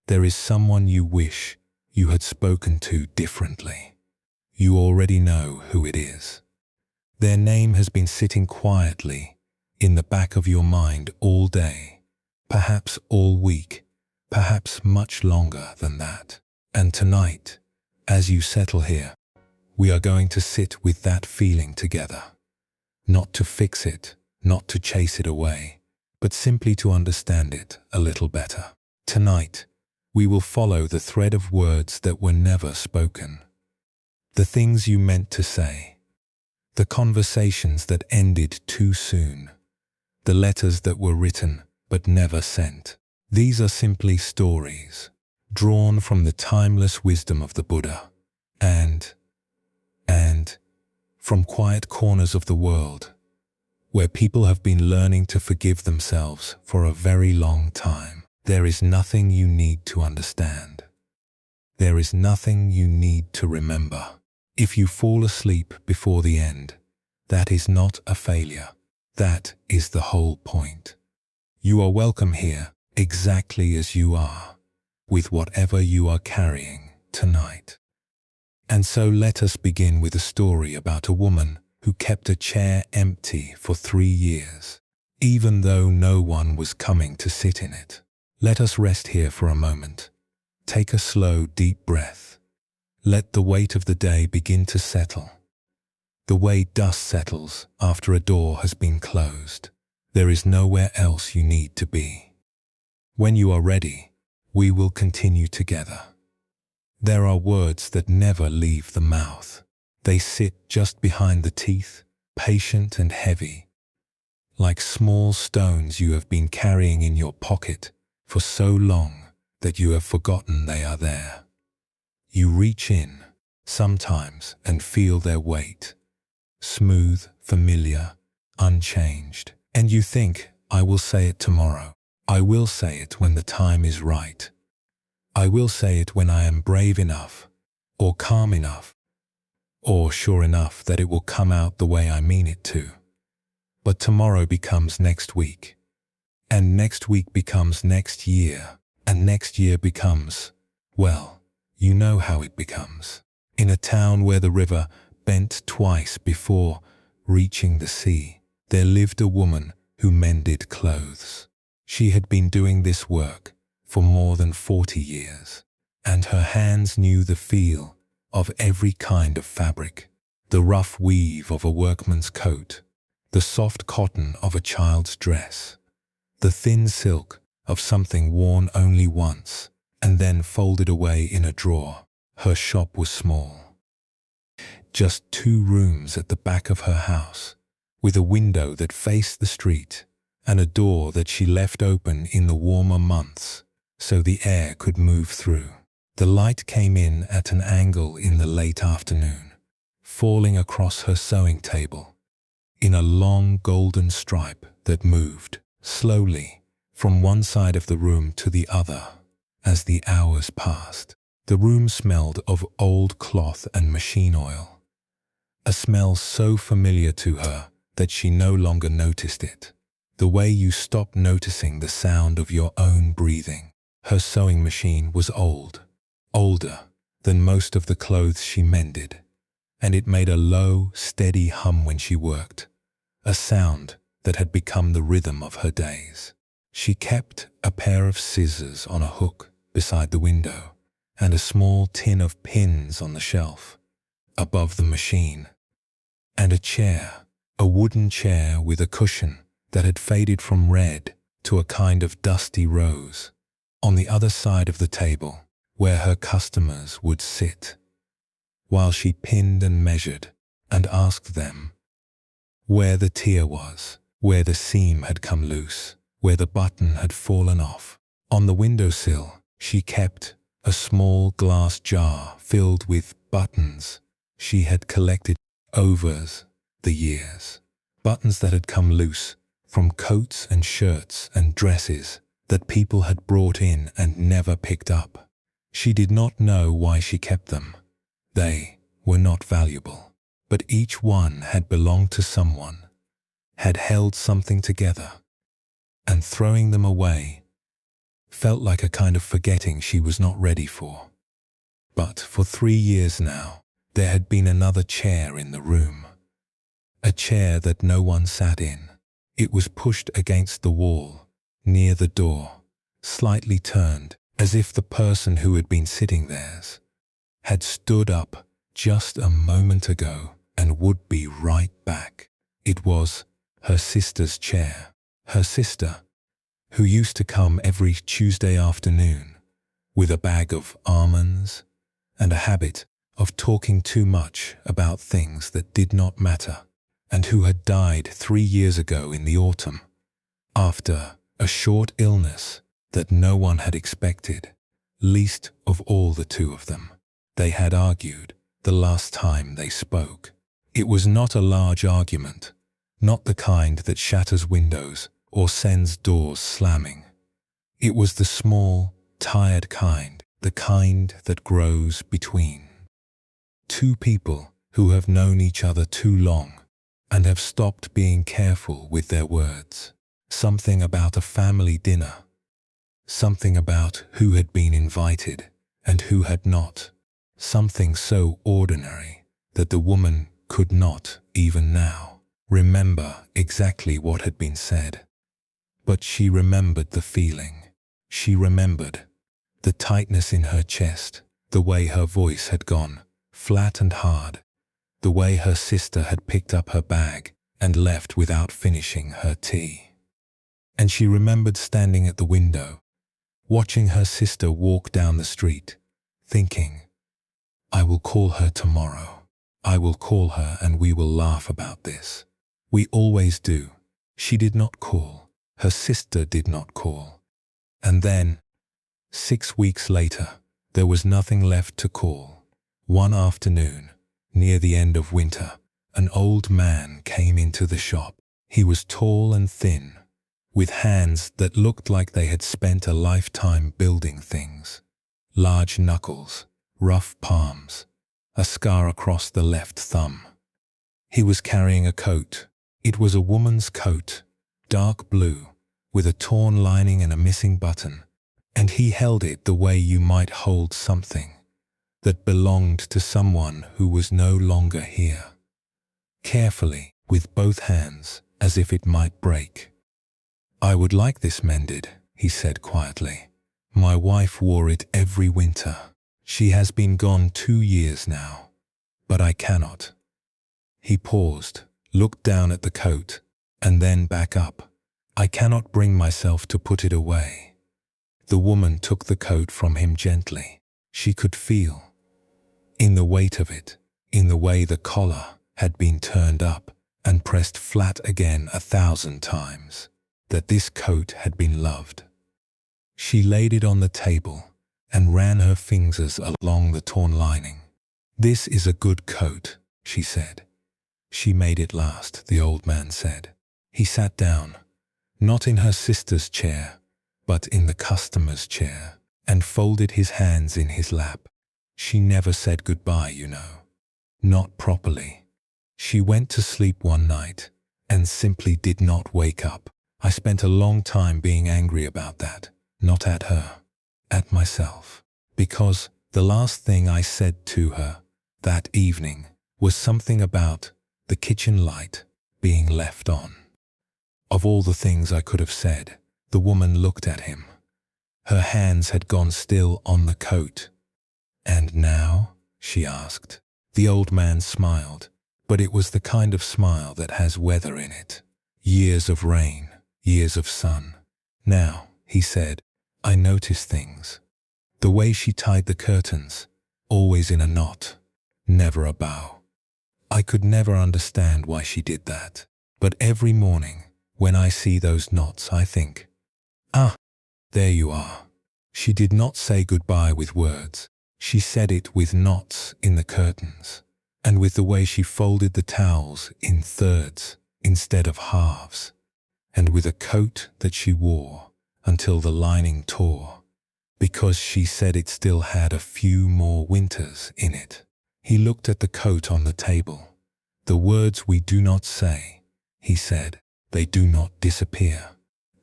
There is someone you wish you had spoken to differently. You already know who it is. Their name has been sitting quietly in the back of your mind all day, perhaps all week, perhaps much longer than that. And tonight, as you settle here, we are going to sit with that feeling together. Not to fix it, not to chase it away, but simply to understand it a little better. Tonight, we will follow the thread of words that were never spoken. The things you meant to say. The conversations that ended too soon. The letters that were written but never sent. These are simply stories, drawn from the timeless wisdom of the Buddha, and from quiet corners of the world, where people have been learning to forgive themselves for a very long time. There is nothing you need to understand. There is nothing you need to remember. If you fall asleep before the end, that is not a failure. That is the whole point. You are welcome here, exactly as you are, with whatever you are carrying tonight. And so let us begin with a story about a woman who kept a chair empty for 3 years, even though no one was coming to sit in it. Let us rest here for a moment. Take a slow, deep breath. Let the weight of the day begin to settle. The way dust settles after a door has been closed. There is nowhere else you need to be. When you are ready, we will continue together. There are words that never leave the mouth. They sit just behind the teeth, patient and heavy, like small stones you have been carrying in your pocket for so long that you have forgotten they are there. You reach in, sometimes, and feel their weight, smooth, familiar, unchanged. And you think, I will say it tomorrow. I will say it when the time is right. I will say it when I am brave enough, or calm enough, or sure enough that it will come out the way I mean it to. But tomorrow becomes next week, and next week becomes next year, and next year becomes, well, you know how it becomes. In a town where the river bent twice before reaching the sea, there lived a woman who mended clothes. She had been doing this work for more than 40 years, and her hands knew the feel of every kind of fabric, the rough weave of a workman's coat, the soft cotton of a child's dress, the thin silk of something worn only once and then folded away in a drawer. Her shop was small. Just 2 rooms at the back of her house, with a window that faced the street and a door that she left open in the warmer months so the air could move through. The light came in at an angle in the late afternoon, falling across her sewing table in a long golden stripe that moved slowly from one side of the room to the other as the hours passed. The room smelled of old cloth and machine oil, a smell so familiar to her that she no longer noticed it, the way you stop noticing the sound of your own breathing. Her sewing machine was old, older than most of the clothes she mended, and it made a low, steady hum when she worked, a sound that had become the rhythm of her days. She kept a pair of scissors on a hook beside the window and a small tin of pins on the shelf above the machine, and a chair, a wooden chair with a cushion that had faded from red to a kind of dusty rose, on the other side of the table where her customers would sit, while she pinned and measured and asked them where the tear was, where the seam had come loose, where the button had fallen off. On the windowsill, she kept a small glass jar filled with buttons she had collected over the years, buttons that had come loose from coats and shirts and dresses that people had brought in and never picked up. She did not know why she kept them. They were not valuable, but each one had belonged to someone, had held something together, and throwing them away Felt like a kind of forgetting she was not ready for. But for 3 years now, there had been another chair in the room. A chair that no one sat in. It was pushed against the wall, near the door, slightly turned, as if the person who had been sitting there had stood up just a moment ago and would be right back. It was her sister's chair. Her sister, who used to come every Tuesday afternoon with a bag of almonds and a habit of talking too much about things that did not matter, and who had died 3 years ago in the autumn, after a short illness that no one had expected, least of all the two of them. They had argued the last time they spoke. It was not a large argument, not the kind that shatters windows or sends doors slamming. It was the small, tired kind, the kind that grows between two people who have known each other too long and have stopped being careful with their words. Something about a family dinner. Something about who had been invited and who had not. Something so ordinary that the woman could not, even now, remember exactly what had been said. But she remembered the feeling. She remembered the tightness in her chest, the way her voice had gone flat and hard, the way her sister had picked up her bag and left without finishing her tea. And she remembered standing at the window, watching her sister walk down the street, thinking, I will call her tomorrow. I will call her and we will laugh about this. We always do. She did not call. Her sister did not call. And then, 6 weeks later, there was nothing left to call. One afternoon, near the end of winter, an old man came into the shop. He was tall and thin, with hands that looked like they had spent a lifetime building things. Large knuckles, rough palms, a scar across the left thumb. He was carrying a coat. It was a woman's coat, dark blue, with a torn lining and a missing button, and he held it the way you might hold something that belonged to someone who was no longer here. Carefully, with both hands, as if it might break. I would like this mended, he said quietly. My wife wore it every winter. She has been gone 2 years now, but I cannot. He paused, looked down at the coat, and then back up. I cannot bring myself to put it away. The woman took the coat from him gently. She could feel, in the weight of it, in the way the collar had been turned up and pressed flat again 1,000 times, that this coat had been loved. She laid it on the table and ran her fingers along the torn lining. This is a good coat, she said. She made it last, the old man said. He sat down, not in her sister's chair, but in the customer's chair, and folded his hands in his lap. She never said goodbye, you know. Not properly. She went to sleep one night and simply did not wake up. I spent a long time being angry about that, not at her, at myself, because the last thing I said to her that evening was something about the kitchen light being left on. Of all the things I could have said, the woman looked at him. Her hands had gone still on the coat. And now? She asked. The old man smiled, but it was the kind of smile that has weather in it. Years of rain, years of sun. Now, he said, I notice things. The way she tied the curtains, always in a knot, never a bow. I could never understand why she did that. But every morning, when I see those knots, I think, ah, there you are. She did not say goodbye with words. She said it with knots in the curtains, and with the way she folded the towels in thirds instead of halves, and with a coat that she wore until the lining tore, because she said it still had a few more winters in it. He looked at the coat on the table. The words we do not say, he said, they do not disappear.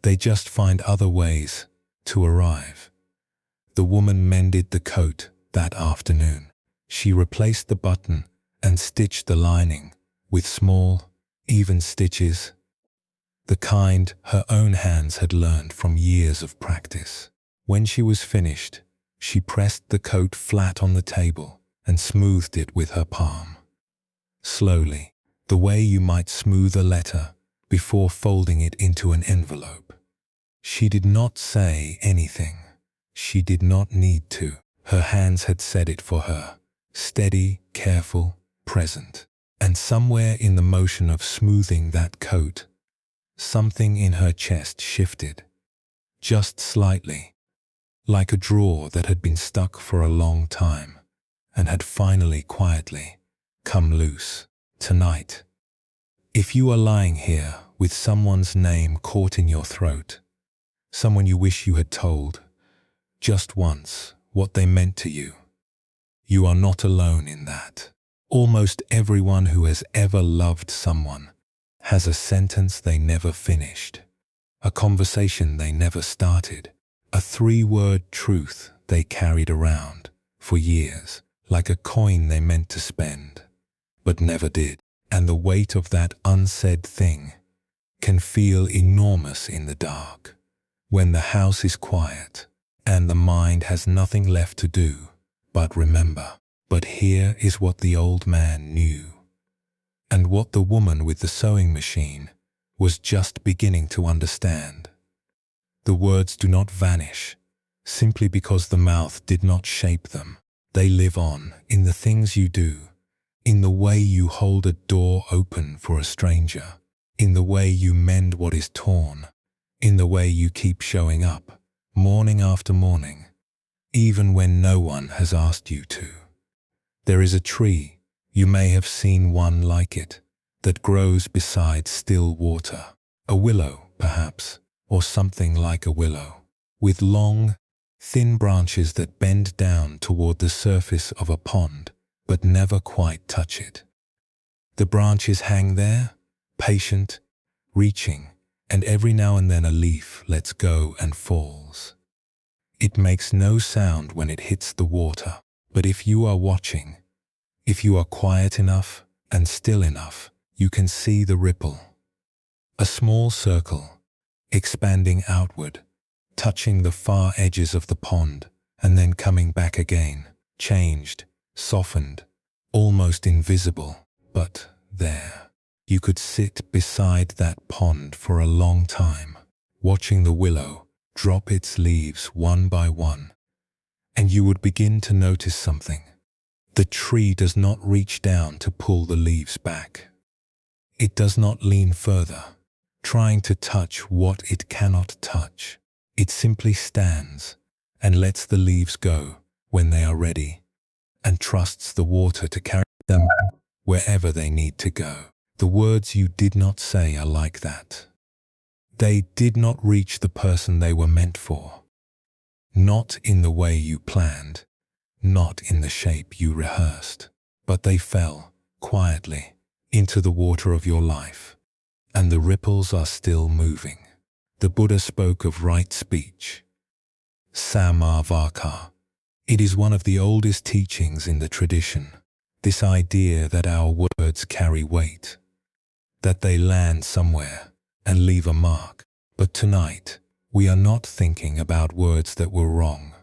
They just find other ways to arrive. The woman mended the coat that afternoon. She replaced the button and stitched the lining with small, even stitches, the kind her own hands had learned from years of practice. When she was finished, she pressed the coat flat on the table and smoothed it with her palm. Slowly, the way you might smooth a letter before folding it into an envelope. She did not say anything. She did not need to. Her hands had said it for her. Steady, careful, present. And somewhere in the motion of smoothing that coat, something in her chest shifted, just slightly, like a drawer that had been stuck for a long time and had finally quietly come loose. Tonight, if you are lying here with someone's name caught in your throat, someone you wish you had told, just once, what they meant to you, you are not alone in that. Almost everyone who has ever loved someone has a sentence they never finished, a conversation they never started, a three-word truth they carried around for years, like a coin they meant to spend, but never did. And the weight of that unsaid thing can feel enormous in the dark, when the house is quiet and the mind has nothing left to do but remember. But here is what the old man knew, and what the woman with the sewing machine was just beginning to understand. The words do not vanish simply because the mouth did not shape them. They live on in the things you do, in the way you hold a door open for a stranger, in the way you mend what is torn, in the way you keep showing up, morning after morning, even when no one has asked you to. There is a tree, you may have seen one like it, that grows beside still water. A willow, perhaps, or something like a willow, with long, thin branches that bend down toward the surface of a pond, but never quite touch it. The branches hang there, patient, reaching, and every now and then a leaf lets go and falls. It makes no sound when it hits the water, but if you are watching, if you are quiet enough and still enough, you can see the ripple. A small circle, expanding outward, touching the far edges of the pond, and then coming back again, changed, softened, almost invisible, but there. You could sit beside that pond for a long time, watching the willow drop its leaves one by one, and you would begin to notice something. The tree does not reach down to pull the leaves back. It does not lean further, trying to touch what it cannot touch. It simply stands and lets the leaves go when they are ready, and trusts the water to carry them wherever they need to go. The words you did not say are like that. They did not reach the person they were meant for. Not in the way you planned, not in the shape you rehearsed, but they fell, quietly, into the water of your life, and the ripples are still moving. The Buddha spoke of right speech, samavaka. It is one of the oldest teachings in the tradition, this idea that our words carry weight, that they land somewhere and leave a mark. But tonight, we are not thinking about words that were wrong.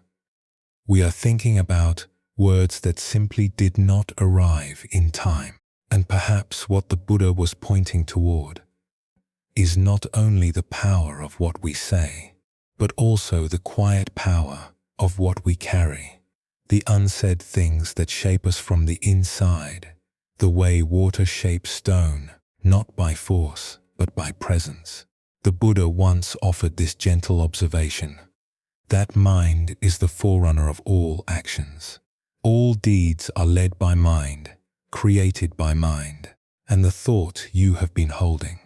We are thinking about words that simply did not arrive in time. And perhaps what the Buddha was pointing toward is not only the power of what we say, but also the quiet power of what we carry, the unsaid things that shape us from the inside, the way water shapes stone, not by force, but by presence. The Buddha once offered this gentle observation, that mind is the forerunner of all actions. All deeds are led by mind, created by mind, and the thought you have been holding,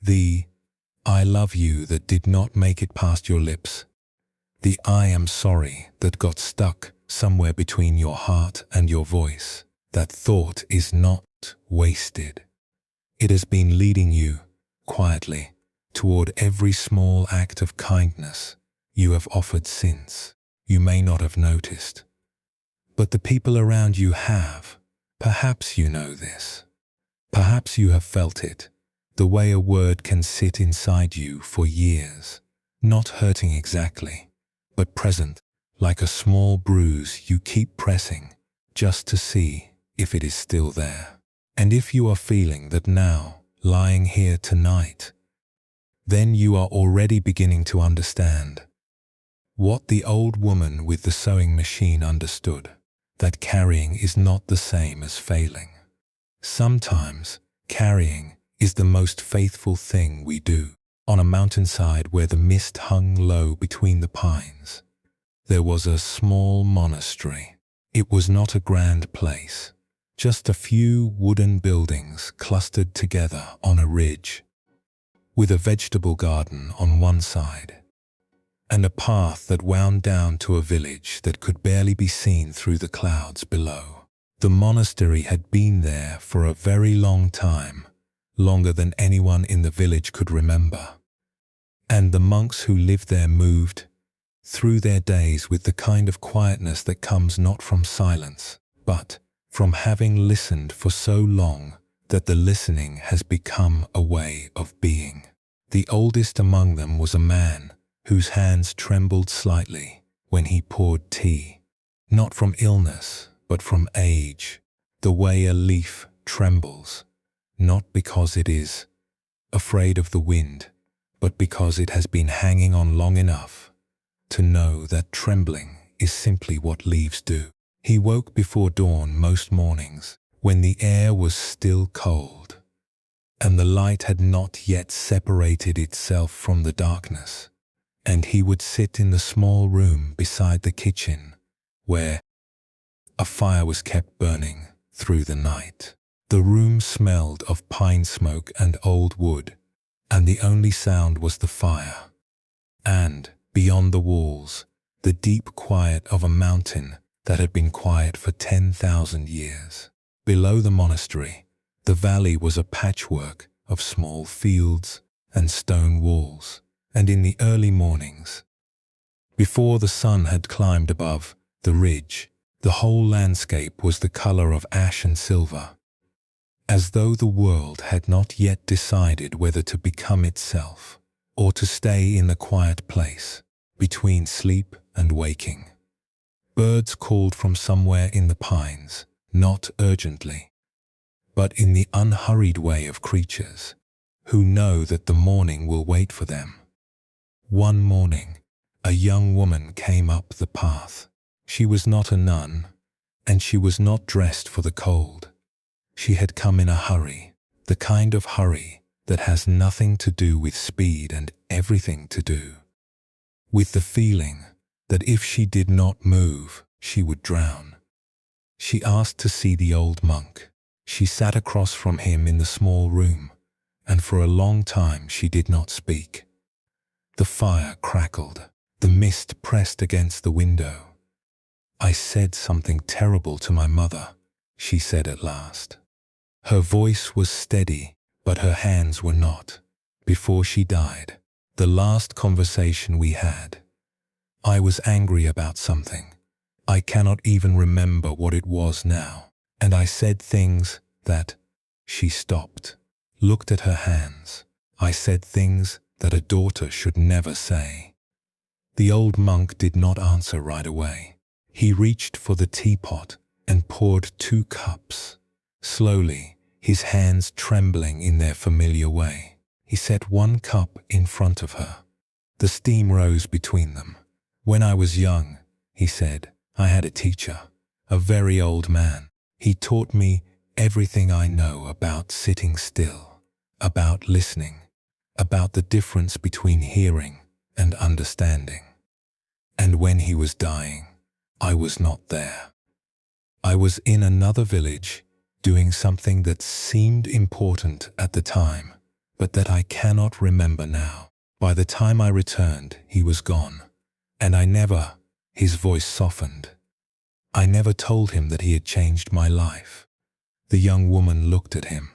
the I love you that did not make it past your lips, the I am sorry that got stuck somewhere between your heart and your voice, that thought is not wasted. It has been leading you, quietly, toward every small act of kindness you have offered since. You may not have noticed, but the people around you have. Perhaps you know this. Perhaps you have felt it, the way a word can sit inside you for years, not hurting exactly, but present, like a small bruise you keep pressing just to see if it is still there. And if you are feeling that now, lying here tonight, then you are already beginning to understand what the old woman with the sewing machine understood, that carrying is not the same as failing. Sometimes, carrying is the most faithful thing we do. On a mountainside where the mist hung low between the pines, there was a small monastery. It was not a grand place, just a few wooden buildings clustered together on a ridge, with a vegetable garden on one side, and a path that wound down to a village that could barely be seen through the clouds below. The monastery had been there for a very long time, longer than anyone in the village could remember. And the monks who lived there moved through their days with the kind of quietness that comes not from silence, but from having listened for so long that the listening has become a way of being. The oldest among them was a man whose hands trembled slightly when he poured tea, not from illness, but from age, the way a leaf trembles, not because it is afraid of the wind, but because it has been hanging on long enough to know that trembling is simply what leaves do. He woke before dawn most mornings, when the air was still cold, and the light had not yet separated itself from the darkness, and he would sit in the small room beside the kitchen, where a fire was kept burning through the night. The room smelled of pine smoke and old wood, and the only sound was the fire, and, beyond the walls, the deep quiet of a mountain that had been quiet for 10,000 years. Below the monastery, the valley was a patchwork of small fields and stone walls, and in the early mornings, before the sun had climbed above the ridge, the whole landscape was the color of ash and silver, as though the world had not yet decided whether to become itself or to stay in the quiet place between sleep and waking. Birds called from somewhere in the pines, not urgently, but in the unhurried way of creatures who know that the morning will wait for them. One morning, a young woman came up the path. She was not a nun, and she was not dressed for the cold. She had come in a hurry, the kind of hurry that has nothing to do with speed and everything to do with the feeling that if she did not move, she would drown. She asked to see the old monk. She sat across from him in the small room, and for a long time she did not speak. The fire crackled. The mist pressed against the window. "I said something terrible to my mother," she said at last. Her voice was steady, but her hands were not. "Before she died, the last conversation we had, I was angry about something. I cannot even remember what it was now. And I said things that—" She stopped, looked at her hands. "I said things that a daughter should never say." The old monk did not answer right away. He reached for the teapot and poured 2 cups. Slowly, his hands trembling in their familiar way, he set 1 cup in front of her. The steam rose between them. "When I was young," he said, "I had a teacher, a very old man. He taught me everything I know about sitting still, about listening, about the difference between hearing and understanding. And when he was dying, I was not there. I was in another village, doing something that seemed important at the time, but that I cannot remember now. By the time I returned, he was gone, and I never," his voice softened, "I never told him that he had changed my life." The young woman looked at him.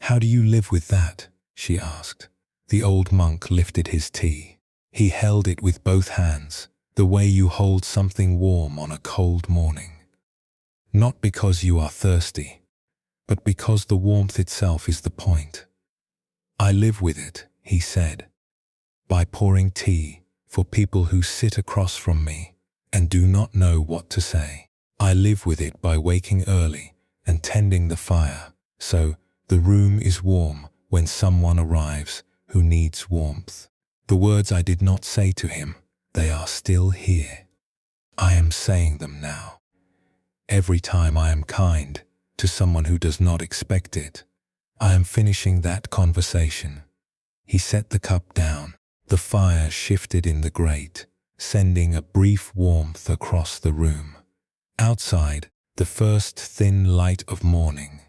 "How do you live with that?" she asked. The old monk lifted his tea. He held it with both hands, the way you hold something warm on a cold morning. Not because you are thirsty, but because the warmth itself is the point. I live with it, he said, by pouring tea for people who sit across from me and do not know what to say. I live with it by waking early and tending the fire, so the room is warm when someone arrives who needs warmth. The words I did not say to him, they are still here. I am saying them now. Every time I am kind to someone who does not expect it, I am finishing that conversation. He set the cup down. The fire shifted in the grate, sending a brief warmth across the room. Outside, the first thin light of morning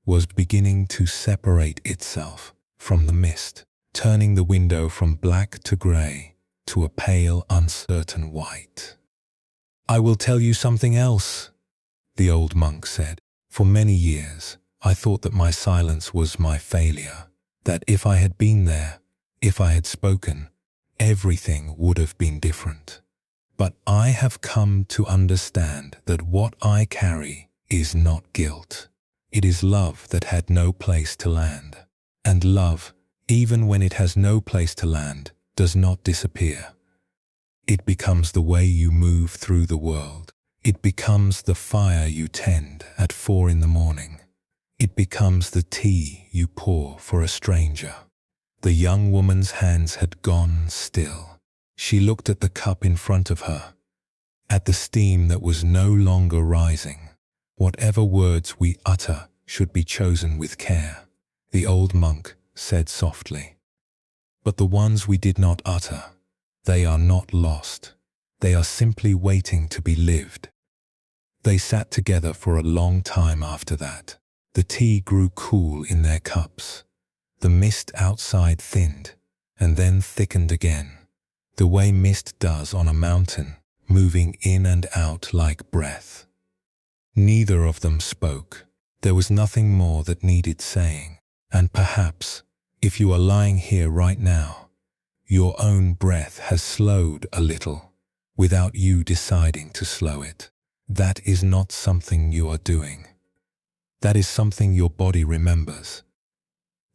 was beginning to separate itself from the mist, turning the window from black to grey to a pale, uncertain white. I will tell you something else, the old monk said. For many years, I thought that my silence was my failure, that if I had been there, if I had spoken, everything would have been different. But I have come to understand that what I carry is not guilt. It is love that had no place to land. And love, even when it has no place to land, does not disappear. It becomes the way you move through the world. It becomes the fire you tend at 4 in the morning. It becomes the tea you pour for a stranger. The young woman's hands had gone still. She looked at the cup in front of her, at the steam that was no longer rising. Whatever words we utter should be chosen with care, the old monk said softly. But the ones we did not utter, they are not lost. They are simply waiting to be lived. They sat together for a long time after that. The tea grew cool in their cups. The mist outside thinned and then thickened again, the way mist does on a mountain, moving in and out like breath. Neither of them spoke. There was nothing more that needed saying. And perhaps, if you are lying here right now, your own breath has slowed a little without you deciding to slow it. That is not something you are doing. That is something your body remembers.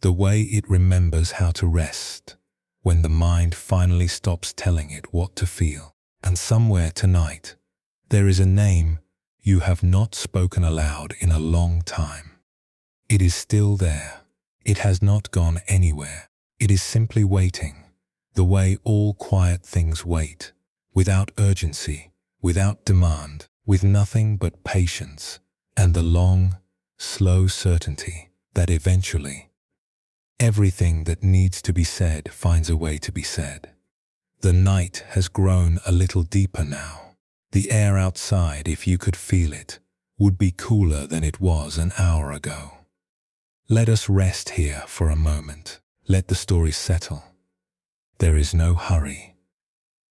The way it remembers how to rest when the mind finally stops telling it what to feel. And somewhere tonight, there is a name you have not spoken aloud in a long time. It is still there. It has not gone anywhere. It is simply waiting, the way all quiet things wait, without urgency, without demand, with nothing but patience and the long, slow certainty that eventually, everything that needs to be said finds a way to be said. The night has grown a little deeper now. The air outside, if you could feel it, would be cooler than it was an hour ago. Let us rest here for a moment. Let the story settle. There is no hurry.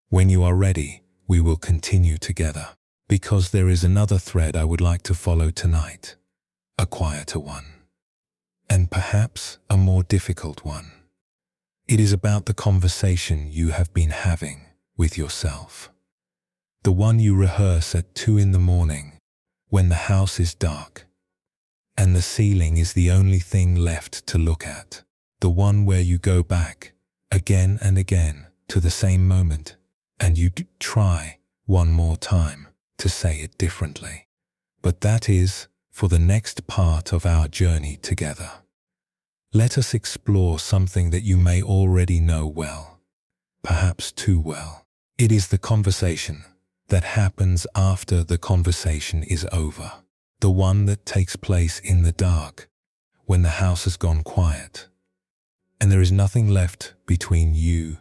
When you are ready, we will continue together, because there is another thread I would like to follow tonight, a quieter one. And perhaps a more difficult one. It is about the conversation you have been having with yourself. The one you rehearse at 2 in the morning when the house is dark and the ceiling is the only thing left to look at. The one where you go back again and again to the same moment and you try one more time to say it differently. But that is for the next part of our journey together. Let us explore something that you may already know well, perhaps too well. It is the conversation that happens after the conversation is over, the one that takes place in the dark when the house has gone quiet, and there is nothing left between you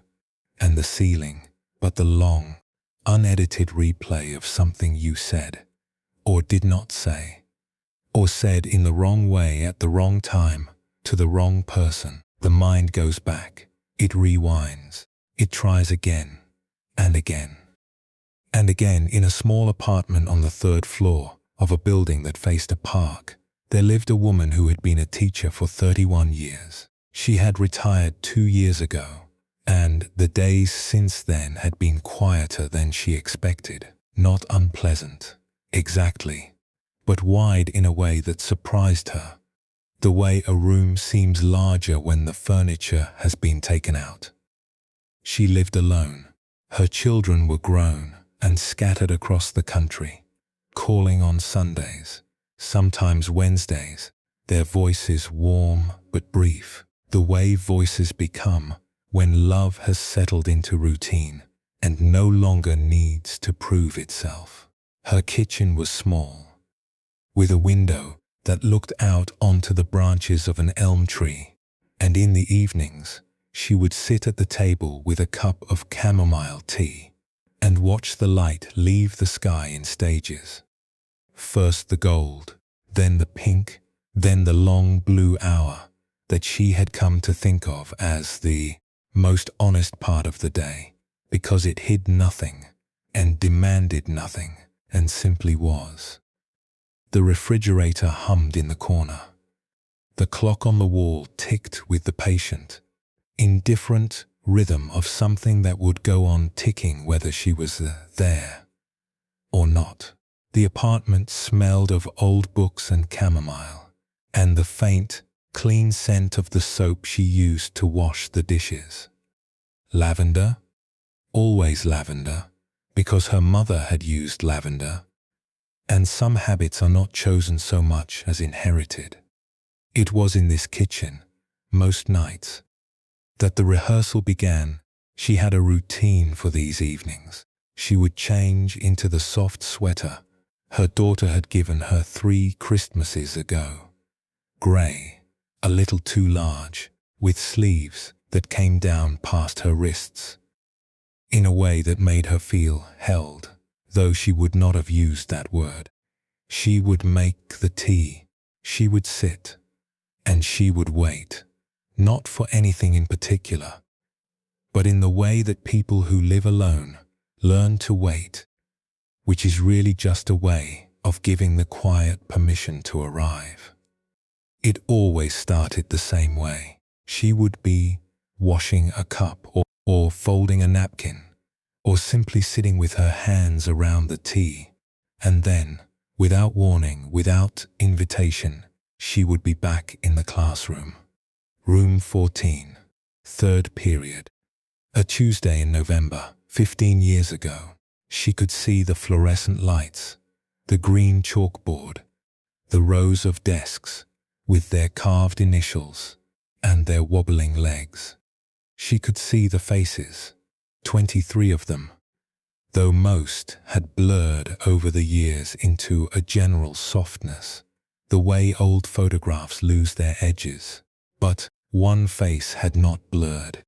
and the ceiling but the long, unedited replay of something you said, or did not say, or said in the wrong way at the wrong time, to the wrong person. The mind goes back, it rewinds, it tries again, and again. And again, in a small apartment on the 3rd floor of a building that faced a park, there lived a woman who had been a teacher for 31 years. She had retired 2 years ago, And the days since then had been quieter than she expected. Not unpleasant, exactly, but wide in a way that surprised her. The way a room seems larger when the furniture has been taken out. She lived alone. Her children were grown and scattered across the country, calling on Sundays, sometimes Wednesdays, their voices warm but brief, the way voices become when love has settled into routine and no longer needs to prove itself. Her kitchen was small, with a window that looked out onto the branches of an elm tree, and in the evenings she would sit at the table with a cup of chamomile tea and watch the light leave the sky in stages. First the gold, then the pink, then the long blue hour that she had come to think of as the most honest part of the day, because it hid nothing and demanded nothing and simply was. The refrigerator hummed in the corner. The clock on the wall ticked with the patient, indifferent rhythm of something that would go on ticking whether she was there or not. The apartment smelled of old books and chamomile, and the faint, clean scent of the soap she used to wash the dishes. Lavender? Always lavender, because her mother had used lavender, and some habits are not chosen so much as inherited. It was in this kitchen, most nights, that the rehearsal began. She had a routine for these evenings. She would change into the soft sweater her daughter had given her 3 Christmases ago. Grey, a little too large, with sleeves that came down past her wrists, in a way that made her feel held, though she would not have used that word. She would make the tea, she would sit, and she would wait, not for anything in particular, but in the way that people who live alone learn to wait, which is really just a way of giving the quiet permission to arrive. It always started the same way. She would be washing a cup or folding a napkin, or simply sitting with her hands around the tea, and then, without warning, without invitation, she would be back in the classroom. Room 14, 3rd period. A Tuesday in November, 15 years ago. She could see the fluorescent lights, the green chalkboard, the rows of desks with their carved initials and their wobbling legs. She could see the faces, 23 of them, though most had blurred over the years into a general softness, the way old photographs lose their edges. But one face had not blurred.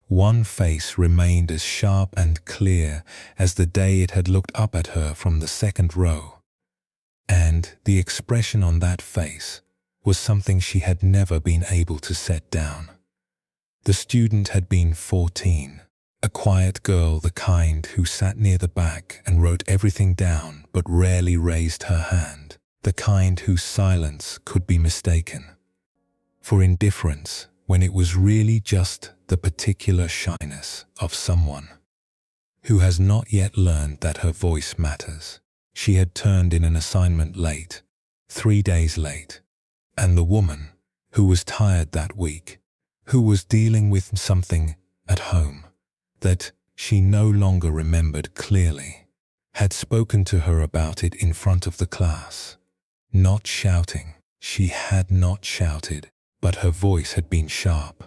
One face remained as sharp and clear as the day it had looked up at her from the 2nd row. And the expression on that face was something she had never been able to set down. The student had been 14, a quiet girl, the kind who sat near the back and wrote everything down but rarely raised her hand, the kind whose silence could be mistaken for indifference when it was really just the particular shyness of someone who has not yet learned that her voice matters. She had turned in an assignment late, 3 days late, and the woman, who was tired that week, who was dealing with something at home that she no longer remembered clearly, had spoken to her about it in front of the class. Not shouting, she had not shouted, but her voice had been sharp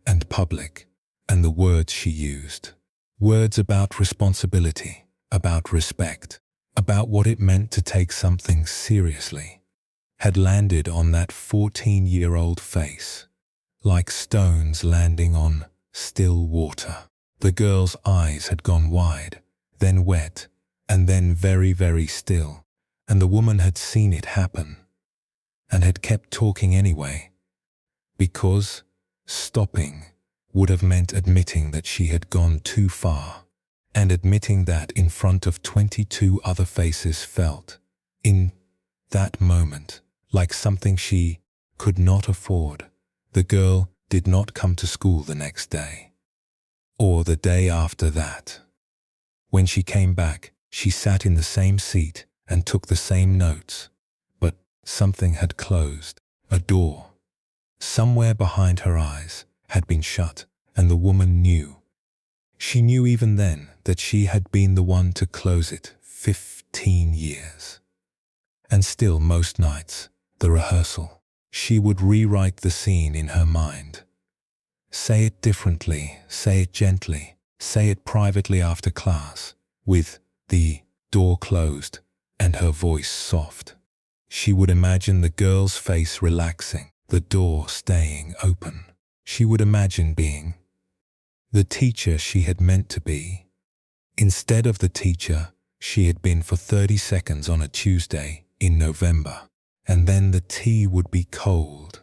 and public, and the words she used, words about responsibility, about respect, about what it meant to take something seriously, had landed on that 14-year-old face, like stones landing on still water. The girl's eyes had gone wide, then wet, and then very, very still, and the woman had seen it happen, and had kept talking anyway, because stopping would have meant admitting that she had gone too far, and admitting that in front of 22 other faces felt, in that moment, like something she could not afford. The girl did not come to school the next day. or the day after that. When she came back, she sat in the same seat and took the same notes, but something had closed. A door, somewhere behind her eyes, had been shut, and the woman knew. She knew even then that she had been the one to close it 15 years. And still, most nights, the rehearsal, she would rewrite the scene in her mind. Say it differently, say it gently, say it privately after class, with the door closed and her voice soft. She would imagine the girl's face relaxing, the door staying open. She would imagine being the teacher she had meant to be, instead of the teacher she had been for 30 seconds on a Tuesday in November. And then the tea would be cold,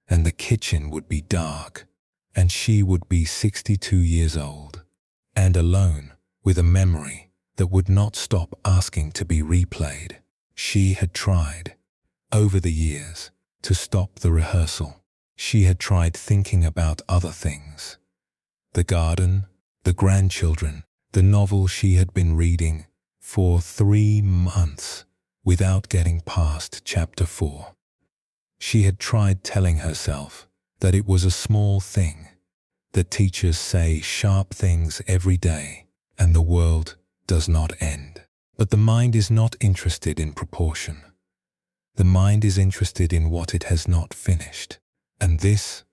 and the kitchen would be dark, and she would be 62 years old, and alone with a memory that would not stop asking to be replayed. She had tried, over the years, to stop the rehearsal. She had tried thinking about other things. The garden, the grandchildren, the novel she had been reading for 3 months without getting past chapter 4. She had tried telling herself that it was a small thing, that teachers say sharp things every day, and the world does not end. But the mind is not interested in proportion. The mind is interested in what it has not finished. And this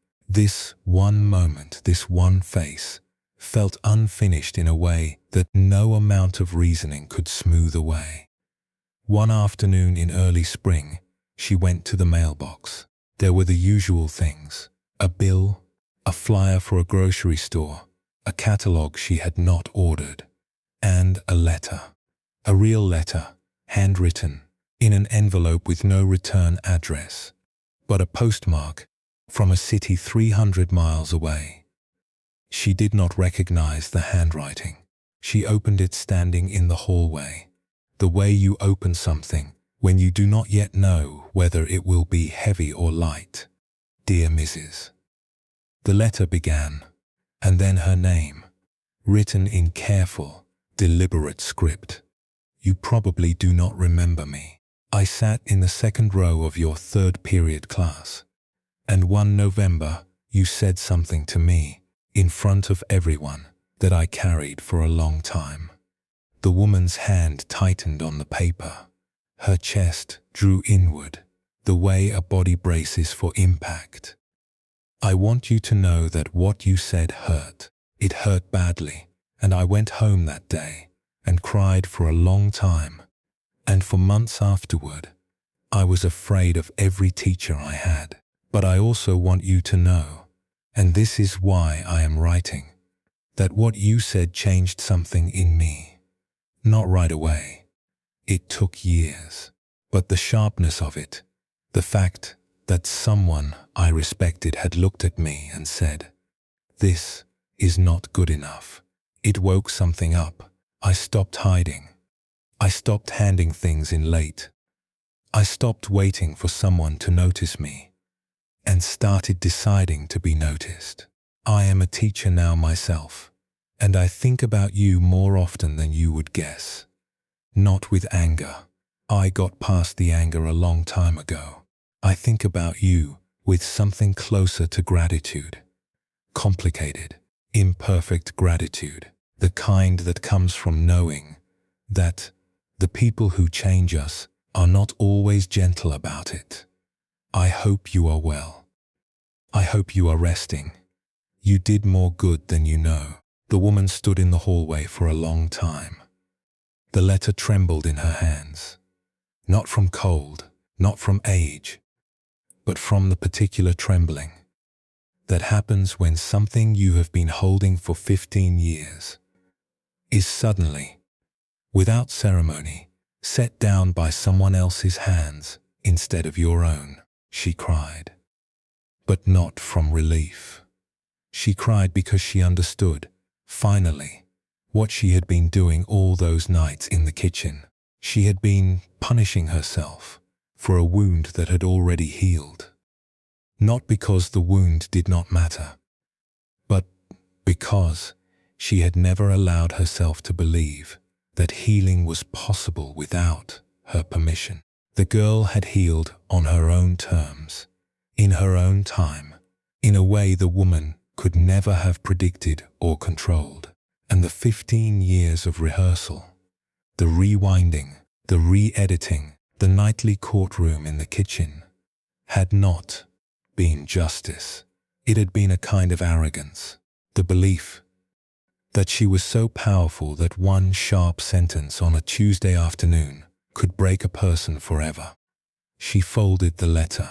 one moment, this one face, felt unfinished in a way that no amount of reasoning could smooth away. One afternoon in early spring, she went to the mailbox. There were the usual things: a bill, a flyer for a grocery store, a catalogue she had not ordered, and a letter. A real letter, handwritten, in an envelope with no return address, but a postmark from a city 300 miles away. She did not recognize the handwriting. She opened it standing in the hallway, the way you open something when you do not yet know whether it will be heavy or light. Dear Mrs. The letter began, and then her name, written in careful, deliberate script. You probably do not remember me. I sat in the second row of your third period class, and one November you said something to me, in front of everyone, that I carried for a long time. The woman's hand tightened on the paper. Her chest drew inward, the way a body braces for impact. I want you to know that what you said hurt. It hurt badly, and I went home that day and cried for a long time. And for months afterward, I was afraid of every teacher I had. But I also want you to know, and this is why I am writing, that what you said changed something in me. Not right away. It took years. But the sharpness of it, the fact that someone I respected had looked at me and said, "This is not good enough," it woke something up. I stopped hiding. I stopped handing things in late. I stopped waiting for someone to notice me, and started deciding to be noticed. I am a teacher now myself, and I think about you more often than you would guess. Not with anger. I got past the anger a long time ago. I think about you with something closer to gratitude. Complicated, imperfect gratitude. The kind that comes from knowing that the people who change us are not always gentle about it. I hope you are well. I hope you are resting. You did more good than you know. The woman stood in the hallway for a long time. The letter trembled in her hands. Not from cold, not from age, but from the particular trembling that happens when something you have been holding for 15 years is suddenly, without ceremony, set down by someone else's hands instead of your own. She cried, but not from relief. She cried because she understood, finally, what she had been doing all those nights in the kitchen. She had been punishing herself for a wound that had already healed. Not because the wound did not matter, but because She had never allowed herself to believe that healing was possible without her permission. The girl had healed on her own terms, in her own time, in a way the woman could never have predicted or controlled. And the 15 years of rehearsal, the rewinding, the re-editing, the nightly courtroom in the kitchen, had not been justice. It had been a kind of arrogance, the belief that she was so powerful that one sharp sentence on a Tuesday afternoon could break a person forever. She folded the letter.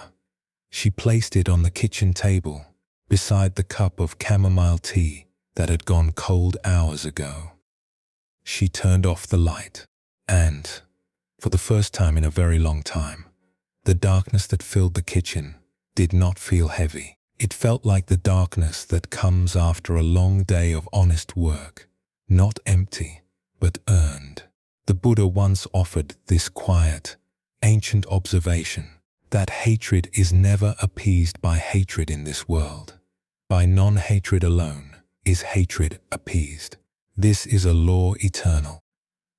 She placed it on the kitchen table beside the cup of chamomile tea that had gone cold hours ago. She turned off the light, and, for the first time in a very long time, the darkness that filled the kitchen did not feel heavy. It felt like the darkness that comes after a long day of honest work, not empty, but earned. The Buddha once offered this quiet, ancient observation that hatred is never appeased by hatred in this world. By non-hatred alone is hatred appeased. This is a law eternal.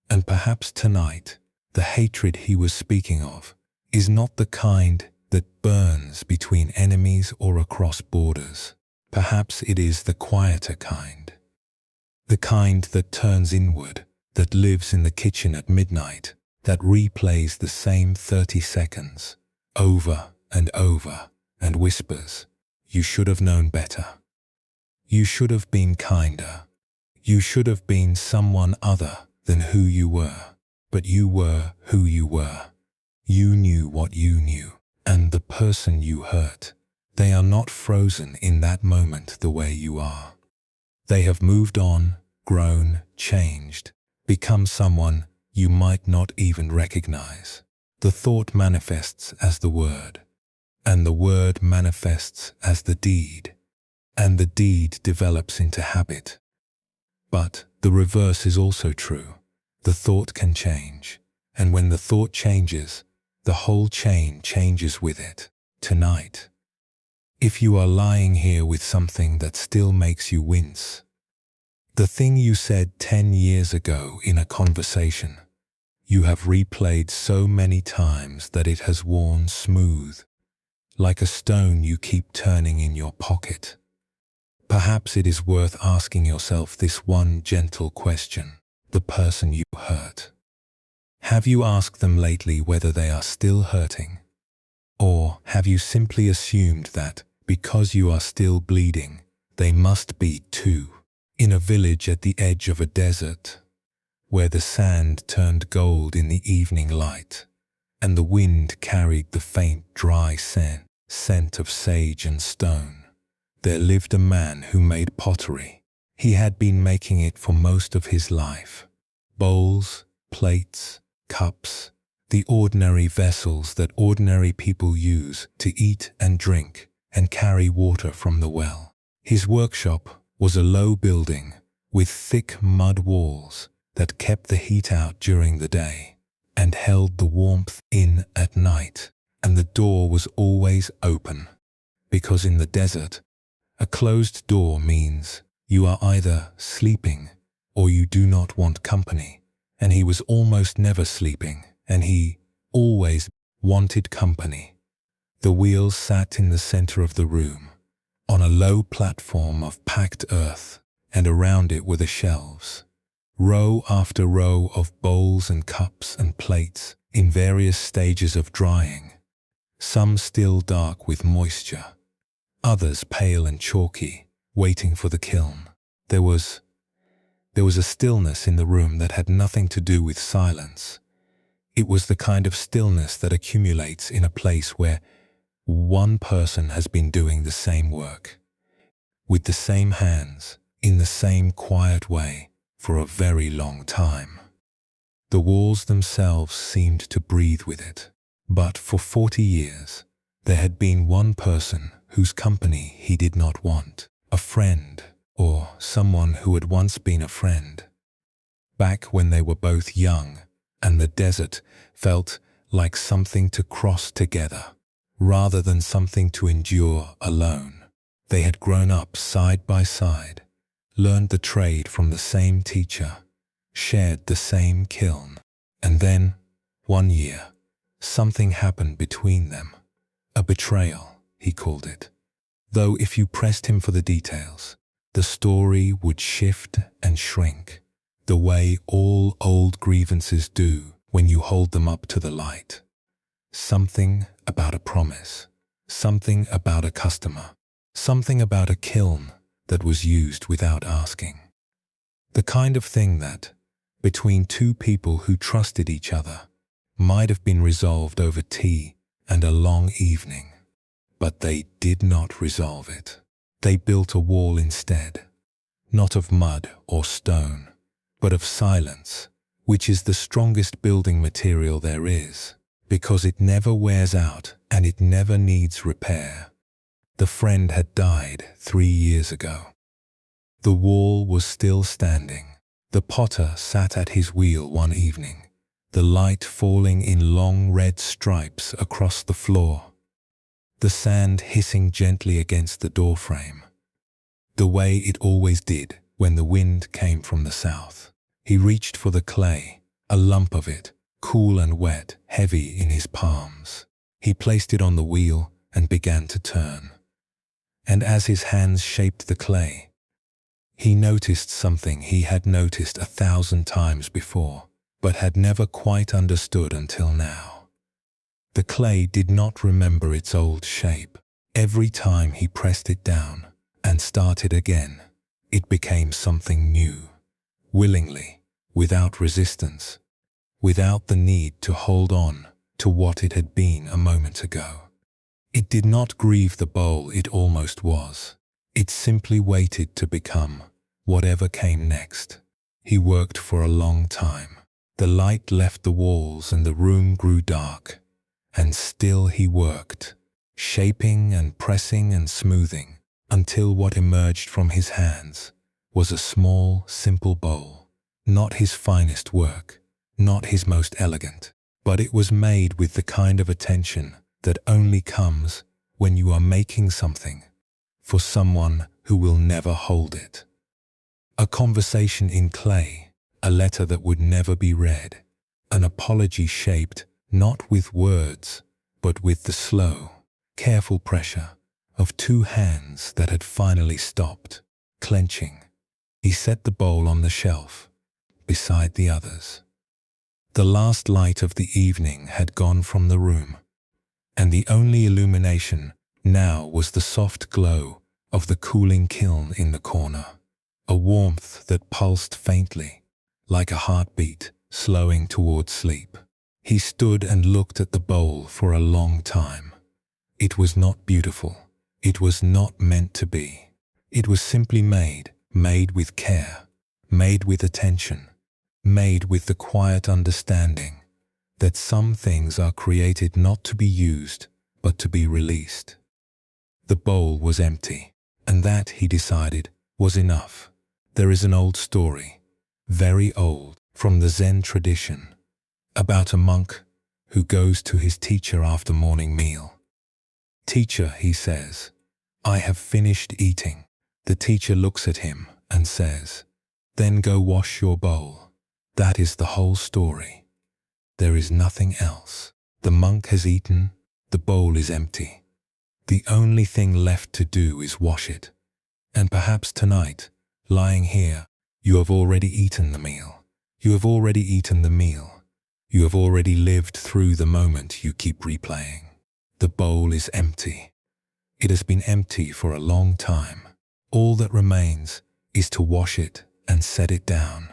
And perhaps tonight, the hatred he was speaking of is not the kind that burns between enemies or across borders. Perhaps it is the quieter kind. The kind that turns inward, that lives in the kitchen at midnight, that replays the same 30 seconds over and over and whispers, "You should have known better. You should have been kinder. You should have been someone other than who you were. But you were who you were. You knew what you knew. And the person you hurt, they are not frozen in that moment the way you are. They have moved on, grown, changed, become someone you might not even recognize. The thought manifests as the word, and the word manifests as the deed, and the deed develops into habit. But the reverse is also true. The thought can change, and when the thought changes, the whole chain changes with it. Tonight, if you are lying here with something that still makes you wince, the thing you said 10 years ago in a conversation, you have replayed so many times that it has worn smooth, like a stone you keep turning in your pocket. Perhaps it is worth asking yourself this one gentle question: the person you hurt. Have you asked them lately whether they are still hurting? Or have you simply assumed that, because you are still bleeding, they must be too? In a village at the edge of a desert, where the sand turned gold in the evening light, and the wind carried the faint, dry scent of sage and stone, there lived a man who made pottery. He had been making it for most of his life. Bowls, plates, cups, the ordinary vessels that ordinary people use to eat and drink and carry water from the well. His workshop was a low building with thick mud walls that kept the heat out during the day and held the warmth in at night, and the door was always open, because in the desert, a closed door means you are either sleeping or you do not want company. And he was almost never sleeping, and he always wanted company. The wheels sat in the center of the room, on a low platform of packed earth, and around it were the shelves, row after row of bowls and cups and plates in various stages of drying, some still dark with moisture, others pale and chalky, waiting for the kiln. There was a stillness in the room that had nothing to do with silence. It was the kind of stillness that accumulates in a place where one person has been doing the same work, with the same hands, in the same quiet way, for a very long time. The walls themselves seemed to breathe with it. But for 40 years, there had been one person whose company he did not want, a friend, or someone who had once been a friend. Back when they were both young, and the desert felt like something to cross together, rather than something to endure alone. They had grown up side by side, learned the trade from the same teacher, shared the same kiln. And then, one year, something happened between them. A betrayal, he called it. Though if you pressed him for the details, the story would shift and shrink, the way all old grievances do when you hold them up to the light. Something about a promise, something about a customer, something about a kiln that was used without asking. The kind of thing that, between two people who trusted each other, might have been resolved over tea and a long evening. But they did not resolve it. They built a wall instead, not of mud or stone, but of silence, which is the strongest building material there is, because it never wears out and it never needs repair. The friend had died 3 years ago. The wall was still standing. The potter sat at his wheel one evening, the light falling in long red stripes across the floor, the sand hissing gently against the doorframe, the way it always did when the wind came from the south. He reached for the clay, a lump of it, cool and wet, heavy in his palms. He placed it on the wheel and began to turn. And as his hands shaped the clay, he noticed something he had noticed 1,000 times before, but had never quite understood until now. The clay did not remember its old shape. Every time he pressed it down and started again, it became something new, willingly, without resistance, without the need to hold on to what it had been a moment ago. It did not grieve the bowl it almost was. It simply waited to become whatever came next. He worked for a long time. The light left the walls and the room grew dark. And still he worked, shaping and pressing and smoothing, until what emerged from his hands was a small, simple bowl. Not his finest work, not his most elegant, but it was made with the kind of attention that only comes when you are making something for someone who will never hold it. A conversation in clay, a letter that would never be read, an apology shaped not with words, but with the slow, careful pressure of two hands that had finally stopped, clenching. He set the bowl on the shelf, beside the others. The last light of the evening had gone from the room, and the only illumination now was the soft glow of the cooling kiln in the corner, a warmth that pulsed faintly, like a heartbeat slowing toward sleep. He stood and looked at the bowl for a long time. It was not beautiful. It was not meant to be. It was simply made with care, made with attention, made with the quiet understanding that some things are created not to be used, but to be released. The bowl was empty, and that, he decided, was enough. There is an old story, very old, from the Zen tradition, about a monk who goes to his teacher after morning meal. "Teacher," he says, "I have finished eating." The teacher looks at him and says, "Then go wash your bowl." That is the whole story. There is nothing else. The monk has eaten, the bowl is empty. The only thing left to do is wash it. And perhaps tonight, lying here, you have already eaten the meal. You have already eaten the meal. You have already lived through the moment you keep replaying. The bowl is empty. It has been empty for a long time. All that remains is to wash it and set it down.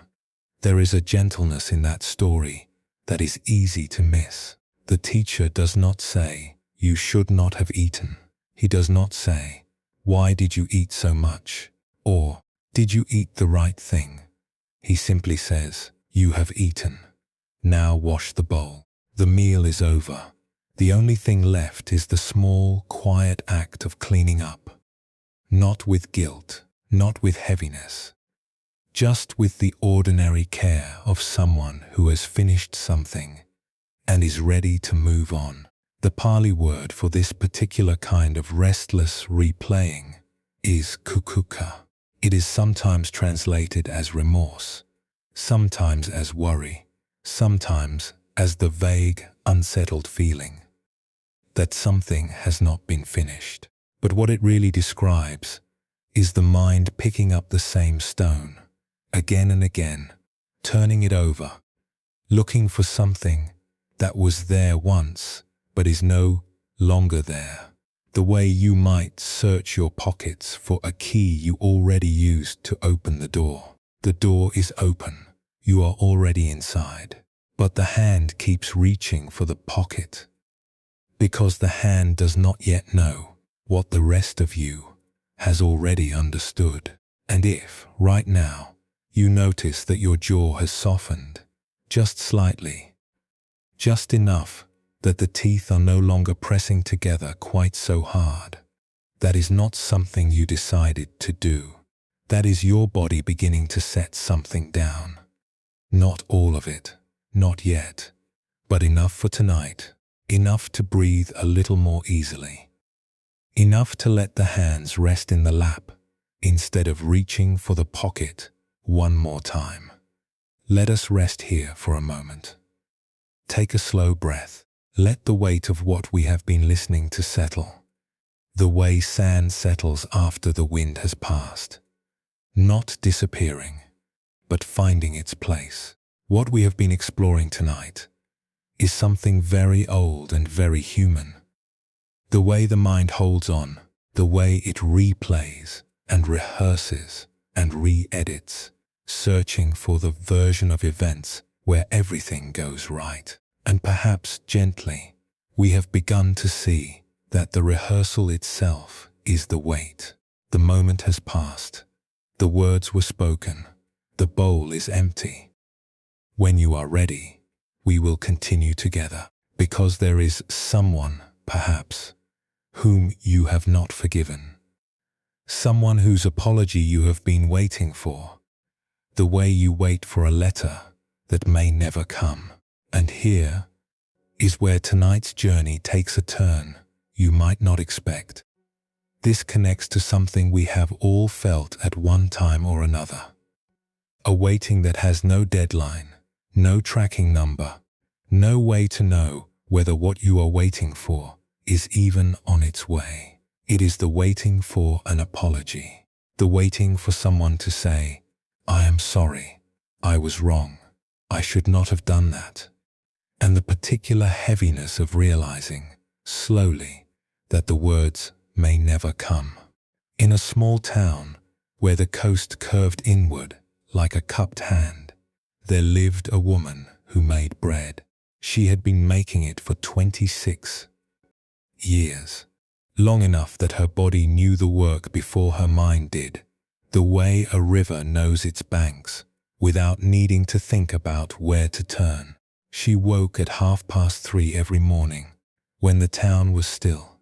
There is a gentleness in that story that is easy to miss. The teacher does not say, "You should not have eaten." He does not say, "Why did you eat so much?" or "Did you eat the right thing?" He simply says, "You have eaten. Now wash the bowl." The meal is over. The only thing left is the small, quiet act of cleaning up. Not with guilt, not with heaviness, just with the ordinary care of someone who has finished something and is ready to move on. The Pali word for this particular kind of restless replaying is kukuka. It is sometimes translated as remorse, sometimes as worry, sometimes as the vague, unsettled feeling that something has not been finished. But what it really describes is the mind picking up the same stone again and again, turning it over, looking for something that was there once but is no longer there. The way you might search your pockets for a key you already used to open the door. The door is open, you are already inside, but the hand keeps reaching for the pocket because the hand does not yet know what the rest of you has already understood. And if, right now, you notice that your jaw has softened, just slightly, just enough that the teeth are no longer pressing together quite so hard, that is not something you decided to do. That is your body beginning to set something down. Not all of it, not yet, but enough for tonight, enough to breathe a little more easily, enough to let the hands rest in the lap instead of reaching for the pocket one more time. Let us rest here for a moment. Take a slow breath. Let the weight of what we have been listening to settle, the way sand settles after the wind has passed, not disappearing, but finding its place. What we have been exploring tonight is something very old and very human. The way the mind holds on, the way it replays and rehearses and re-edits, searching for the version of events where everything goes right. And perhaps gently, we have begun to see that the rehearsal itself is the weight. The moment has passed. The words were spoken. The bowl is empty. When you are ready, we will continue together, because there is someone, perhaps, whom you have not forgiven. Someone whose apology you have been waiting for, the way you wait for a letter that may never come. And here is where tonight's journey takes a turn you might not expect. This connects to something we have all felt at one time or another. A waiting that has no deadline, no tracking number, no way to know whether what you are waiting for is even on its way. It is the waiting for an apology, the waiting for someone to say, "I am sorry, I was wrong, I should not have done that." And the particular heaviness of realizing, slowly, that the words may never come. In a small town where the coast curved inward like a cupped hand, there lived a woman who made bread. She had been making it for 26 years, long enough that her body knew the work before her mind did, the way a river knows its banks, without needing to think about where to turn. She woke at 3:30 every morning, when the town was still,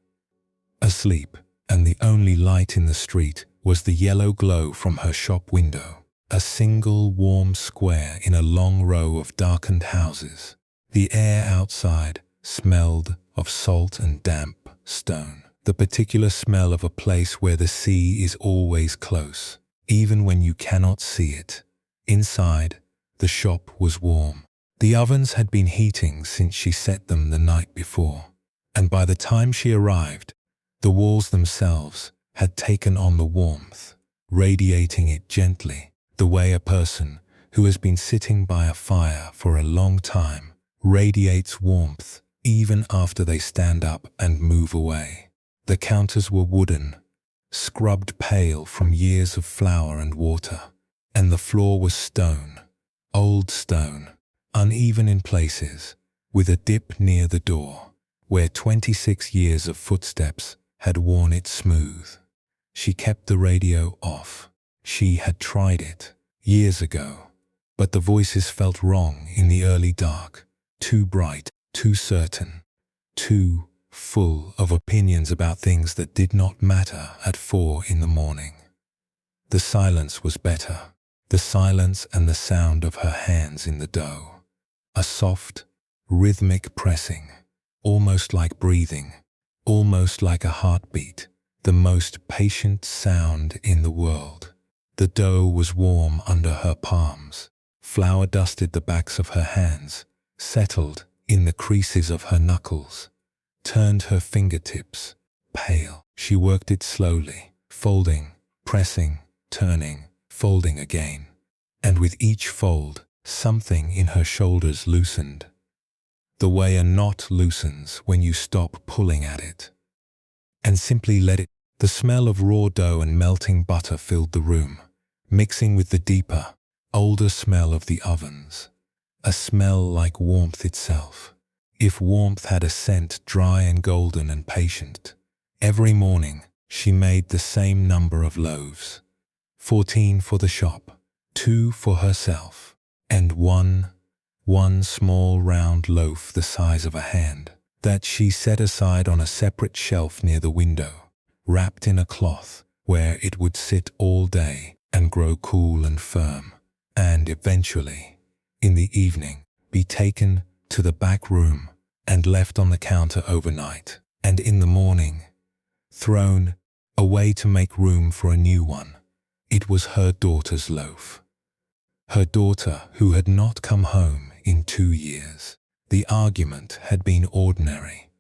asleep, and the only light in the street was the yellow glow from her shop window, a single warm square in a long row of darkened houses. The air outside smelled of salt and damp stone, the particular smell of a place where the sea is always close, even when you cannot see it. Inside, the shop was warm. The ovens had been heating since she set them the night before, and by the time she arrived, the walls themselves had taken on the warmth, radiating it gently, the way a person who has been sitting by a fire for a long time radiates warmth even after they stand up and move away. The counters were wooden, scrubbed pale from years of flour and water, and the floor was stone, old stone, uneven in places, with a dip near the door, where 26 years of footsteps had worn it smooth. She kept the radio off. She had tried it years ago, but the voices felt wrong in the early dark, too bright, too certain, too full of opinions about things that did not matter at 4 in the morning. The silence was better, the silence and the sound of her hands in the dough. A soft, rhythmic pressing, almost like breathing, almost like a heartbeat, the most patient sound in the world. The dough was warm under her palms. Flour dusted the backs of her hands, settled in the creases of her knuckles, turned her fingertips pale. She worked it slowly, folding, pressing, turning, folding again. And with each fold, something in her shoulders loosened, the way a knot loosens when you stop pulling at it, and simply let it. The smell of raw dough and melting butter filled the room, mixing with the deeper, older smell of the ovens, a smell like warmth itself. If warmth had a scent, dry and golden and patient. Every morning, she made the same number of loaves, 14 for the shop, 2 for herself, and one small round loaf the size of a hand, that she set aside on a separate shelf near the window, wrapped in a cloth, where it would sit all day and grow cool and firm, and eventually, in the evening, be taken to the back room and left on the counter overnight, and in the morning, thrown away to make room for a new one. It was her daughter's loaf. Her daughter, who had not come home in 2 years. The argument had been ordinary.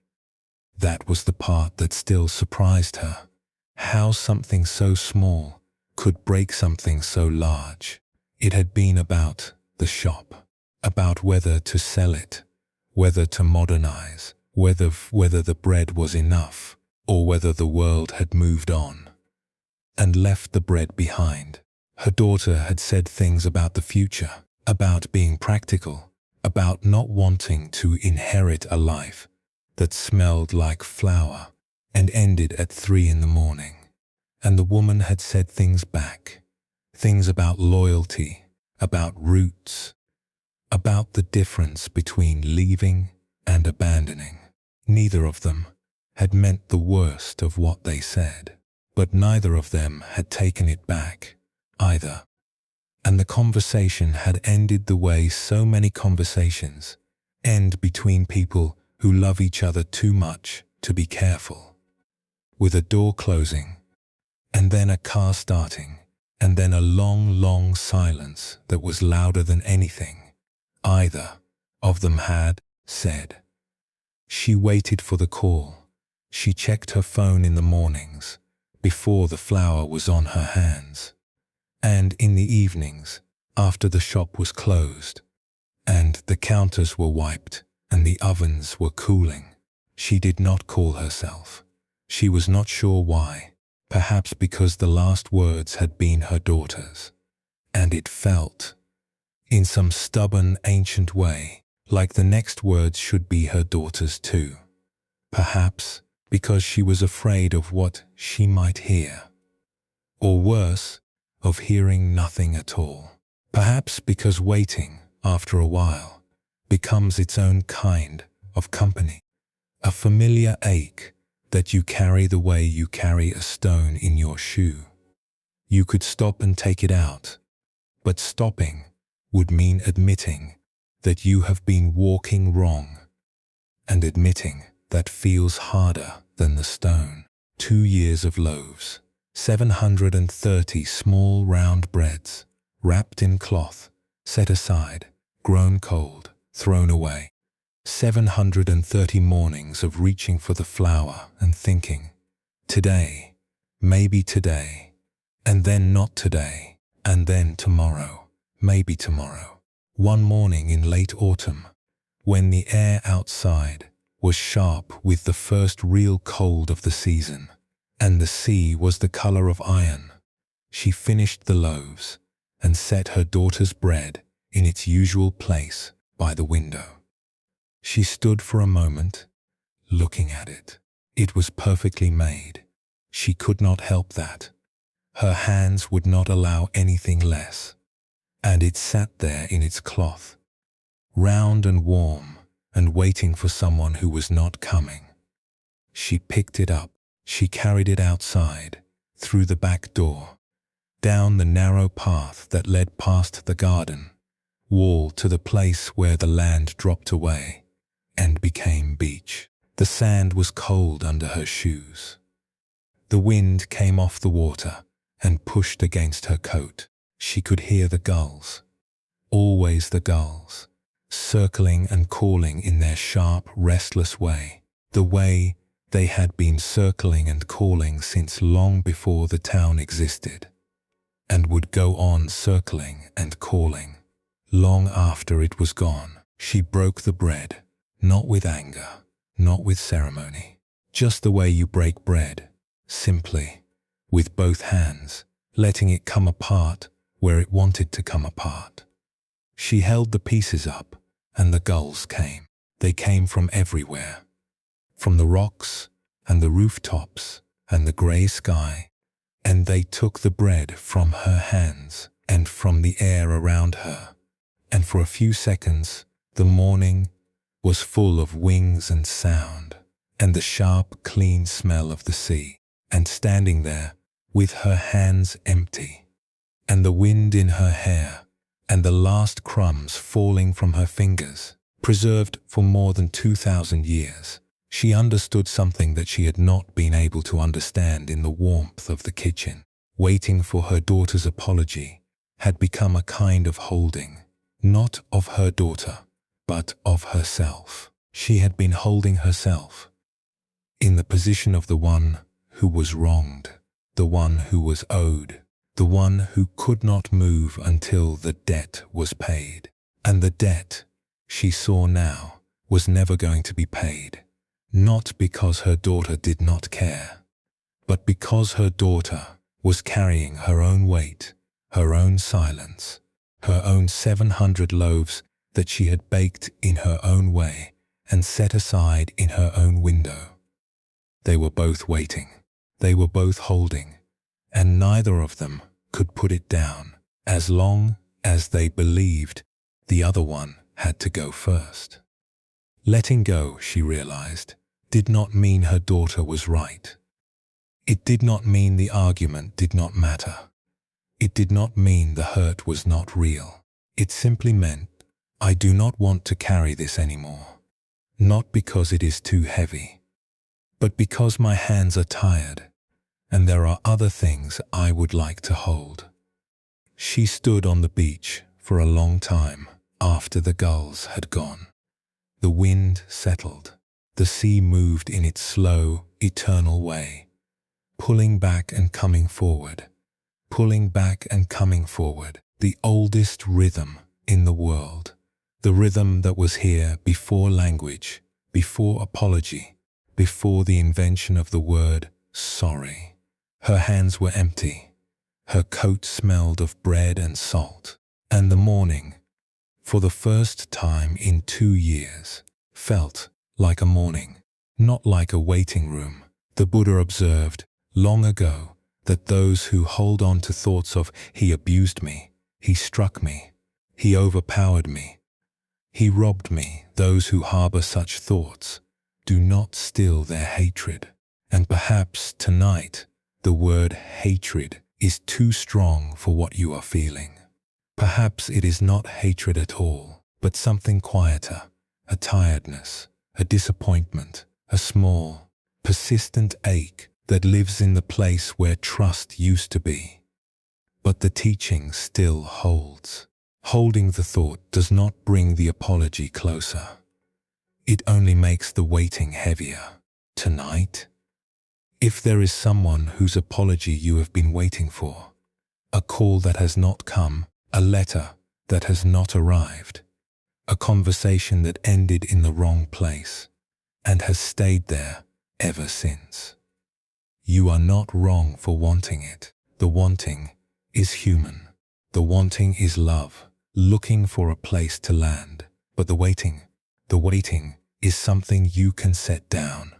That was the part that still surprised her. How something so small could break something so large. It had been about the shop, about whether to sell it, whether to modernize, whether the bread was enough, or whether the world had moved on and left the bread behind. Her daughter had said things about the future, about being practical, about not wanting to inherit a life that smelled like flour and ended at 3 in the morning. And the woman had said things back, things about loyalty, about roots, about the difference between leaving and abandoning. Neither of them had meant the worst of what they said, but neither of them had taken it back either. And the conversation had ended the way so many conversations end between people who love each other too much to be careful. With a door closing, and then a car starting, and then a long, long silence that was louder than anything either of them had said. She waited for the call. She checked her phone in the mornings, before the flour was on her hands, and in the evenings, after the shop was closed, and the counters were wiped, and the ovens were cooling. She did not call herself. She was not sure why, perhaps because the last words had been her daughter's, and it felt, in some stubborn, ancient way, like the next words should be her daughter's too. Perhaps because she was afraid of what she might hear, or worse, of hearing nothing at all. Perhaps because waiting, after a while, becomes its own kind of company, a familiar ache that you carry the way you carry a stone in your shoe. You could stop and take it out, but stopping would mean admitting that you have been walking wrong, and admitting that feels harder than the stone. 2 years of loaves, 730 small round breads, wrapped in cloth, set aside, grown cold, thrown away. 730 mornings of reaching for the flour and thinking, today, maybe today, and then not today, and then tomorrow, maybe tomorrow. One morning in late autumn, when the air outside was sharp with the first real cold of the season, and the sea was the color of iron, she finished the loaves and set her daughter's bread in its usual place by the window. She stood for a moment, looking at it. It was perfectly made. She could not help that. Her hands would not allow anything less. And it sat there in its cloth, round and warm, and waiting for someone who was not coming. She picked it up. She carried it outside, through the back door, down the narrow path that led past the garden wall to the place where the land dropped away and became beach. The sand was cold under her shoes. The wind came off the water and pushed against her coat. She could hear the gulls, always the gulls, circling and calling in their sharp, restless way, the way they had been circling and calling since long before the town existed, and would go on circling and calling long after it was gone. She broke the bread, not with anger, not with ceremony, just the way you break bread, simply, with both hands, letting it come apart where it wanted to come apart. She held the pieces up, and the gulls came. They came from everywhere, from the rocks and the rooftops and the grey sky, and they took the bread from her hands and from the air around her. And for a few seconds, the morning was full of wings and sound, and the sharp, clean smell of the sea. And standing there, with her hands empty, and the wind in her hair, and the last crumbs falling from her fingers, preserved for more than 2,000 years, she understood something that she had not been able to understand in the warmth of the kitchen. Waiting for her daughter's apology had become a kind of holding, not of her daughter, but of herself. She had been holding herself in the position of the one who was wronged, the one who was owed, the one who could not move until the debt was paid. And the debt, she saw now, was never going to be paid, not because her daughter did not care, but because her daughter was carrying her own weight, her own silence, her own 700 loaves that she had baked in her own way and set aside in her own window. They were both waiting, they were both holding, and neither of them could put it down as long as they believed the other one had to go first. Letting go, she realized, did not mean her daughter was right. It did not mean the argument did not matter. It did not mean the hurt was not real. It simply meant, I do not want to carry this anymore. Not because it is too heavy, but because my hands are tired, and there are other things I would like to hold. She stood on the beach for a long time after the gulls had gone. The wind settled. The sea moved in its slow, eternal way, pulling back and coming forward, pulling back and coming forward, the oldest rhythm in the world, the rhythm that was here before language, before apology, before the invention of the word sorry. Her hands were empty. Her coat smelled of bread and salt, and the morning, for the first time in 2 years, felt like a morning, not like a waiting room. The Buddha observed long ago that those who hold on to thoughts of he abused me, he struck me, he overpowered me, he robbed me, those who harbor such thoughts do not still their hatred. And perhaps tonight the word hatred is too strong for what you are feeling. Perhaps it is not hatred at all, but something quieter, a tiredness, a disappointment, a small, persistent ache that lives in the place where trust used to be. But the teaching still holds. Holding the thought does not bring the apology closer. It only makes the waiting heavier. Tonight, if there is someone whose apology you have been waiting for, a call that has not come, a letter that has not arrived, a conversation that ended in the wrong place and has stayed there ever since, you are not wrong for wanting it. The wanting is human. The wanting is love, looking for a place to land. But the waiting is something you can set down.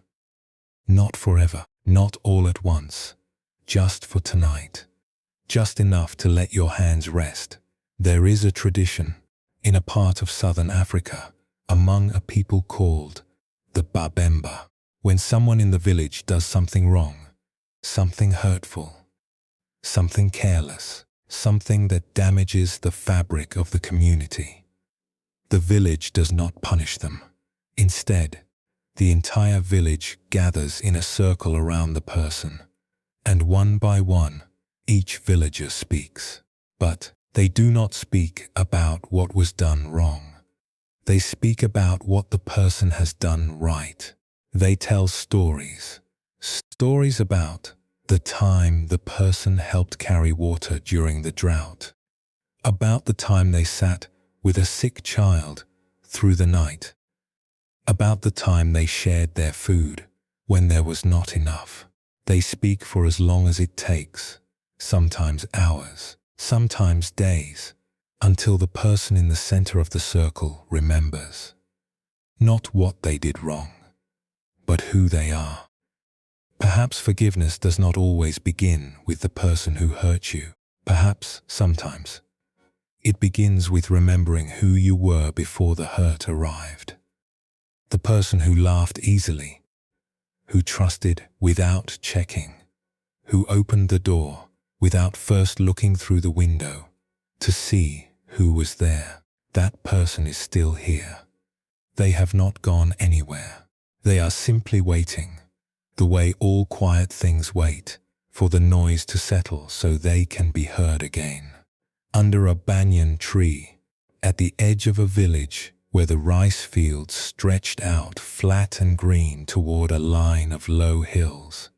Not forever, not all at once, just for tonight. Just enough to let your hands rest. There is a tradition in a part of southern Africa among a people called the Babemba. When someone in the village does something wrong, something hurtful, something careless, something that damages the fabric of the community, the village does not punish them. Instead, the entire village gathers in a circle around the person, and one by one, Each villager speaks, but they do not speak about what was done wrong. They speak about what the person has done right. They tell stories. Stories about the time the person helped carry water during the drought. About the time they sat with a sick child through the night. About the time they shared their food when there was not enough. They speak for as long as it takes, sometimes hours, sometimes days, until the person in the center of the circle remembers. Not what they did wrong, but who they are. Perhaps forgiveness does not always begin with the person who hurt you. Perhaps, sometimes, it begins with remembering who you were before the hurt arrived. The person who laughed easily, who trusted without checking, who opened the door without first looking through the window to see who was there. That person is still here. They have not gone anywhere. They are simply waiting, the way all quiet things wait, for the noise to settle so they can be heard again. Under a banyan tree, at the edge of a village where the rice fields stretched out flat and green toward a line of low hills,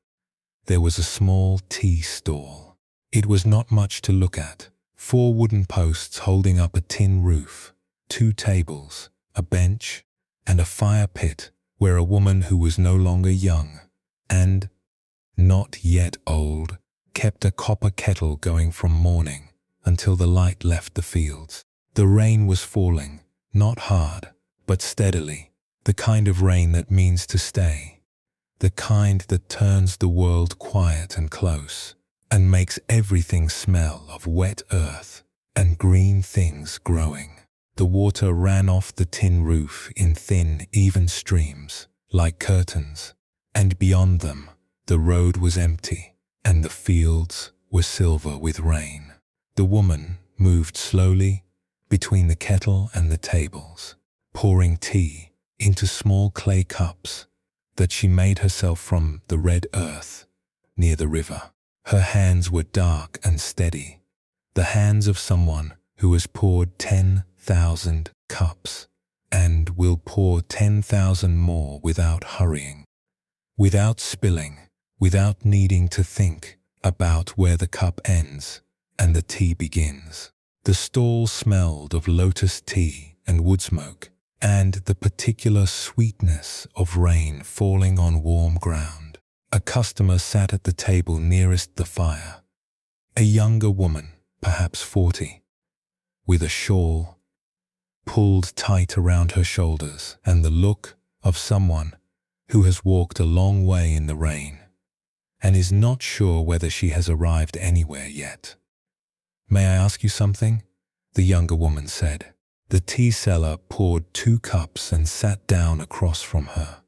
there was a small tea stall. It was not much to look at. 4 wooden posts holding up a tin roof, 2 tables, a bench, and a fire pit where a woman who was no longer young and not yet old kept a copper kettle going from morning until the light left the fields. The rain was falling, not hard, but steadily, the kind of rain that means to stay, the kind that turns the world quiet and close, and makes everything smell of wet earth and green things growing. The water ran off the tin roof in thin, even streams, like curtains, and beyond them, the road was empty, and the fields were silver with rain. The woman moved slowly between the kettle and the tables, pouring tea into small clay cups that she made herself from the red earth near the river. Her hands were dark and steady, the hands of someone who has poured 10,000 cups and will pour 10,000 more without hurrying, without spilling, without needing to think about where the cup ends and the tea begins. The stall smelled of lotus tea and wood smoke, and the particular sweetness of rain falling on warm ground. A customer sat at the table nearest the fire, a younger woman, perhaps 40, with a shawl pulled tight around her shoulders and the look of someone who has walked a long way in the rain and is not sure whether she has arrived anywhere yet. "May I ask you something?" the younger woman said. The tea seller poured 2 cups and sat down across from her.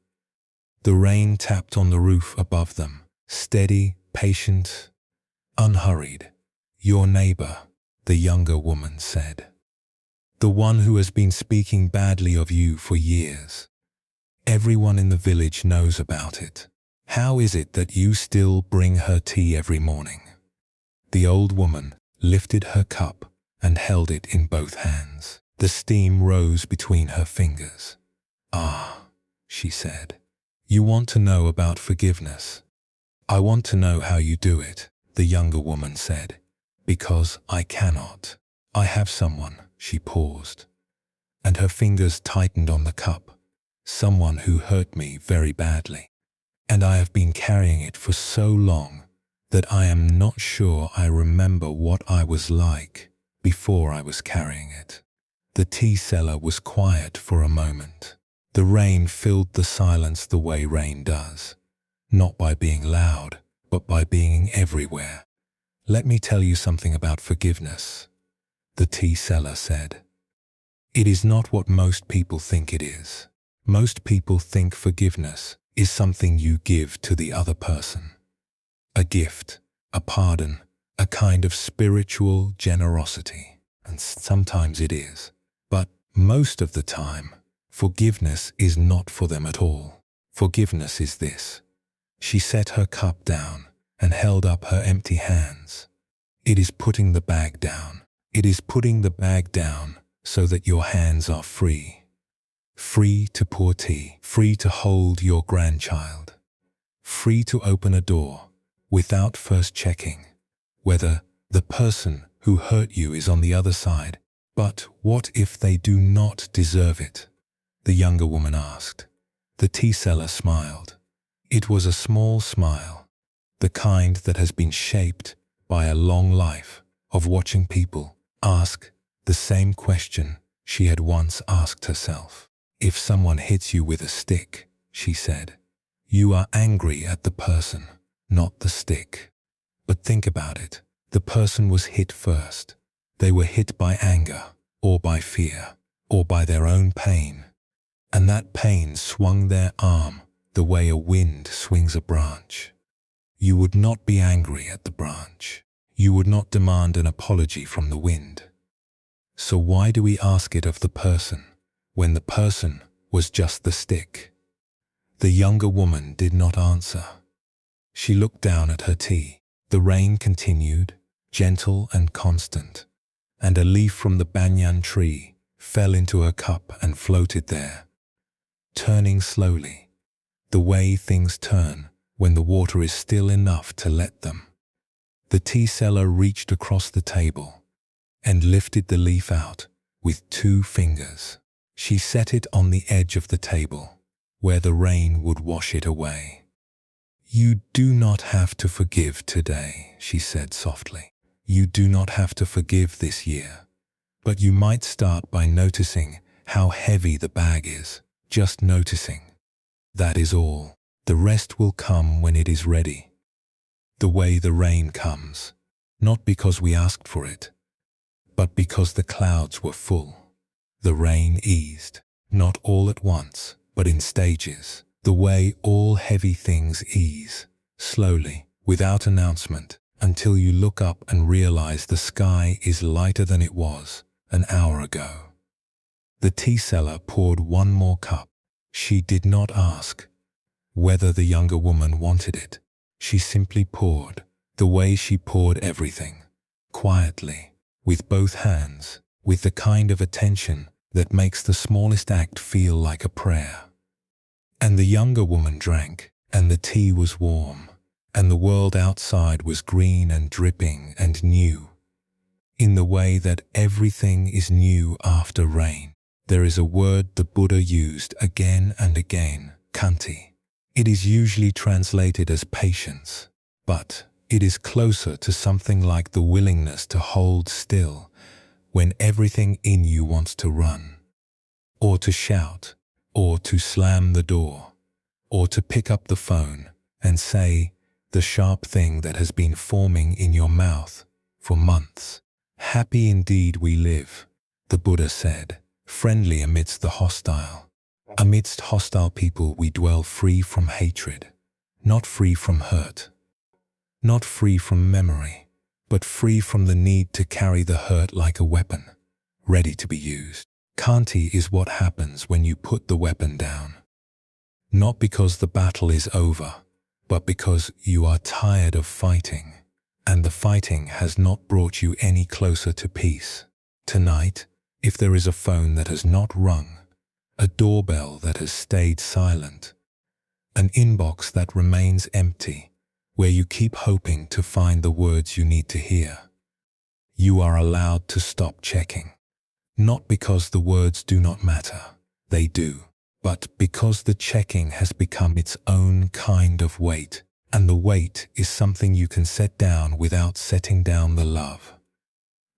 The rain tapped on the roof above them, steady, patient, unhurried. "Your neighbor," the younger woman said. "The one who has been speaking badly of you for years. Everyone in the village knows about it. How is it that you still bring her tea every morning?" The old woman lifted her cup and held it in both hands. The steam rose between her fingers. "Ah," she said, "you want to know about forgiveness. I want to know how you do it," the younger woman said, "because I cannot. I have someone," she paused, and her fingers tightened on the cup, "someone who hurt me very badly. And I have been carrying it for so long that I am not sure I remember what I was like before I was carrying it." The tea seller was quiet for a moment. The rain filled the silence the way rain does, not by being loud, but by being everywhere. "Let me tell you something about forgiveness," the tea seller said. "It is not what most people think it is. Most people think forgiveness is something you give to the other person. A gift, a pardon, a kind of spiritual generosity. And sometimes it is. But most of the time, forgiveness is not for them at all. Forgiveness is this." She set her cup down and held up her empty hands. It is putting the bag down. It is putting the bag down so that your hands are free. Free to pour tea, free to hold your grandchild, free to open a door without first checking whether the person who hurt you is on the other side. But what if they do not deserve it? The younger woman asked. The tea seller smiled. It was a small smile, the kind that has been shaped by a long life of watching people ask the same question she had once asked herself. If someone hits you with a stick, she said, you are angry at the person, not the stick. But think about it. The person was hit first. They were hit by anger, or by fear, or by their own pain. And that pain swung their arm the way a wind swings a branch. You would not be angry at the branch. You would not demand an apology from the wind. So why do we ask it of the person when the person was just the stick? The younger woman did not answer. She looked down at her tea. The rain continued, gentle and constant, and a leaf from the banyan tree fell into her cup and floated there, turning slowly, the way things turn when the water is still enough to let them. The tea seller reached across the table and lifted the leaf out with 2 fingers. She set it on the edge of the table, where the rain would wash it away. You do not have to forgive today, she said softly. You do not have to forgive this year, but you might start by noticing how heavy the bag is, just noticing. That is all. The rest will come when it is ready. The way the rain comes, not because we asked for it, but because the clouds were full. The rain eased, not all at once, but in stages, the way all heavy things ease, slowly, without announcement, until you look up and realize the sky is lighter than it was an hour ago. The tea seller poured 1 more cup. She did not ask whether the younger woman wanted it. She simply poured, the way she poured everything, quietly, with both hands, with the kind of attention that makes the smallest act feel like a prayer. And the younger woman drank, and the tea was warm, and the world outside was green and dripping and new. In the way that everything is new after rain, there is a word the Buddha used again and again, khanti. It is usually translated as patience, but it is closer to something like the willingness to hold still when everything in you wants to run, or to shout, or to slam the door, or to pick up the phone and say the sharp thing that has been forming in your mouth for months. Happy indeed we live, the Buddha said, friendly amidst the hostile. Amidst hostile people we dwell free from hatred, not free from hurt, not free from memory, but free from the need to carry the hurt like a weapon, ready to be used. Khanti is what happens when you put the weapon down. Not because the battle is over, but because you are tired of fighting, and the fighting has not brought you any closer to peace. Tonight, if there is a phone that has not rung, a doorbell that has stayed silent, an inbox that remains empty, where you keep hoping to find the words you need to hear, you are allowed to stop checking. Not because the words do not matter, they do, but because the checking has become its own kind of weight, and the weight is something you can set down without setting down the love.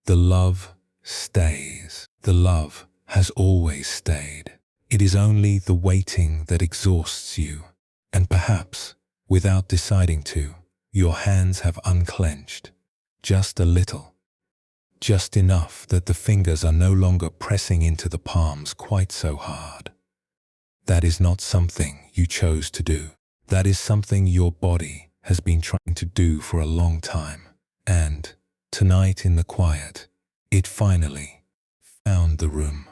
The love stays. The love has always stayed. It is only the waiting that exhausts you, and perhaps, without deciding to, your hands have unclenched, just a little, just enough that the fingers are no longer pressing into the palms quite so hard. That is not something you chose to do. That is something your body has been trying to do for a long time, and, tonight in the quiet, it finally found the room.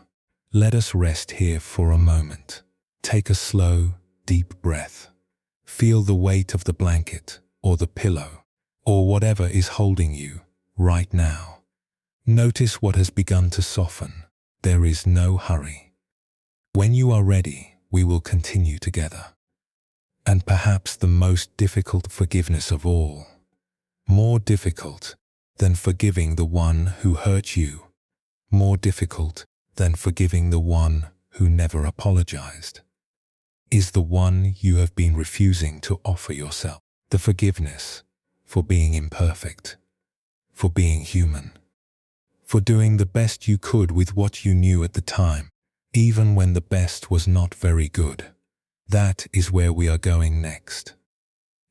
Let us rest here for a moment. Take a slow, deep breath. Feel the weight of the blanket, or the pillow, or whatever is holding you, right now. Notice what has begun to soften. There is no hurry. When you are ready, we will continue together. And perhaps the most difficult forgiveness of all, more difficult than forgiving the one who hurt you, more difficult than forgiving the one who never apologized, is the one you have been refusing to offer yourself. The forgiveness for being imperfect, for being human, for doing the best you could with what you knew at the time, even when the best was not very good. That is where we are going next.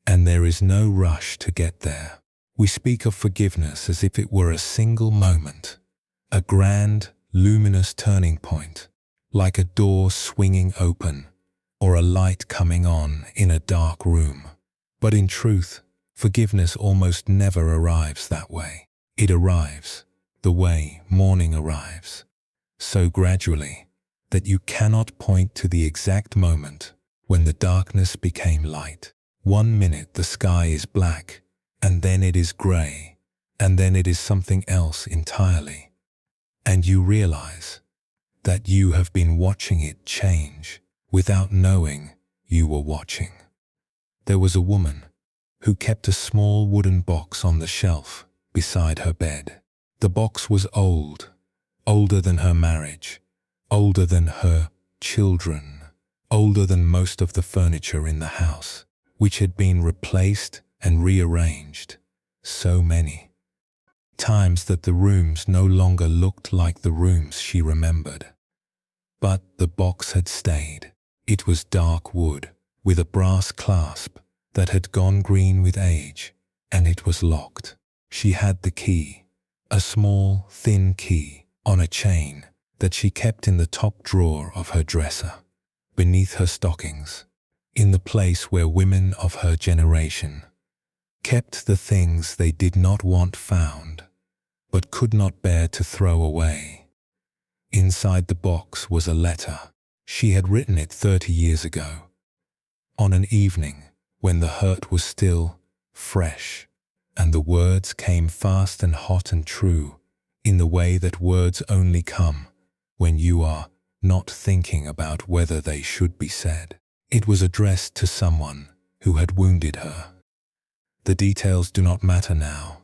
And there is no rush to get there. We speak of forgiveness as if it were a single moment, a grand, luminous turning point, like a door swinging open or a light coming on in a dark room. But in truth, forgiveness almost never arrives that way. It arrives the way morning arrives, so gradually that you cannot point to the exact moment when the darkness became light. 1 minute the sky is black, and then it is gray, and then it is something else entirely. And you realize that you have been watching it change without knowing you were watching. There was a woman who kept a small wooden box on the shelf beside her bed. The box was old, older than her marriage, older than her children, older than most of the furniture in the house, which had been replaced and rearranged so many times that the rooms no longer looked like the rooms she remembered. But the box had stayed. It was dark wood, with a brass clasp that had gone green with age, and it was locked. She had the key, a small, thin key, on a chain that she kept in the top drawer of her dresser, beneath her stockings, in the place where women of her generation kept the things they did not want found, but could not bear to throw away. Inside the box was a letter. She had written it 30 years ago, on an evening when the hurt was still fresh, and the words came fast and hot and true, in the way that words only come when you are not thinking about whether they should be said. It was addressed to someone who had wounded her. The details do not matter now,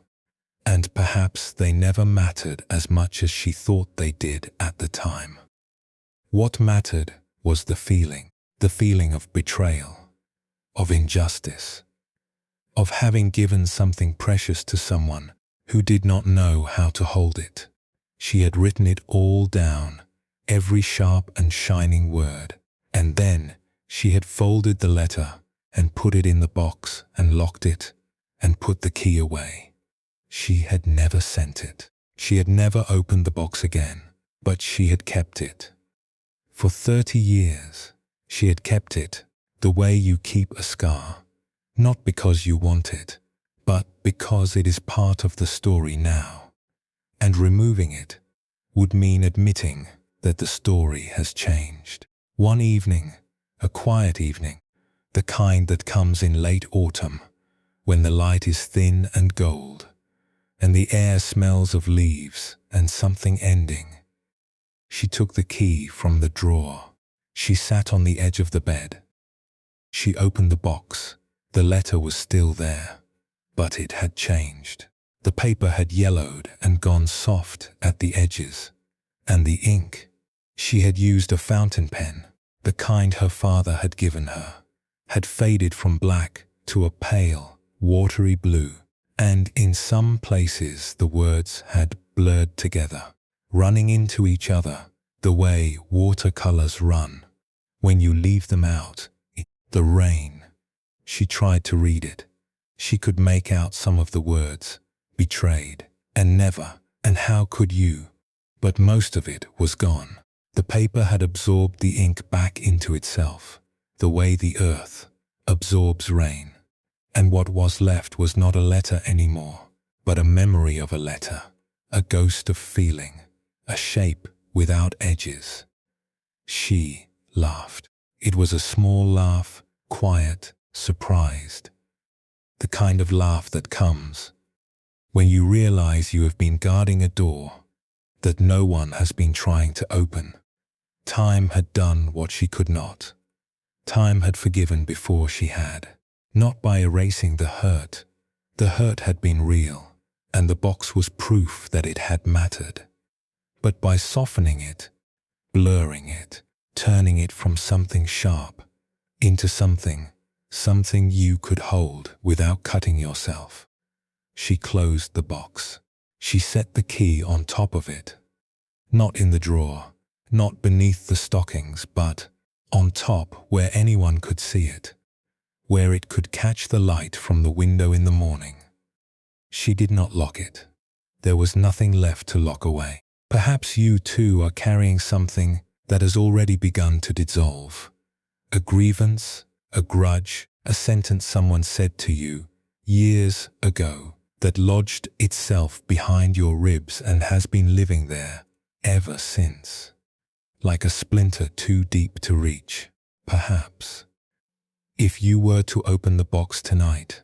and perhaps they never mattered as much as she thought they did at the time. What mattered was the feeling of betrayal, of injustice, of having given something precious to someone who did not know how to hold it. She had written it all down, every sharp and shining word, and then she had folded the letter and put it in the box and locked it and put the key away. She had never sent it. She had never opened the box again, but she had kept it. For 30 years, she had kept it the way you keep a scar, not because you want it, but because it is part of the story now. And removing it would mean admitting that the story has changed. One evening, a quiet evening, the kind that comes in late autumn, when the light is thin and gold, and the air smells of leaves and something ending. She took the key from the drawer. She sat on the edge of the bed. She opened the box. The letter was still there, but it had changed. The paper had yellowed and gone soft at the edges, and the ink, she had used a fountain pen, the kind her father had given her, had faded from black to a pale, watery blue, and in some places the words had blurred together, running into each other the way watercolors run when you leave them out in the rain. She tried to read it. She could make out some of the words, betrayed, and never, and how could you? But most of it was gone. The paper had absorbed the ink back into itself, the way the earth absorbs rain. And what was left was not a letter anymore, but a memory of a letter, a ghost of feeling, a shape without edges. She laughed. It was a small laugh, quiet, surprised. The kind of laugh that comes when you realize you have been guarding a door that no one has been trying to open. Time had done what she could not. Time had forgiven before she had. Not by erasing the hurt. The hurt had been real, and the box was proof that it had mattered. But by softening it, blurring it, turning it from something sharp into something you could hold without cutting yourself. She closed the box. She set the key on top of it. Not in the drawer, not beneath the stockings, but on top where anyone could see it, where it could catch the light from the window in the morning. She did not lock it. There was nothing left to lock away. Perhaps you too are carrying something that has already begun to dissolve. A grievance, a grudge, a sentence someone said to you years ago that lodged itself behind your ribs and has been living there ever since. Like a splinter too deep to reach, perhaps. If you were to open the box tonight,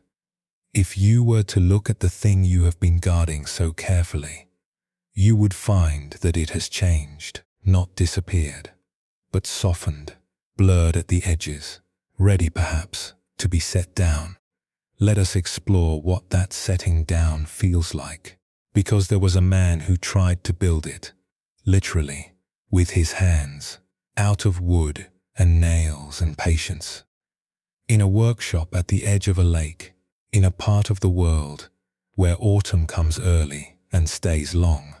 if you were to look at the thing you have been guarding so carefully, you would find that it has changed, not disappeared, but softened, blurred at the edges, ready perhaps to be set down. Let us explore what that setting down feels like, because there was a man who tried to build it, literally, with his hands, out of wood and nails and patience. In a workshop at the edge of a lake, in a part of the world where autumn comes early and stays long,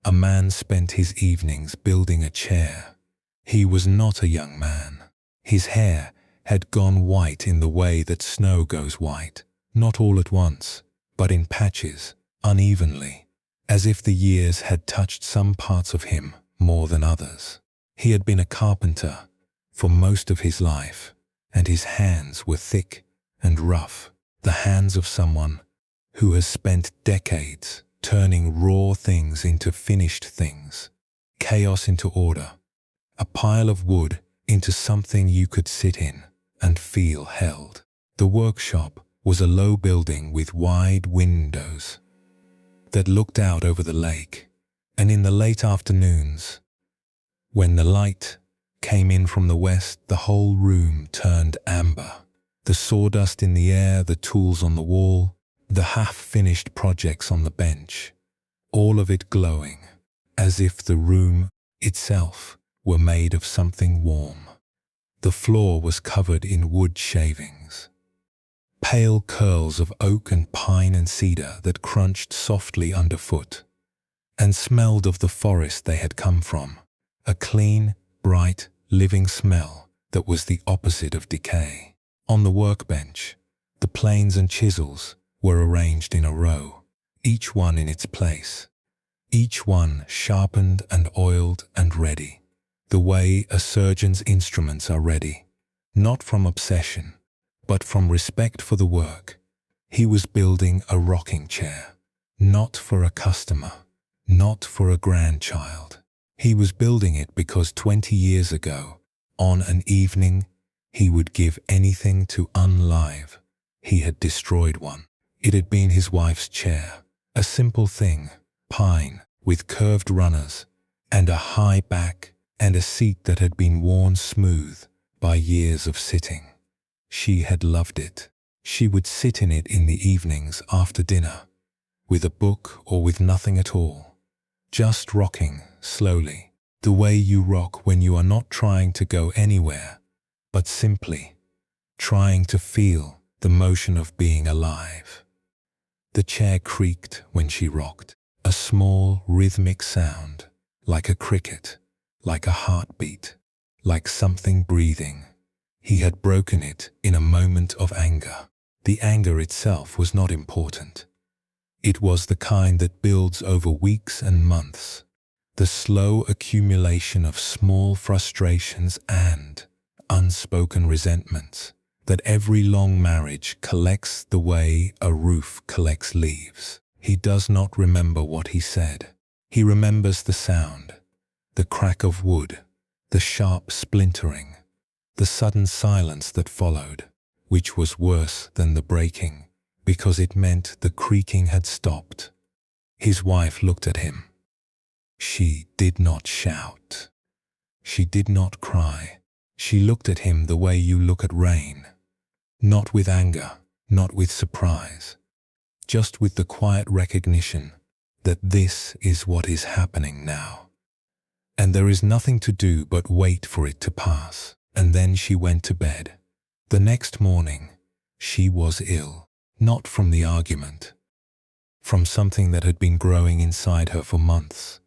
a man spent his evenings building a chair. He was not a young man. His hair had gone white in the way that snow goes white, not all at once, but in patches, unevenly, as if the years had touched some parts of him more than others. He had been a carpenter for most of his life, and his hands were thick and rough, the hands of someone who has spent decades turning raw things into finished things, chaos into order, a pile of wood into something you could sit in and feel held. The workshop was a low building with wide windows that looked out over the lake, and in the late afternoons, when the light came in from the west, the whole room turned amber. The sawdust in the air, the tools on the wall, the half-finished projects on the bench, all of it glowing, as if the room itself were made of something warm. The floor was covered in wood shavings, pale curls of oak and pine and cedar that crunched softly underfoot and smelled of the forest they had come from, a clean, bright, living smell that was the opposite of decay. On the workbench, the planes and chisels were arranged in a row, each one in its place, each one sharpened and oiled and ready, the way a surgeon's instruments are ready, not from obsession, but from respect for the work. He was building a rocking chair, not for a customer, not for a grandchild. He was building it because 20 years ago, on an evening he would give anything to unlive, he had destroyed one. It had been his wife's chair, a simple thing, pine, with curved runners, and a high back, and a seat that had been worn smooth by years of sitting. She had loved it. She would sit in it in the evenings after dinner, with a book or with nothing at all, just rocking slowly, the way you rock when you are not trying to go anywhere, but simply trying to feel the motion of being alive. The chair creaked when she rocked, a small rhythmic sound, like a cricket, like a heartbeat, like something breathing. He had broken it in a moment of anger. The anger itself was not important. It was the kind that builds over weeks and months, the slow accumulation of small frustrations and unspoken resentments that every long marriage collects the way a roof collects leaves. He does not remember what he said. He remembers the sound, the crack of wood, the sharp splintering, the sudden silence that followed, which was worse than the breaking, because it meant the creaking had stopped. His wife looked at him. She did not shout. She did not cry. She looked at him the way you look at rain. Not with anger, not with surprise, just with the quiet recognition that this is what is happening now. And there is nothing to do but wait for it to pass. And then she went to bed. The next morning, she was ill, not from the argument, from something that had been growing inside her for months,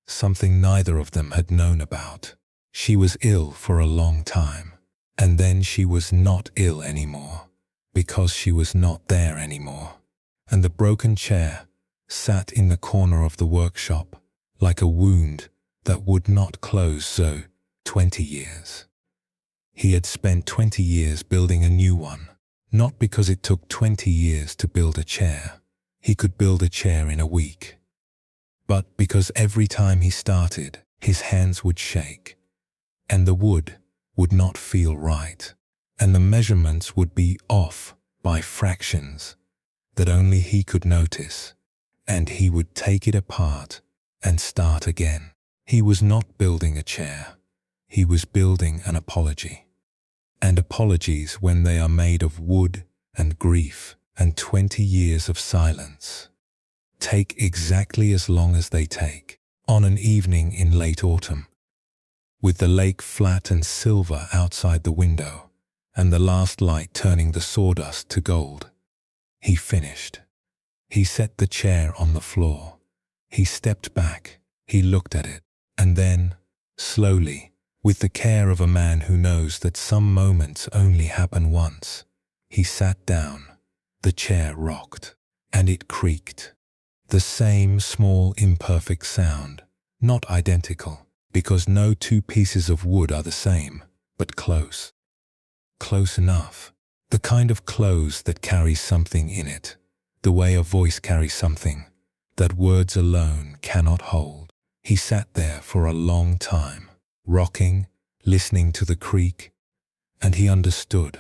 something neither of them had known about. She was ill for a long time, and then she was not ill anymore, because she was not there anymore. And the broken chair sat in the corner of the workshop like a wound that would not close. So 20 years. He had spent 20 years building a new one, not because it took 20 years to build a chair. He could build a chair in a week. But because every time he started, his hands would shake, and the wood would not feel right, and the measurements would be off by fractions that only he could notice, and he would take it apart and start again. He was not building a chair. He was building an apology. And apologies, when they are made of wood and grief and 20 years of silence, take exactly as long as they take. On an evening in late autumn, with the lake flat and silver outside the window, and the last light turning the sawdust to gold, he finished. He set the chair on the floor. He stepped back. He looked at it. And then, slowly, with the care of a man who knows that some moments only happen once, he sat down. The chair rocked, and it creaked. The same small imperfect sound, not identical, because no two pieces of wood are the same, but close. Close enough. The kind of close that carries something in it, the way a voice carries something that words alone cannot hold. He sat there for a long time, rocking, listening to the creak, and he understood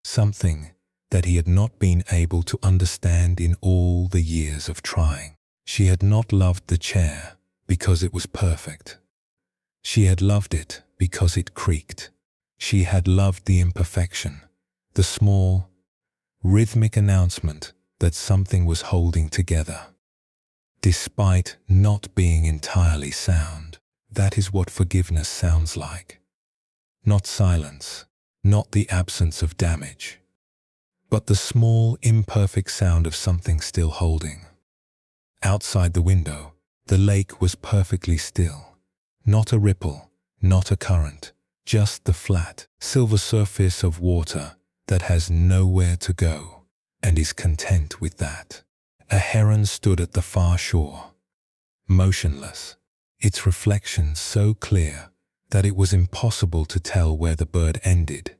something that he had not been able to understand in all the years of trying. She had not loved the chair because it was perfect. She had loved it because it creaked. She had loved the imperfection, the small, rhythmic announcement that something was holding together, despite not being entirely sound. That is what forgiveness sounds like. Not silence, not the absence of damage, but the small, imperfect sound of something still holding. Outside the window, the lake was perfectly still. Not a ripple, not a current, just the flat, silver surface of water that has nowhere to go and is content with that. A heron stood at the far shore, motionless, its reflection so clear that it was impossible to tell where the bird ended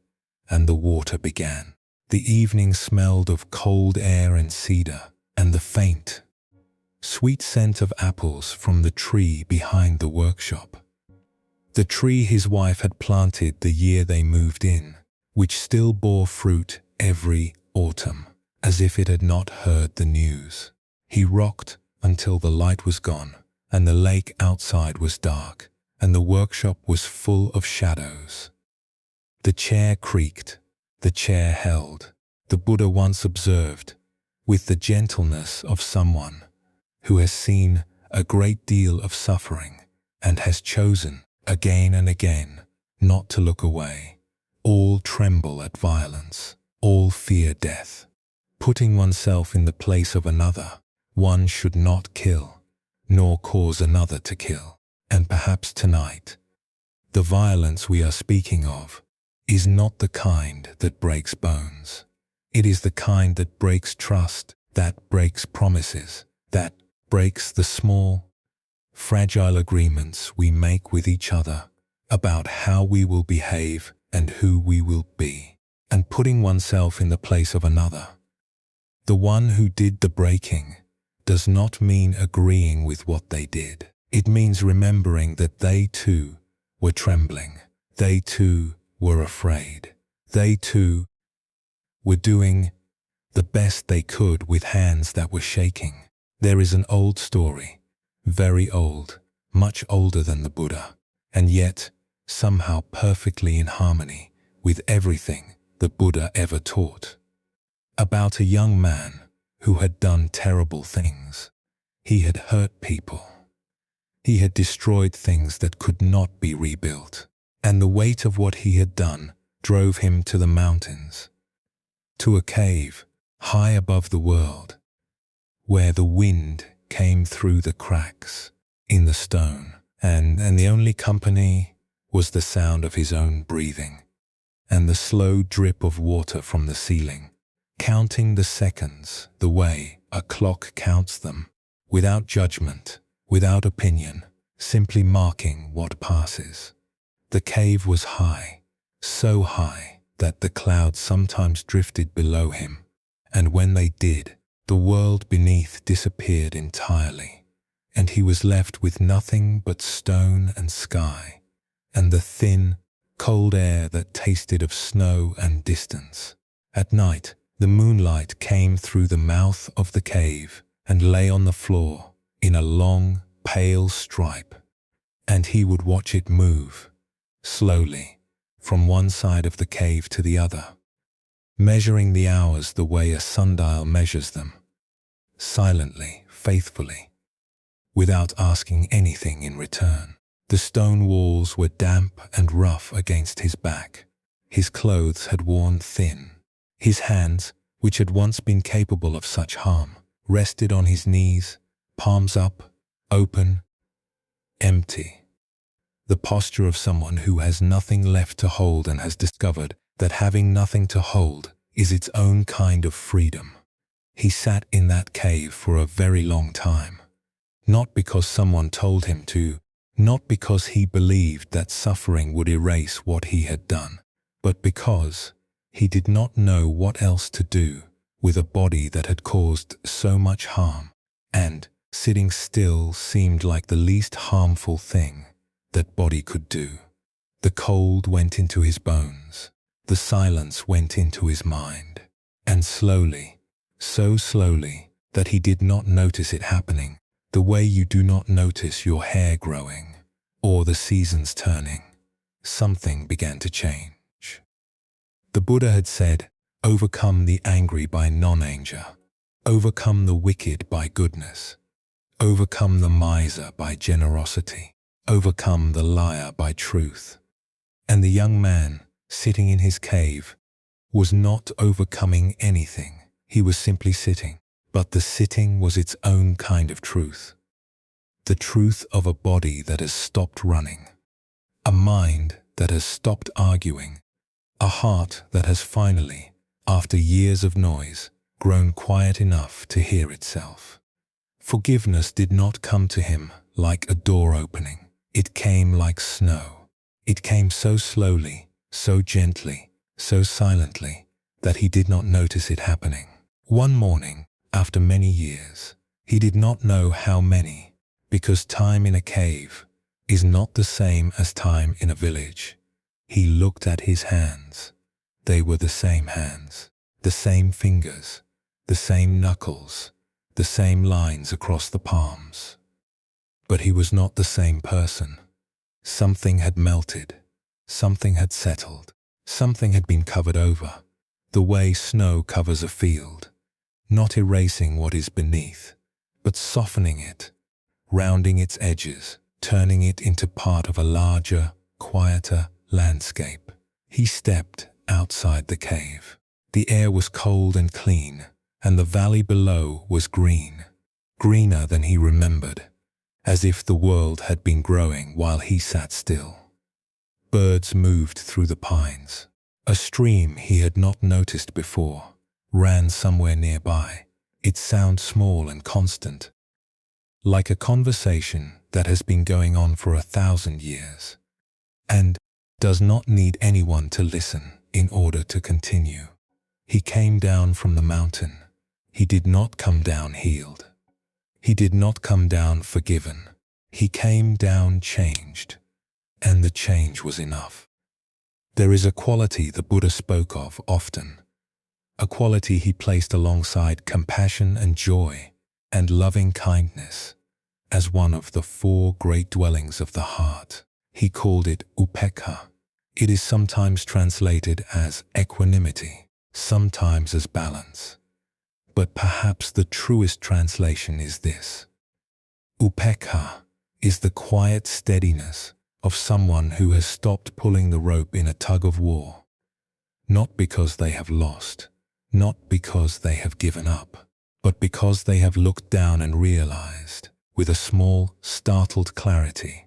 and the water began. The evening smelled of cold air and cedar, and the faint, sweet scent of apples from the tree behind the workshop. The tree his wife had planted the year they moved in, which still bore fruit every autumn, as if it had not heard the news. He rocked until the light was gone, and the lake outside was dark, and the workshop was full of shadows. The chair creaked, the chair held. The Buddha once observed, with the gentleness of someone who has seen a great deal of suffering and has chosen again and again not to look away. All tremble at violence, all fear death. Putting oneself in the place of another, one should not kill, nor cause another to kill. And perhaps tonight, the violence we are speaking of is not the kind that breaks bones. It is the kind that breaks trust, that breaks promises, that breaks the small, fragile agreements we make with each other about how we will behave and who we will be. And putting oneself in the place of another, the one who did the breaking, does not mean agreeing with what they did. It means remembering that they too were trembling. They too were afraid. They too were doing the best they could with hands that were shaking. There is an old story, very old, much older than the Buddha, and yet somehow perfectly in harmony with everything the Buddha ever taught, about a young man who had done terrible things. He had hurt people. He had destroyed things that could not be rebuilt, and the weight of what he had done drove him to the mountains, to a cave high above the world, where the wind came through the cracks in the stone, and the only company was the sound of his own breathing and the slow drip of water from the ceiling, counting the seconds the way a clock counts them, without judgment, without opinion, simply marking what passes. The cave was high, so high that the clouds sometimes drifted below him, and when they did, the world beneath disappeared entirely, and he was left with nothing but stone and sky, and the thin, cold air that tasted of snow and distance. At night, the moonlight came through the mouth of the cave and lay on the floor in a long, pale stripe, and he would watch it move, slowly, from one side of the cave to the other, measuring the hours the way a sundial measures them, silently, faithfully, without asking anything in return. The stone walls were damp and rough against his back. His clothes had worn thin. His hands, which had once been capable of such harm, rested on his knees, palms up, open, empty. The posture of someone who has nothing left to hold and has discovered that having nothing to hold is its own kind of freedom. He sat in that cave for a very long time, not because someone told him to, not because he believed that suffering would erase what he had done, but because he did not know what else to do with a body that had caused so much harm, and sitting still seemed like the least harmful thing that body could do. The cold went into his bones, the silence went into his mind, and slowly, so slowly that he did not notice it happening, the way you do not notice your hair growing or the seasons turning, something began to change. The Buddha had said, overcome the angry by non-anger, overcome the wicked by goodness, overcome the miser by generosity, overcome the liar by truth. And the young man, sitting in his cave, was not overcoming anything. He was simply sitting, but the sitting was its own kind of truth. The truth of a body that has stopped running, a mind that has stopped arguing, a heart that has finally, after years of noise, grown quiet enough to hear itself. Forgiveness did not come to him like a door opening. It came like snow. It came so slowly, so gently, so silently, that he did not notice it happening. One morning, after many years, he did not know how many, because time in a cave is not the same as time in a village. He looked at his hands. They were the same hands, the same fingers, the same knuckles, the same lines across the palms. But he was not the same person. Something had melted, something had settled, something had been covered over, the way snow covers a field, not erasing what is beneath, but softening it, rounding its edges, turning it into part of a larger, quieter landscape. He stepped outside the cave. The air was cold and clean, and the valley below was green, greener than he remembered, as if the world had been growing while he sat still. Birds moved through the pines. A stream he had not noticed before ran somewhere nearby, its sound small and constant, like a conversation that has been going on for 1,000 years, and does not need anyone to listen in order to continue. He came down from the mountain. He did not come down healed. He did not come down forgiven. He came down changed, and the change was enough. There is a quality the Buddha spoke of often, a quality he placed alongside compassion and joy, and loving kindness as one of the 4 great dwellings of the heart. He called it upekkha. It is sometimes translated as equanimity, sometimes as balance. But perhaps the truest translation is this: upekkha is the quiet steadiness of someone who has stopped pulling the rope in a tug of war. Not because they have lost, not because they have given up, but because they have looked down and realized, with a small, startled clarity,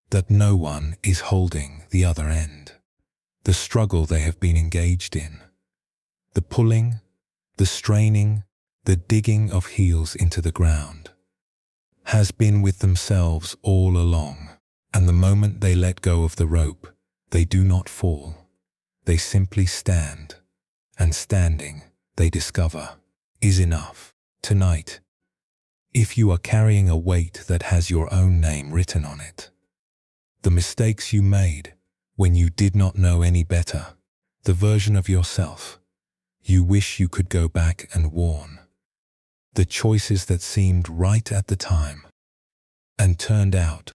that no one is holding the other end. The struggle they have been engaged in, the pulling, the straining, the digging of heels into the ground, has been with themselves all along, and the moment they let go of the rope, they do not fall. They simply stand, and standing, they discover, is enough. Tonight, if you are carrying a weight that has your own name written on it, the mistakes you made when you did not know any better, the version of yourself you wish you could go back and warn, the choices that seemed right at the time and turned out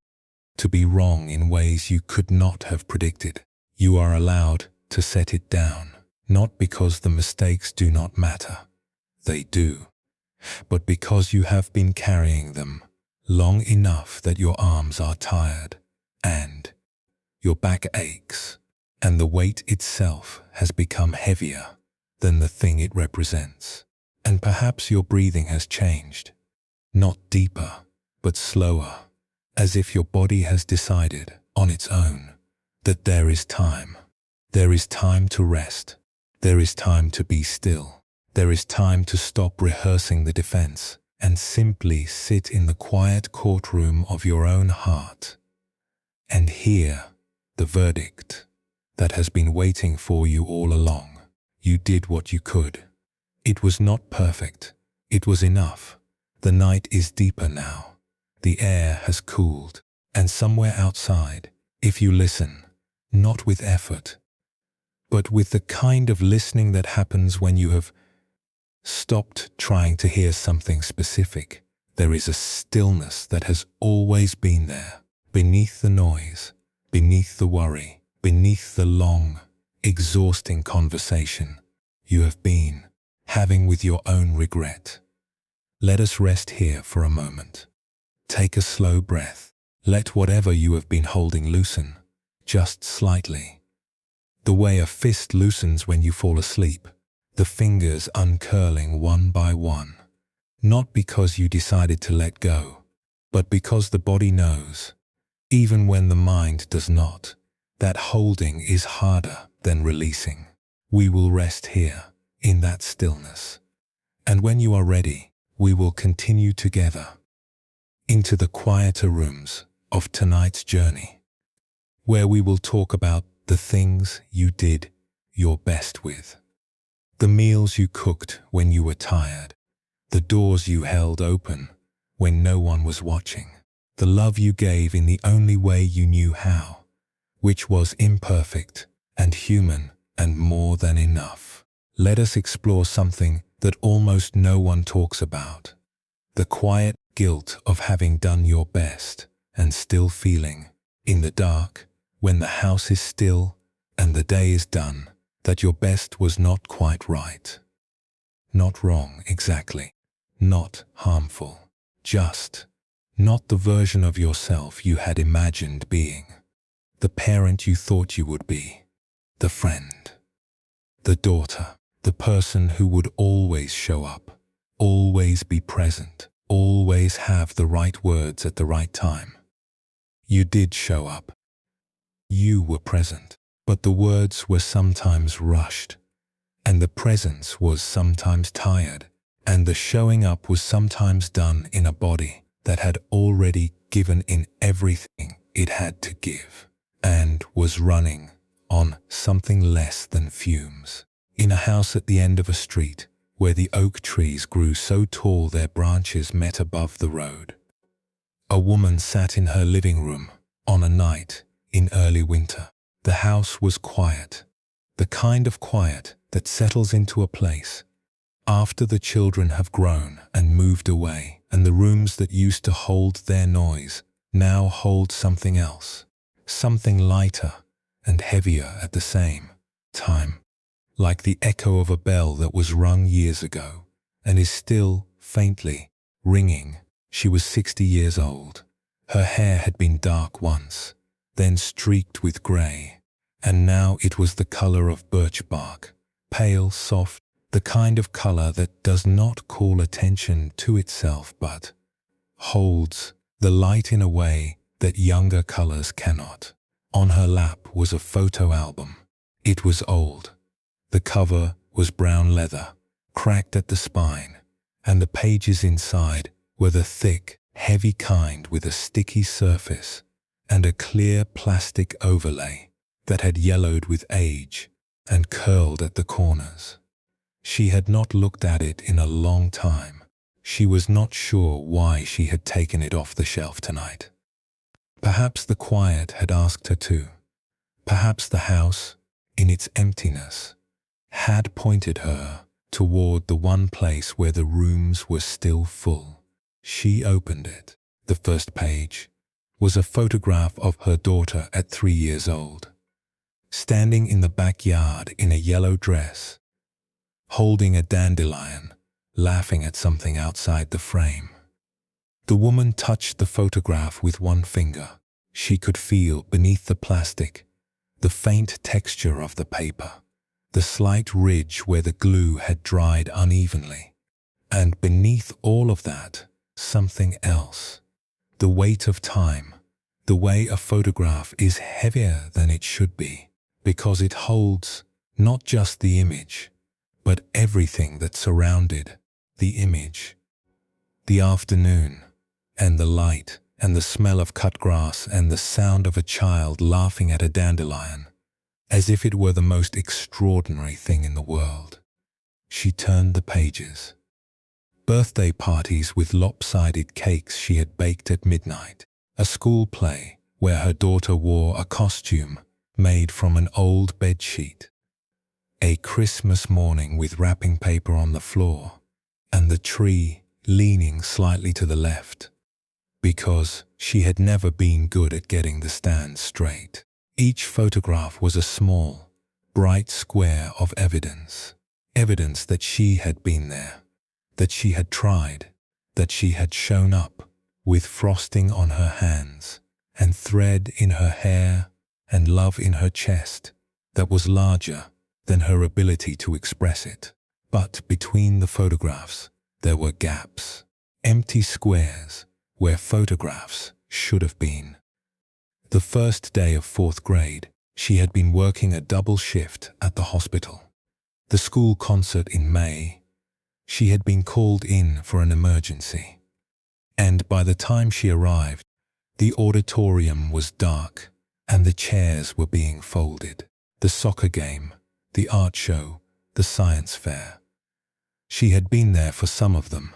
to be wrong in ways you could not have predicted, you are allowed to set it down, not because the mistakes do not matter, they do, but because you have been carrying them long enough that your arms are tired and your back aches, and the weight itself has become heavier than the thing it represents. And perhaps your breathing has changed, not deeper, but slower, as if your body has decided on its own that there is time. There is time to rest. There is time to be still. There is time to stop rehearsing the defense and simply sit in the quiet courtroom of your own heart and hear the verdict that has been waiting for you all along. You did what you could. It was not perfect. It was enough. The night is deeper now. The air has cooled. And somewhere outside, if you listen, not with effort, but with the kind of listening that happens when you have stopped trying to hear something specific, there is a stillness that has always been there, beneath the noise, beneath the worry, beneath the long, exhausting conversation you have been having with your own regret. Let us rest here for a moment. Take a slow breath. Let whatever you have been holding loosen, just slightly. The way a fist loosens when you fall asleep, the fingers uncurling one by one. Not because you decided to let go, but because the body knows, even when the mind does not, that holding is harder than releasing. We will rest here, in that stillness. And when you are ready, we will continue together into the quieter rooms of tonight's journey, where we will talk about the things you did your best with, the meals you cooked when you were tired, the doors you held open when no one was watching, the love you gave in the only way you knew how, which was imperfect and human and more than enough. Let us explore something that almost no one talks about, the quiet guilt of having done your best and still feeling, in the dark, when the house is still and the day is done, that your best was not quite right. Not wrong exactly, not harmful, just not the version of yourself you had imagined being, the parent you thought you would be, the friend, the daughter, the person who would always show up, always be present, always have the right words at the right time. You did show up. You were present, but the words were sometimes rushed, and the presence was sometimes tired, and the showing up was sometimes done in a body that had already given in everything it had to give, and was running on something less than fumes. In a house at the end of a street, where the oak trees grew so tall their branches met above the road, a woman sat in her living room on a night in early winter. The house was quiet, the kind of quiet that settles into a place after the children have grown and moved away and the rooms that used to hold their noise now hold something else, something lighter and heavier at the same time, like the echo of a bell that was rung years ago and is still faintly ringing. She was 60 years old. Her hair had been dark once, then streaked with grey, and now it was the color of birch bark, pale, soft, the kind of color that does not call attention to itself but holds the light in a way that younger colors cannot. On her lap was a photo album. It was old. The cover was brown leather, cracked at the spine, and the pages inside were the thick, heavy kind with a sticky surface and a clear plastic overlay that had yellowed with age and curled at the corners. She had not looked at it in a long time. She was not sure why she had taken it off the shelf tonight. Perhaps the quiet had asked her to. Perhaps the house, in its emptiness, had pointed her toward the one place where the rooms were still full. She opened it. The first page was a photograph of her daughter at 3 years old, standing in the backyard in a yellow dress, holding a dandelion, laughing at something outside the frame. The woman touched the photograph with one finger. She could feel beneath the plastic the faint texture of the paper, the slight ridge where the glue had dried unevenly, and beneath all of that, something else. The weight of time, the way a photograph is heavier than it should be, because it holds not just the image, but everything that surrounded the image. The afternoon, and the light, and the smell of cut grass, and the sound of a child laughing at a dandelion, as if it were the most extraordinary thing in the world. She turned the pages. Birthday parties with lopsided cakes she had baked at midnight, a school play where her daughter wore a costume made from an old bedsheet, a Christmas morning with wrapping paper on the floor, and the tree leaning slightly to the left, because she had never been good at getting the stand straight. Each photograph was a small, bright square of evidence, evidence that she had been there, that she had tried, that she had shown up, with frosting on her hands, and thread in her hair, and love in her chest, that was larger than her ability to express it. But between the photographs, there were gaps, empty squares, where photographs should have been. The first day of 4th grade, she had been working a double shift at the hospital. The school concert in May, she had been called in for an emergency. And by the time she arrived, the auditorium was dark and the chairs were being folded. The soccer game, the art show, the science fair. She had been there for some of them.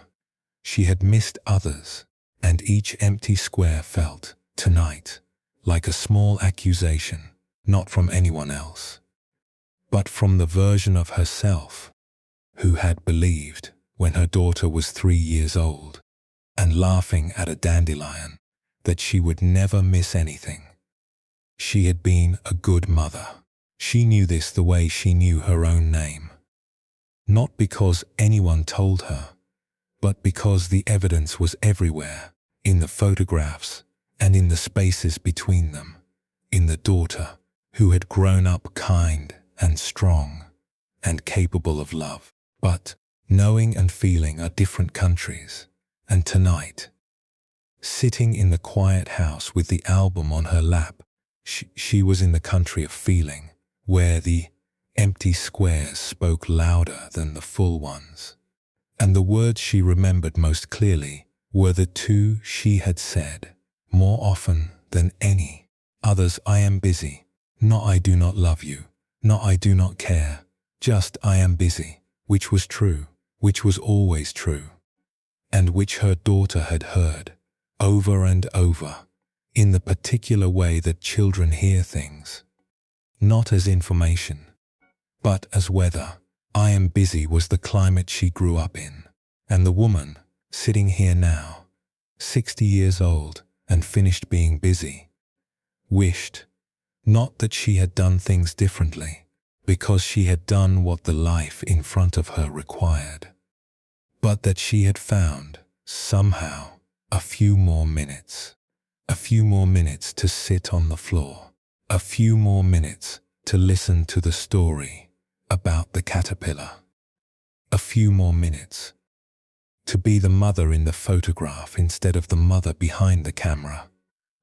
She had missed others. And each empty square felt, tonight, like a small accusation, not from anyone else, but from the version of herself who had believed when her daughter was 3 years old and laughing at a dandelion that she would never miss anything. She had been a good mother. She knew this the way she knew her own name, not because anyone told her, but because the evidence was everywhere, in the photographs and in the spaces between them, in the daughter who had grown up kind and strong and capable of love. But knowing and feeling are different countries, and tonight, sitting in the quiet house with the album on her lap, she was in the country of feeling, where the empty squares spoke louder than the full ones. And the words she remembered most clearly were the two she had said, more often than any others: I am busy, not I do not love you, not I do not care, just I am busy, which was true, which was always true, and which her daughter had heard over and over, in the particular way that children hear things, not as information, but as weather. I am busy was the climate she grew up in, and the woman sitting here now, 60 years old and finished being busy. Wished, not that she had done things differently, because she had done what the life in front of her required, but that she had found, somehow, a few more minutes to sit on the floor, a few more minutes to listen to the story about the caterpillar, a few more minutes to be the mother in the photograph instead of the mother behind the camera,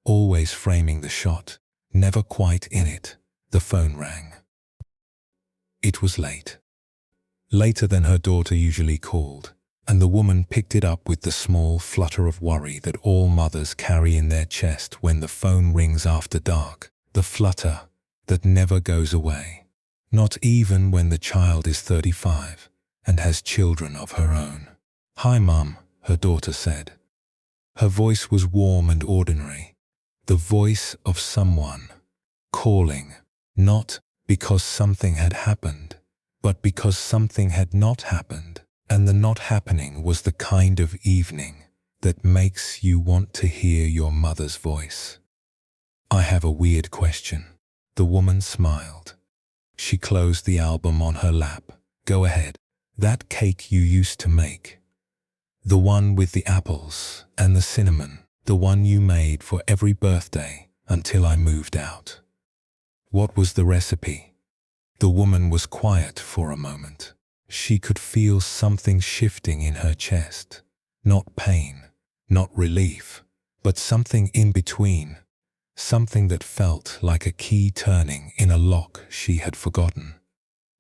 always framing the shot, never quite in it. The phone rang. It was late. Later than her daughter usually called, and the woman picked it up with the small flutter of worry that all mothers carry in their chest when the phone rings after dark, the flutter that never goes away, not even when the child is 35 and has children of her own. "Hi, Mum," her daughter said. Her voice was warm and ordinary, the voice of someone calling, not because something had happened, but because something had not happened, and the not happening was the kind of evening that makes you want to hear your mother's voice. "I have a weird question." The woman smiled. She closed the album on her lap. "Go ahead. That cake you used to make. The one with the apples and the cinnamon, the one you made for every birthday until I moved out. What was the recipe?" The woman was quiet for a moment. She could feel something shifting in her chest. Not pain, not relief, but something in between. Something that felt like a key turning in a lock she had forgotten.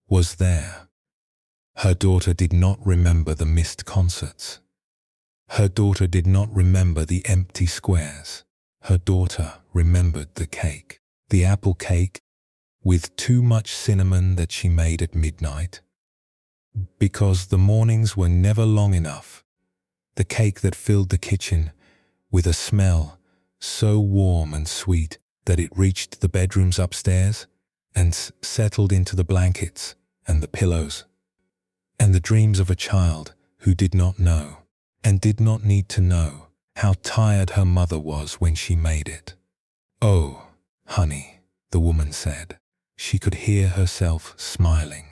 Was there? Her daughter did not remember the missed concerts. Her daughter did not remember the empty squares. Her daughter remembered the cake. The apple cake with too much cinnamon that she made at midnight. Because the mornings were never long enough. The cake that filled the kitchen with a smell so warm and sweet that it reached the bedrooms upstairs and settled into the blankets and the pillows and the dreams of a child who did not know and did not need to know how tired her mother was when she made it. "Oh, honey," the woman said. She could hear herself smiling.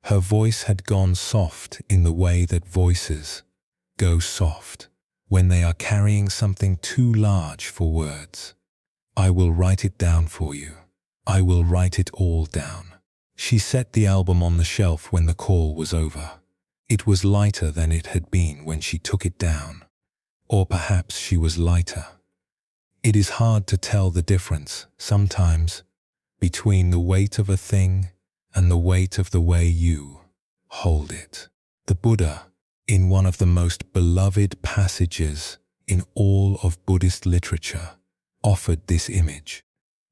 Her voice had gone soft in the way that voices go soft when they are carrying something too large for words. "I will write it down for you. I will write it all down." She set the album on the shelf when the call was over. It was lighter than it had been when she took it down. Or perhaps she was lighter. It is hard to tell the difference, sometimes, between the weight of a thing and the weight of the way you hold it. The Buddha, in one of the most beloved passages in all of Buddhist literature, offered this image.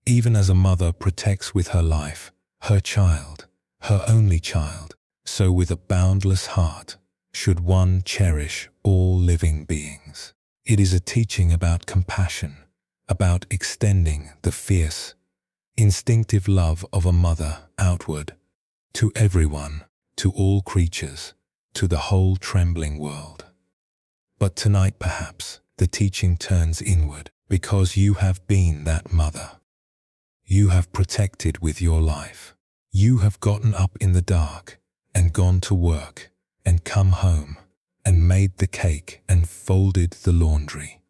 Even as a mother protects with her life her child, her only child, so with a boundless heart should one cherish all living beings. It is a teaching about compassion, about extending the fierce, instinctive love of a mother outward, to everyone, to all creatures, to the whole trembling world. But tonight perhaps the teaching turns inward, because you have been that mother. You have protected with your life. You have gotten up in the dark and gone to work and come home and made the cake and folded the laundry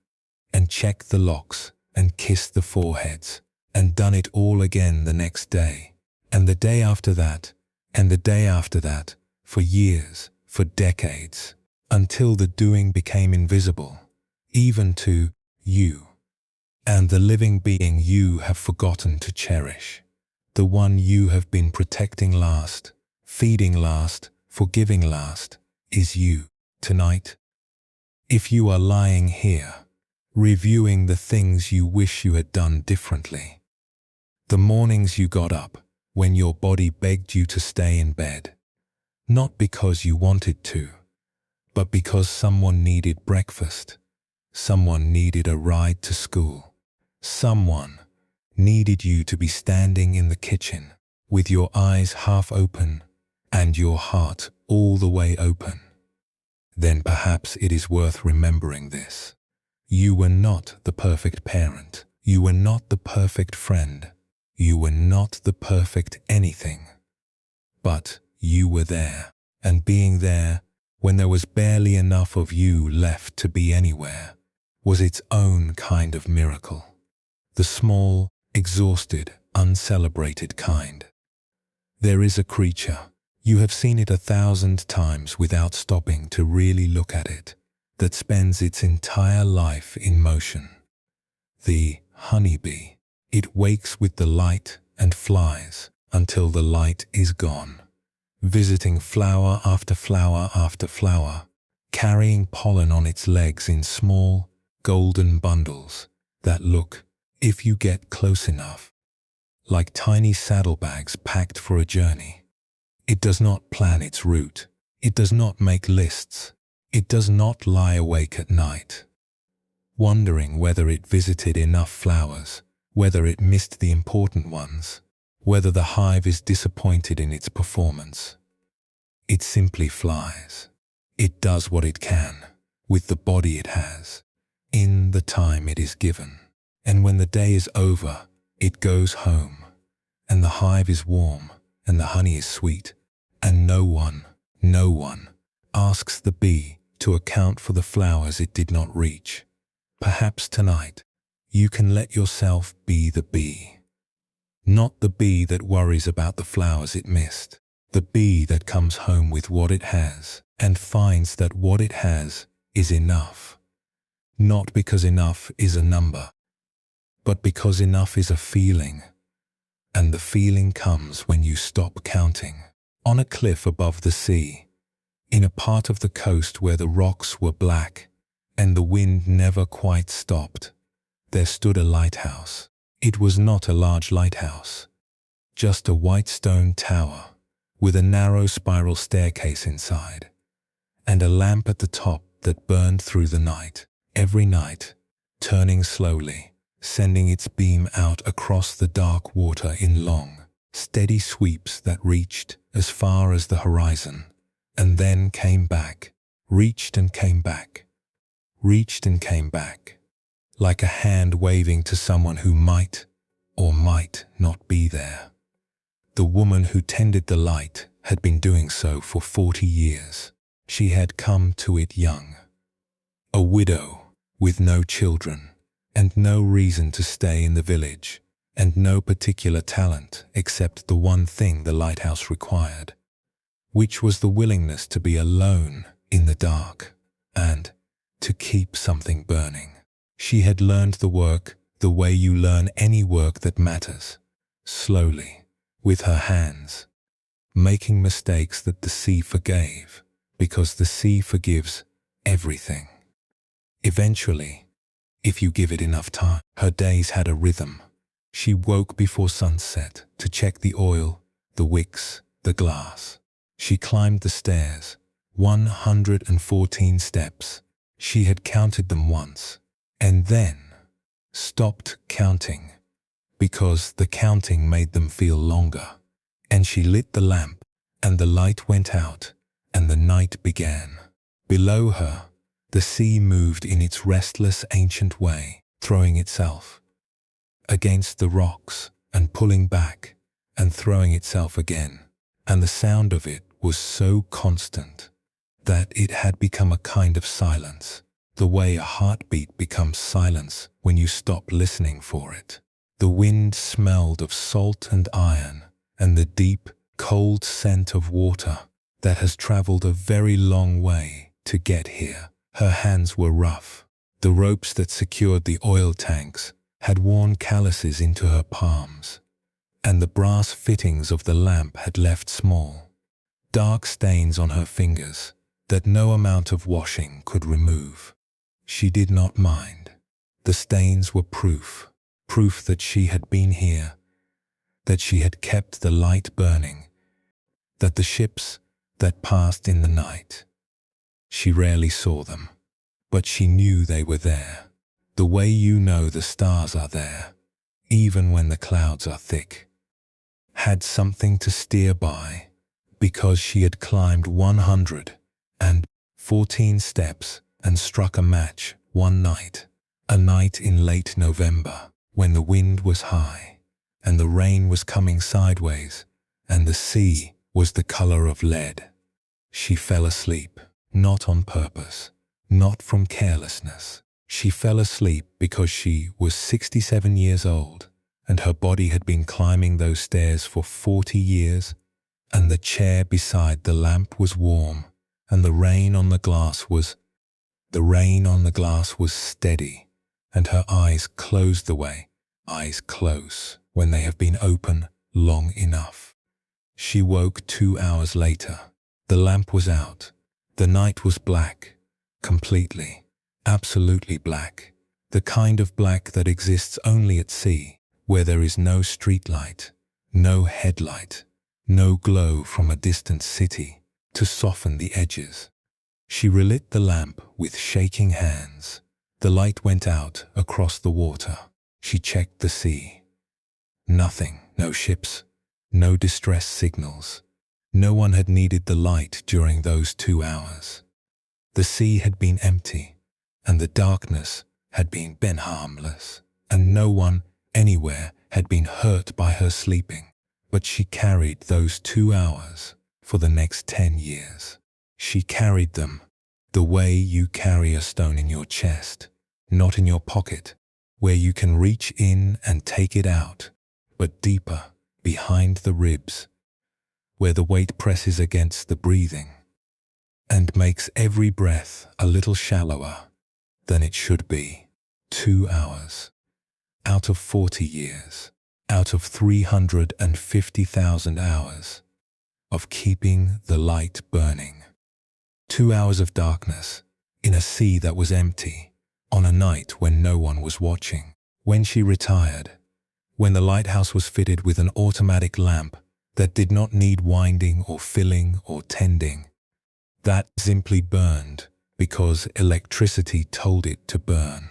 and checked the locks and kissed the foreheads and done it all again the next day and the day after that and the day after that, for years, for decades, until the doing became invisible, even to you, and the living being you have forgotten to cherish, the one you have been protecting last, feeding last, forgiving last, is you, tonight. If you are lying here, reviewing the things you wish you had done differently, the mornings you got up when your body begged you to stay in bed, not because you wanted to, but because someone needed breakfast, someone needed a ride to school, someone needed you to be standing in the kitchen with your eyes half open and your heart all the way open. then perhaps it is worth remembering this. You were not the perfect parent. You were not the perfect friend. You were not the perfect anything. But you were there, and being there, when there was barely enough of you left to be anywhere, was its own kind of miracle. The small, exhausted, uncelebrated kind. There is a creature, you have seen it 1,000 times without stopping to really look at it, that spends its entire life in motion. The honeybee. It wakes with the light and flies until the light is gone, visiting flower after flower after flower, carrying pollen on its legs in small, golden bundles that look, if you get close enough, like tiny saddlebags packed for a journey. It does not plan its route. It does not make lists. It does not lie awake at night, wondering whether it visited enough flowers, whether it missed the important ones, whether the hive is disappointed in its performance. It simply flies. It does what it can, with the body it has, in the time it is given. And when the day is over, it goes home, and the hive is warm, and the honey is sweet, and no one asks the bee to account for the flowers it did not reach. Perhaps tonight, you can let yourself be the bee. Not the bee that worries about the flowers it missed. The bee that comes home with what it has and finds that what it has is enough. Not because enough is a number, but because enough is a feeling. And the feeling comes when you stop counting. On a cliff above the sea, in a part of the coast where the rocks were black and the wind never quite stopped, there stood a lighthouse. It was not a large lighthouse, just a white stone tower with a narrow spiral staircase inside, and a lamp at the top that burned through the night, every night, turning slowly, sending its beam out across the dark water in long, steady sweeps that reached as far as the horizon, and then came back, reached and came back, reached and came back, like a hand waving to someone who might or might not be there. The woman who tended the light had been doing so for 40 years. She had come to it young, a widow with no children and no reason to stay in the village, and no particular talent except the one thing the lighthouse required, which was the willingness to be alone in the dark and to keep something burning. She had learned the work the way you learn any work that matters, slowly, with her hands, making mistakes that the sea forgave, because the sea forgives everything. Eventually, if you give it enough time, her days had a rhythm. She woke before sunset to check the oil, the wicks, the glass. She climbed the stairs, 114 steps. She had counted them once, and then stopped counting, because the counting made them feel longer. And she lit the lamp, and the light went out, and the night began. Below her, the sea moved in its restless ancient way, throwing itself against the rocks and pulling back and throwing itself again. And the sound of it was so constant that it had become a kind of silence, the way a heartbeat becomes silence when you stop listening for it. The wind smelled of salt and iron and the deep, cold scent of water that has traveled a very long way to get here. Her hands were rough. The ropes that secured the oil tanks had worn calluses into her palms, and the brass fittings of the lamp had left small, dark stains on her fingers that no amount of washing could remove. She did not mind. The stains were proof that she had been here, that she had kept the light burning, that the ships that passed in the night, she rarely saw them, but she knew they were there, the way you know the stars are there, even when the clouds are thick. Had something to steer by, because she had climbed 114 14 steps, and struck a match one night. A night in late November, when the wind was high, and the rain was coming sideways, and the sea was the color of lead. She fell asleep, not on purpose, not from carelessness. She fell asleep because she was 67 years old, and her body had been climbing those stairs for 40 years, and the chair beside the lamp was warm, and the rain on the glass was steady, and her eyes closed the way eyes close when they have been open long enough. She woke 2 hours later. The lamp was out. The night was black, completely, absolutely black, the kind of black that exists only at sea, where there is no streetlight, no headlight, no glow from a distant city to soften the edges. She relit the lamp with shaking hands. The light went out across the water. She checked the sea. Nothing, no ships, no distress signals. No one had needed the light during those 2 hours. The sea had been empty, and the darkness had been harmless, and no one anywhere had been hurt by her sleeping. But she carried those 2 hours for the next 10 years. She carried them the way you carry a stone in your chest, not in your pocket, where you can reach in and take it out, but deeper, behind the ribs, where the weight presses against the breathing and makes every breath a little shallower than it should be. 2 hours out of 40 years, out of 350,000 hours of keeping the light burning. 2 hours of darkness in a sea that was empty, on a night when no one was watching. When she retired, when the lighthouse was fitted with an automatic lamp that did not need winding or filling or tending, that simply burned because electricity told it to burn.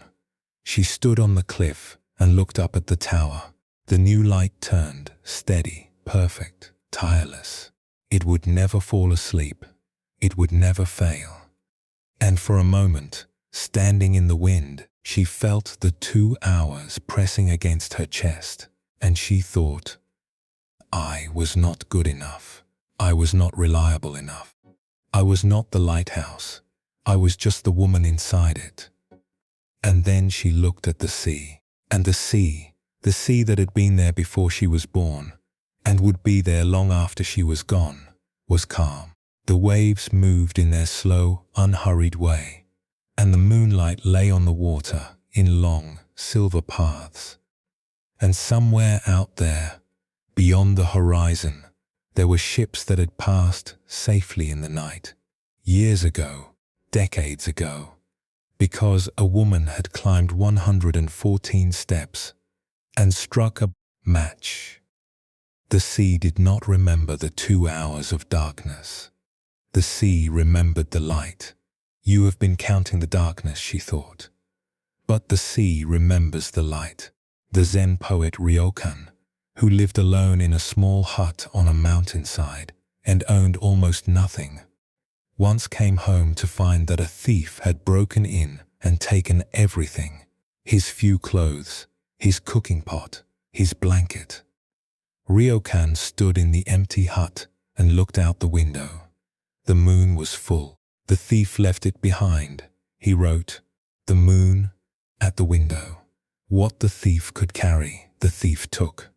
She stood on the cliff and looked up at the tower. The new light turned, steady, perfect, tireless. It would never fall asleep. It would never fail. And for a moment, standing in the wind, she felt the 2 hours pressing against her chest, and she thought, I was not good enough. I was not reliable enough. I was not the lighthouse. I was just the woman inside it. And then she looked at the sea, and the sea that had been there before she was born, and would be there long after she was gone, was calm. The waves moved in their slow, unhurried way, and the moonlight lay on the water in long, silver paths. And somewhere out there, beyond the horizon, there were ships that had passed safely in the night, years ago, decades ago, because a woman had climbed 114 steps and struck a match. The sea did not remember the 2 hours of darkness. The sea remembered the light. You have been counting the darkness, she thought. But the sea remembers the light. The Zen poet Ryokan, who lived alone in a small hut on a mountainside and owned almost nothing, once came home to find that a thief had broken in and taken everything: his few clothes, his cooking pot, his blanket. Ryokan stood in the empty hut and looked out the window. The moon was full. The thief left it behind. He wrote, "The moon at the window." What the thief could carry, the thief took.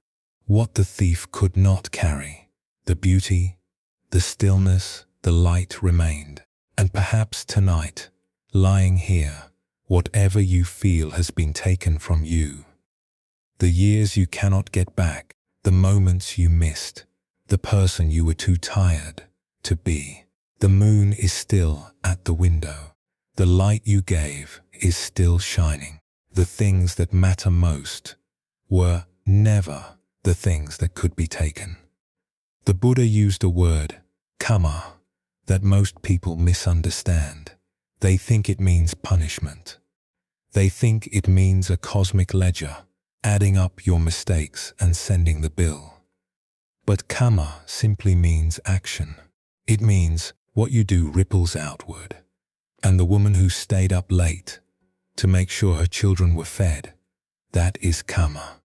What the thief could not carry, the beauty, the stillness, the light remained. And perhaps tonight, lying here, whatever you feel has been taken from you. The years you cannot get back, the moments you missed, the person you were too tired to be. The moon is still at the window. The light you gave is still shining. The things that matter most were never the things that could be taken. The Buddha used a word, karma, that most people misunderstand. They think it means punishment. They think it means a cosmic ledger, adding up your mistakes and sending the bill. But karma simply means action. It means what you do ripples outward. And the woman who stayed up late to make sure her children were fed, that is karma.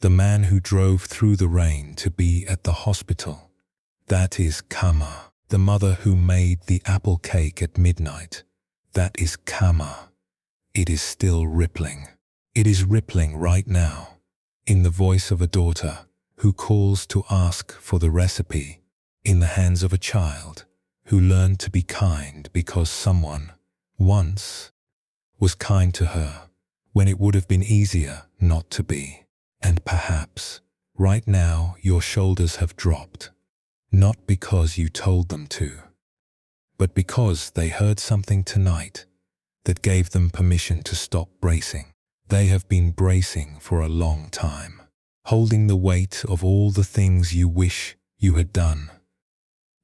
The man who drove through the rain to be at the hospital, that is karma. The mother who made the apple cake at midnight, that is karma. It is still rippling. It is rippling right now in the voice of a daughter who calls to ask for the recipe, in the hands of a child who learned to be kind because someone once was kind to her when it would have been easier not to be. And perhaps right now your shoulders have dropped, not because you told them to, but because they heard something tonight that gave them permission to stop bracing. They have been bracing for a long time, holding the weight of all the things you wish you had done,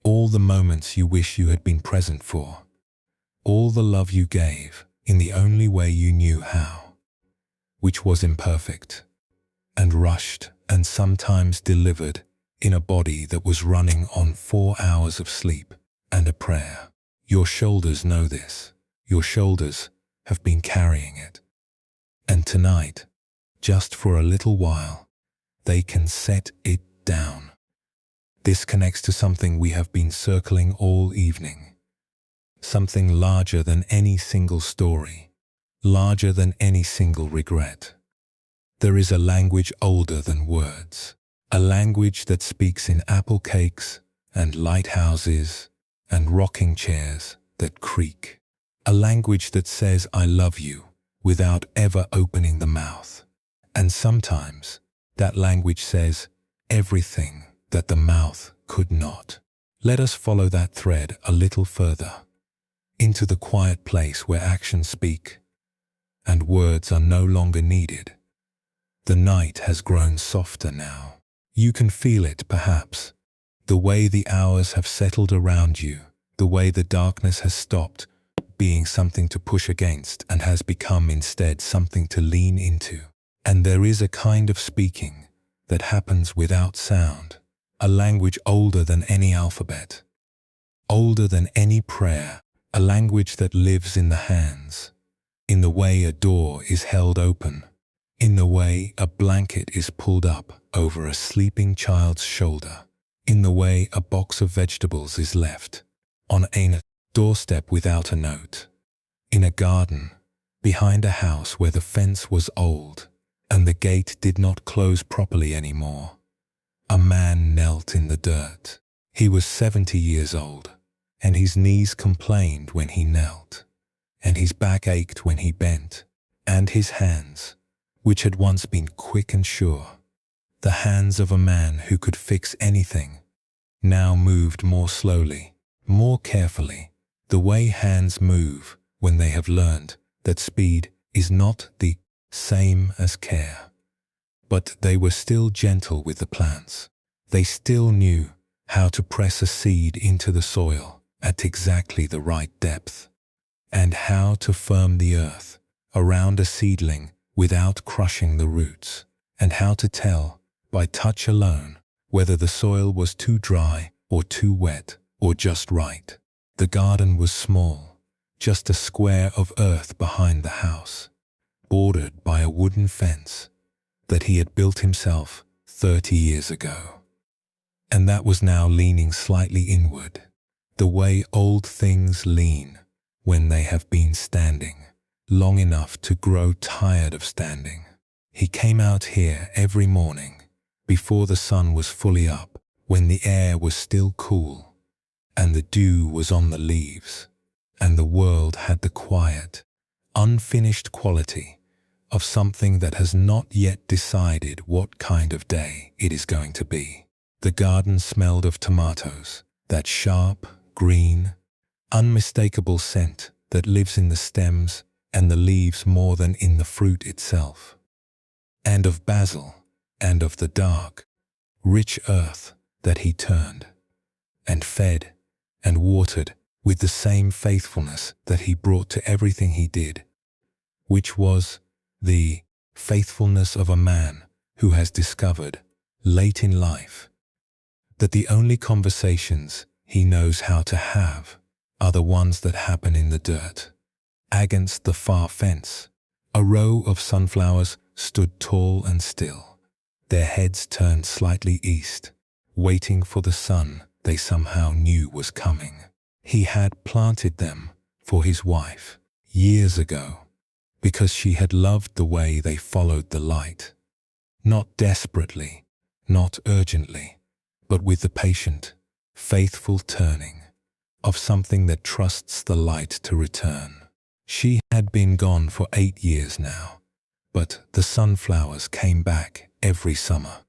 all the moments you wish you had been present for, all the love you gave in the only way you knew how, which was imperfect and rushed and sometimes delivered in a body that was running on 4 hours of sleep and a prayer. Your shoulders know this. Your shoulders have been carrying it. And tonight, just for a little while, they can set it down. This connects to something we have been circling all evening. Something larger than any single story, larger than any single regret. There is a language older than words, a language that speaks in apple cakes and lighthouses and rocking chairs that creak, a language that says I love you without ever opening the mouth. And sometimes that language says everything that the mouth could not. Let us follow that thread a little further, into the quiet place where actions speak and words are no longer needed. The night has grown softer now. You can feel it, perhaps, the way the hours have settled around you, the way the darkness has stopped being something to push against and has become instead something to lean into. And there is a kind of speaking that happens without sound, a language older than any alphabet, older than any prayer, a language that lives in the hands, in the way a door is held open, in the way a blanket is pulled up over a sleeping child's shoulder, in the way a box of vegetables is left on a doorstep without a note, in a garden behind a house where the fence was old and the gate did not close properly anymore. A man knelt in the dirt. He was 70 years old, and his knees complained when he knelt, and his back ached when he bent, and his hands, which had once been quick and sure, the hands of a man who could fix anything, now moved more slowly, more carefully, the way hands move when they have learned that speed is not the same as care. But they were still gentle with the plants. They still knew how to press a seed into the soil at exactly the right depth, and how to firm the earth around a seedling without crushing the roots, and how to tell by touch alone whether the soil was too dry or too wet or just right. The garden was small, just a square of earth behind the house, bordered by a wooden fence that he had built himself 30 years ago. And that was now leaning slightly inward, the way old things lean when they have been standing long enough to grow tired of standing. He came out here every morning before the sun was fully up, when the air was still cool and the dew was on the leaves, and the world had the quiet, unfinished quality of something that has not yet decided what kind of day it is going to be. The garden smelled of tomatoes, that sharp, green, unmistakable scent that lives in the stems and the leaves more than in the fruit itself, and of basil, and of the dark, rich earth that he turned and fed and watered with the same faithfulness that he brought to everything he did, which was the faithfulness of a man who has discovered, late in life, that the only conversations he knows how to have are the ones that happen in the dirt. Against the far fence, a row of sunflowers stood tall and still, their heads turned slightly east, waiting for the sun they somehow knew was coming. He had planted them for his wife years ago, because she had loved the way they followed the light. Not desperately, not urgently, but with the patient, faithful turning of something that trusts the light to return. She had been gone for 8 years now, but the sunflowers came back every summer,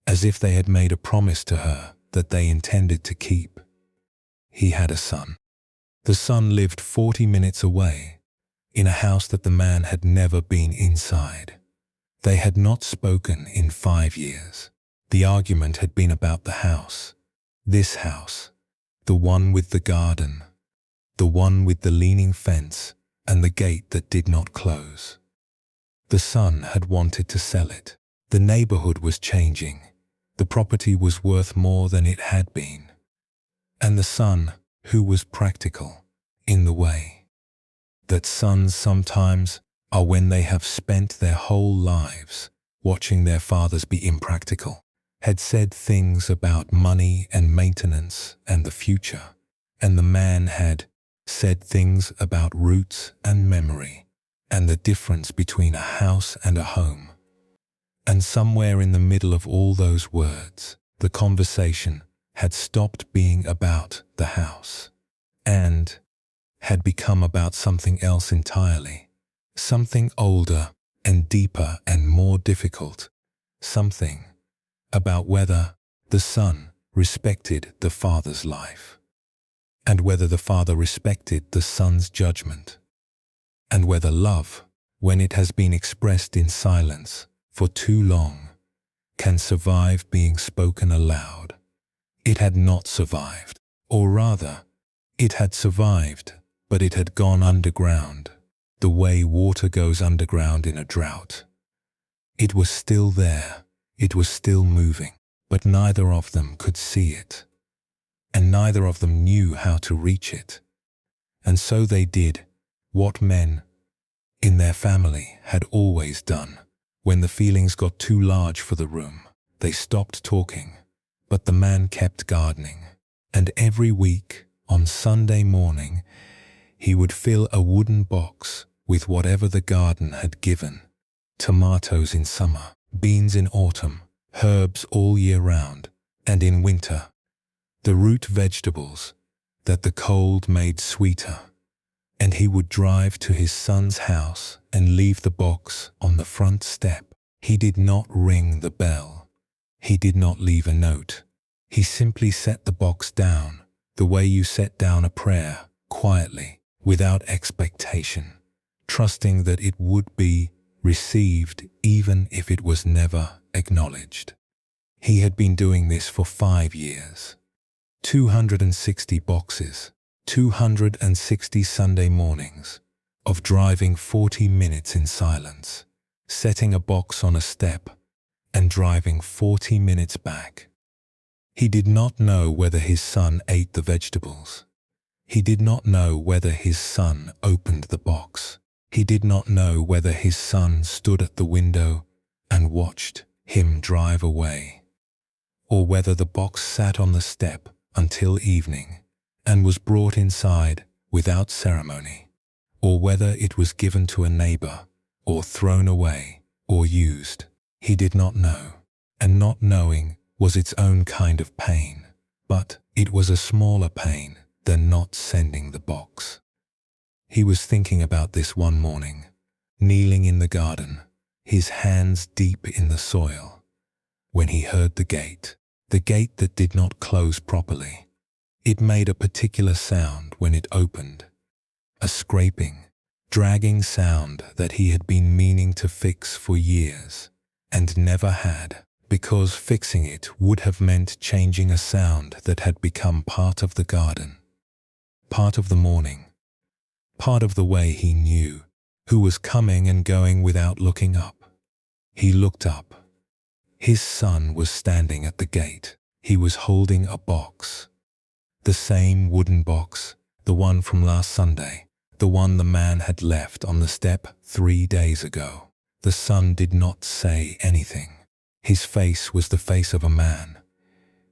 as if they had made a promise to her that they intended to keep. He had a son. The son lived 40 minutes away, in a house that the man had never been inside. They had not spoken in 5 years. The argument had been about the house. This house, the one with the garden, the one with the leaning fence and the gate that did not close. The son had wanted to sell it. The neighborhood was changing. The property was worth more than it had been. And the son, who was practical, in the way that sons sometimes are when they have spent their whole lives watching their fathers be impractical, had said things about money and maintenance and the future, and the man had said things about roots and memory and the difference between a house and a home. And somewhere in the middle of all those words, the conversation had stopped being about the house and had become about something else entirely, something older and deeper and more difficult, something about whether the son respected the father's life, and whether the father respected the son's judgment, and whether love, when it has been expressed in silence for too long, can survive being spoken aloud. It had not survived, or rather, it had survived, but it had gone underground, the way water goes underground in a drought. It was still there, it was still moving, but neither of them could see it, and neither of them knew how to reach it. And so they did what men in their family had always done. When the feelings got too large for the room, they stopped talking, but the man kept gardening. And every week, on Sunday morning, he would fill a wooden box with whatever the garden had given: tomatoes in summer, beans in autumn, herbs all year round, and in winter, the root vegetables that the cold made sweeter. And he would drive to his son's house and leave the box on the front step. He did not ring the bell. He did not leave a note. He simply set the box down, the way you set down a prayer, quietly, without expectation, trusting that it would be received even if it was never acknowledged. He had been doing this for 5 years. 260 boxes, 260 Sunday mornings of driving 40 minutes in silence, setting a box on a step and driving 40 minutes back. He did not know whether his son ate the vegetables. He did not know whether his son opened the box. He did not know whether his son stood at the window and watched him drive away, or whether the box sat on the step until evening and was brought inside without ceremony, or whether it was given to a neighbor, or thrown away, or used. He did not know, and not knowing was its own kind of pain, but it was a smaller pain than not sending the box. He was thinking about this one morning, kneeling in the garden, his hands deep in the soil, when he heard the gate that did not close properly. It made a particular sound when it opened, a scraping, dragging sound that he had been meaning to fix for years, and never had, because fixing it would have meant changing a sound that had become part of the garden, part of the morning, part of the way he knew who was coming and going without looking up. He looked up. His son was standing at the gate. He was holding a box, the same wooden box the one from last Sunday, the one the man had left on the step 3 days ago. The son did not say anything. His face was the face of a man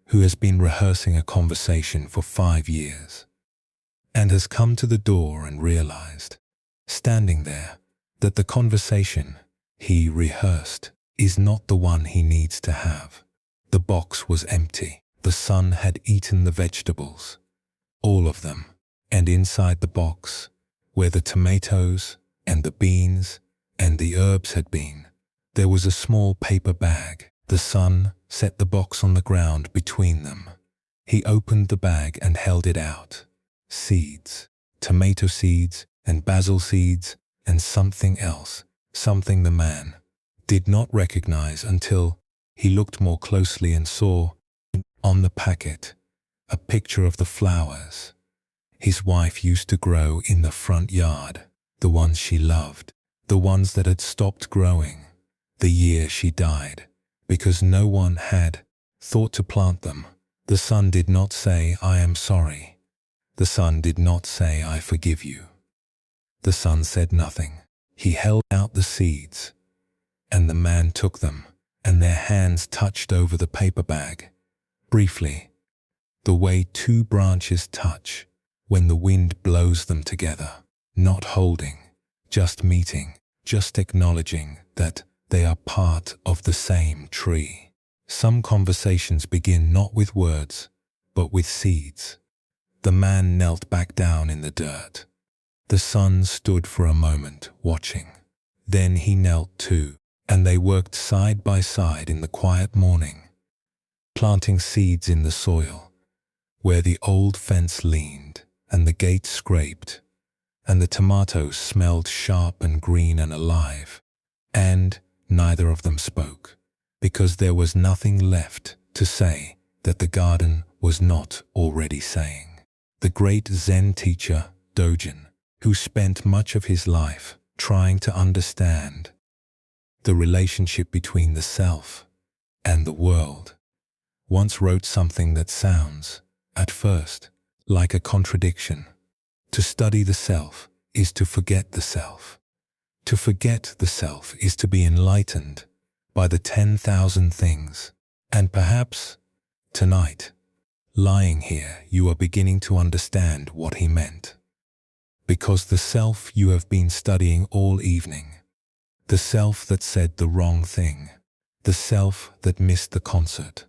who has been rehearsing a conversation for 5 years and has come to the door and realized, standing there, that the conversation he rehearsed is not the one he needs to have. The box was empty. The son had eaten the vegetables, all of them, and inside the box, where the tomatoes and the beans and the herbs had been, there was a small paper bag. The son set the box on the ground between them. He opened the bag and held it out. Seeds, tomato seeds and basil seeds and something else, something the man did not recognize until he looked more closely and saw on the packet a picture of the flowers his wife used to grow in the front yard, the ones she loved, the ones that had stopped growing the year she died, because no one had thought to plant them. The son did not say, "I am sorry." The son did not say, "I forgive you." The son said nothing. He held out the seeds, and the man took them, and their hands touched over the paper bag. Briefly, the way 2 branches touch when the wind blows them together, not holding, just meeting, just acknowledging that they are part of the same tree. Some conversations begin not with words, but with seeds. The man knelt back down in the dirt. The son stood for a moment, watching. Then he knelt too, and they worked side by side in the quiet morning, planting seeds in the soil, where the old fence leaned, and the gate scraped, and the tomatoes smelled sharp and green and alive. And neither of them spoke, because there was nothing left to say that the garden was not already saying. The great Zen teacher, Dogen, who spent much of his life trying to understand the relationship between the self and the world, once wrote something that sounds, at first, like a contradiction. To study the self is to forget the self. To forget the self is to be enlightened by the 10,000 things. And perhaps, tonight, lying here, you are beginning to understand what he meant. Because the self you have been studying all evening, the self that said the wrong thing, the self that missed the concert,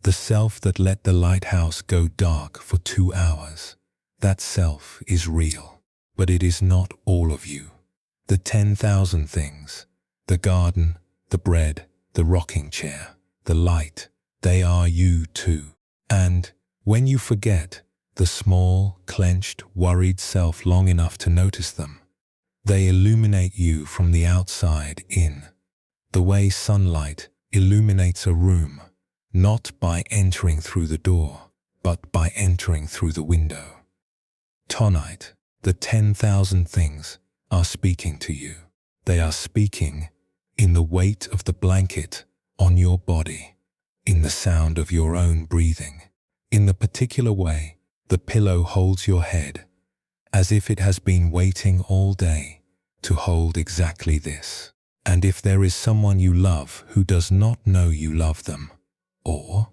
the self that let the lighthouse go dark for 2 hours, that self is real, but it is not all of you. The 10,000 things, the garden, the bread, the rocking chair, the light, they are you too. And when you forget the small, clenched, worried self long enough to notice them, they illuminate you from the outside in, the way sunlight illuminates a room, not by entering through the door, but by entering through the window. Tonight, the 10,000 things are speaking to you. They are speaking in the weight of the blanket on your body, in the sound of your own breathing, in the particular way the pillow holds your head, as if it has been waiting all day to hold exactly this. And if there is someone you love who does not know you love them, or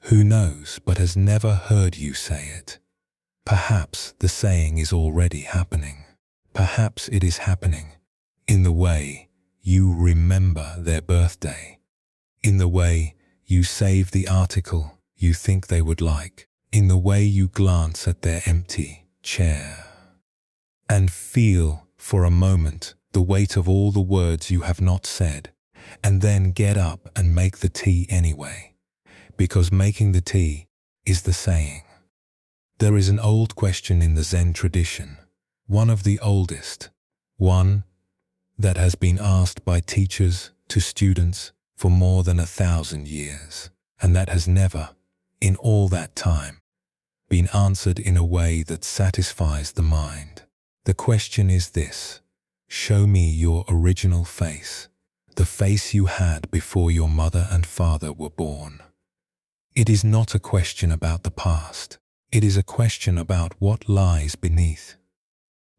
who knows but has never heard you say it, perhaps the saying is already happening. Perhaps it is happening in the way you remember their birthday, in the way you save the article you think they would like, in the way you glance at their empty chair and feel for a moment the weight of all the words you have not said, and then get up and make the tea anyway, because making the tea is the saying. There is an old question in the Zen tradition, one of the oldest, one that has been asked by teachers to students for more than 1,000 years, and that has never, in all that time, been answered in a way that satisfies the mind. The question is this: show me your original face, the face you had before your mother and father were born. It is not a question about the past. It is a question about what lies beneath.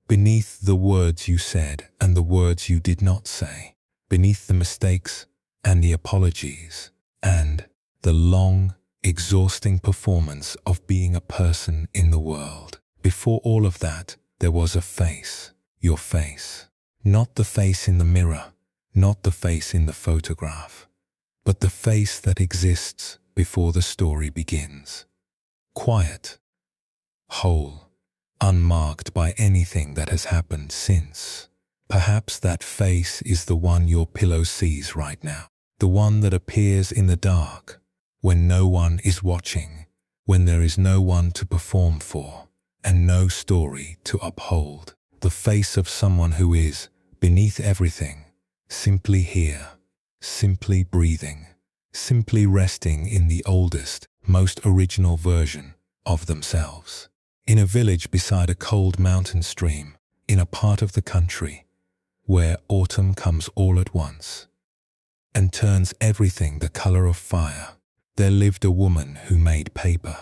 Beneath the words you said and the words you did not say. Beneath the mistakes and the apologies and the long, exhausting performance of being a person in the world. Before all of that, there was a face. Your face. Not the face in the mirror, not the face in the photograph, but the face that exists before the story begins. Quiet, whole, unmarked by anything that has happened since. Perhaps that face is the one your pillow sees right now. The one that appears in the dark, when no one is watching, when there is no one to perform for, and no story to uphold. The face of someone who is, beneath everything, simply here, simply breathing, simply resting in the oldest, most original version of themselves. In a village beside a cold mountain stream, in a part of the country where autumn comes all at once and turns everything the color of fire, there lived a woman who made paper.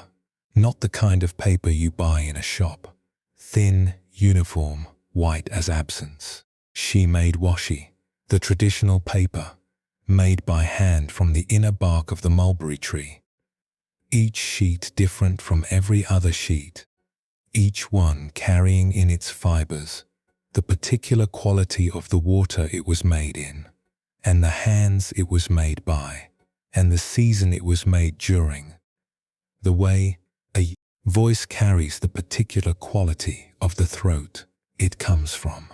Not the kind of paper you buy in a shop, thin, uniform, white as absence. She made washi, the traditional paper, made by hand from the inner bark of the mulberry tree. Each sheet different from every other sheet, each one carrying in its fibers the particular quality of the water it was made in, and the hands it was made by, and the season it was made during. The way a voice carries the particular quality of the throat it comes from.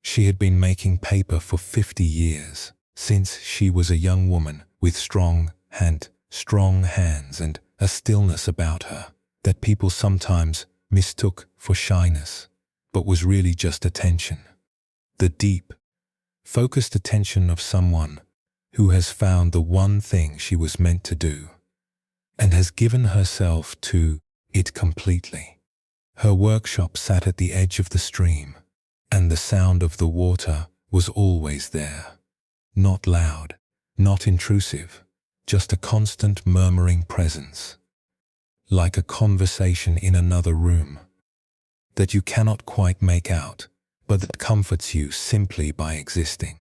She had been making paper for 50 years, since she was a young woman with strong hands and a stillness about her that people sometimes mistook for shyness, but was really just attention. The deep, focused attention of someone who has found the one thing she was meant to do and has given herself to it completely. Her workshop sat at the edge of the stream, and the sound of the water was always there. Not loud, not intrusive, just a constant murmuring presence, like a conversation in another room that you cannot quite make out, but that comforts you simply by existing.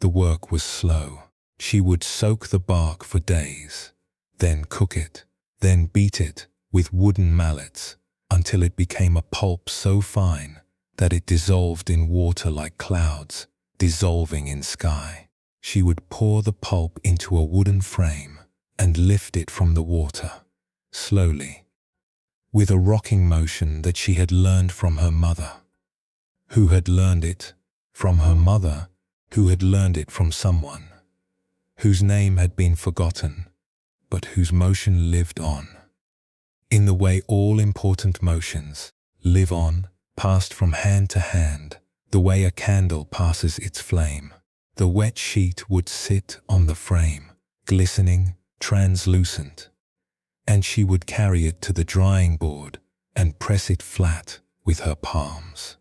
The work was slow. She would soak the bark for days, then cook it, then beat it with wooden mallets until it became a pulp so fine that it dissolved in water like clouds dissolving in sky. She would pour the pulp into a wooden frame and lift it from the water, slowly, with a rocking motion that she had learned from her mother, who had learned it from her mother, who had learned it from someone whose name had been forgotten, but whose motion lived on. In the way all important motions live on, passed from hand to hand, the way a candle passes its flame. The wet sheet would sit on the frame, glistening, translucent, and she would carry it to the drying board and press it flat with her palms.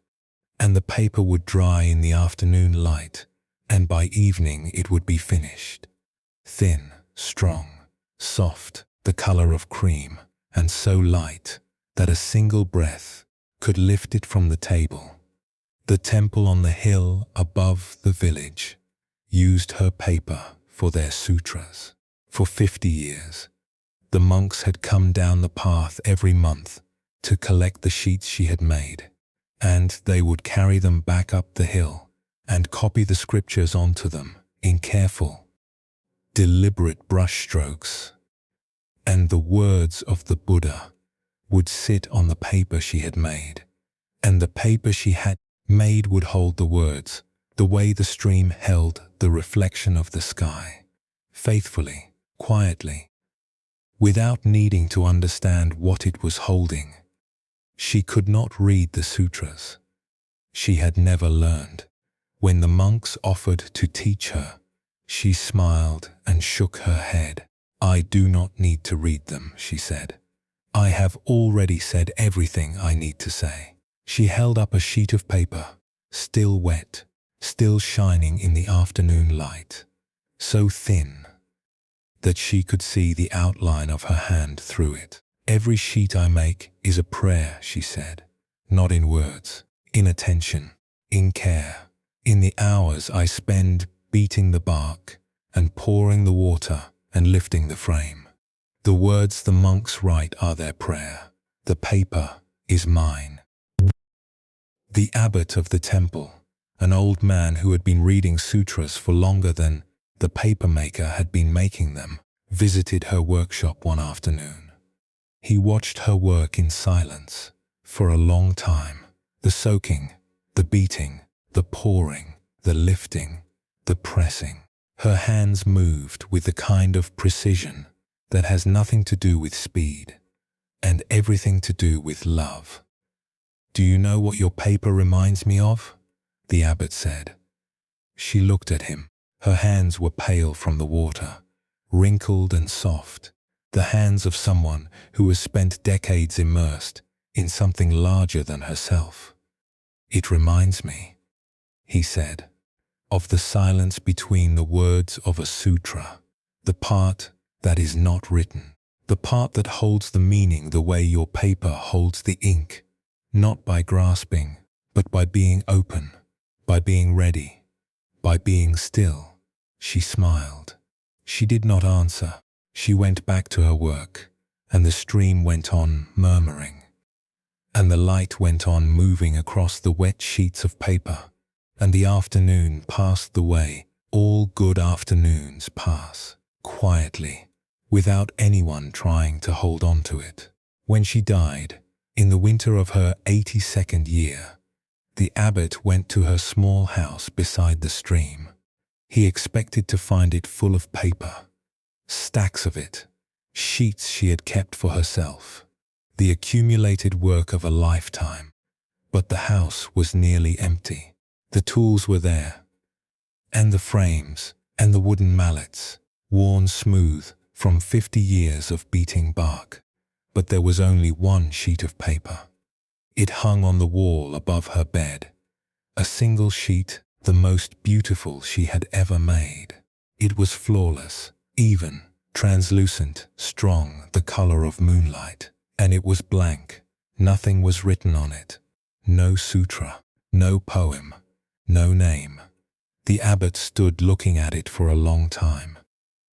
And the paper would dry in the afternoon light, and by evening it would be finished. Thin, strong, soft, the color of cream, and so light that a single breath could lift it from the table. The temple on the hill above the village used her paper for their sutras. For 50 years, the monks had come down the path every month to collect the sheets she had made, and they would carry them back up the hill and copy the scriptures onto them in careful, deliberate brushstrokes. And the words of the Buddha would sit on the paper she had made, and the paper she had made would hold the words, the way the stream held the reflection of the sky, faithfully, quietly, without needing to understand what it was holding. She could not read the sutras. She had never learned. When the monks offered to teach her, she smiled and shook her head. "I do not need to read them," she said. "I have already said everything I need to say." She held up a sheet of paper, still wet, still shining in the afternoon light, so thin that she could see the outline of her hand through it. Every sheet I make is a prayer, she said, not in words, in attention, in care, in the hours I spend beating the bark and pouring the water and lifting the frame. The words the monks write are their prayer. The paper is mine. The abbot of the temple, an old man who had been reading sutras for longer than the papermaker had been making them, visited her workshop one afternoon. He watched her work in silence for a long time. The soaking, the beating, the pouring, the lifting, the pressing. Her hands moved with the kind of precision that has nothing to do with speed and everything to do with love. "Do you know what your paper reminds me of?" the abbot said. She looked at him. Her hands were pale from the water, wrinkled and soft, the hands of someone who has spent decades immersed in something larger than herself. "It reminds me," he said, "of the silence between the words of a sutra, the part that is not written, the part that holds the meaning the way your paper holds the ink, not by grasping, but by being open, by being ready, by being still." She smiled. She did not answer. She went back to her work, and the stream went on murmuring, and the light went on moving across the wet sheets of paper, and the afternoon passed the way all good afternoons pass, quietly, without anyone trying to hold on to it. When she died, in the winter of her 82nd year, the abbot went to her small house beside the stream. He expected to find it full of paper, stacks of it, sheets she had kept for herself, the accumulated work of a lifetime. But the house was nearly empty. The tools were there, and the frames, and the wooden mallets, worn smooth from 50 years of beating bark. But there was only one sheet of paper. It hung on the wall above her bed, a single sheet, the most beautiful she had ever made. It was flawless, even, translucent, strong, the color of moonlight, and it was blank. Nothing was written on it. No sutra, no poem, no name. The abbot stood looking at it for a long time.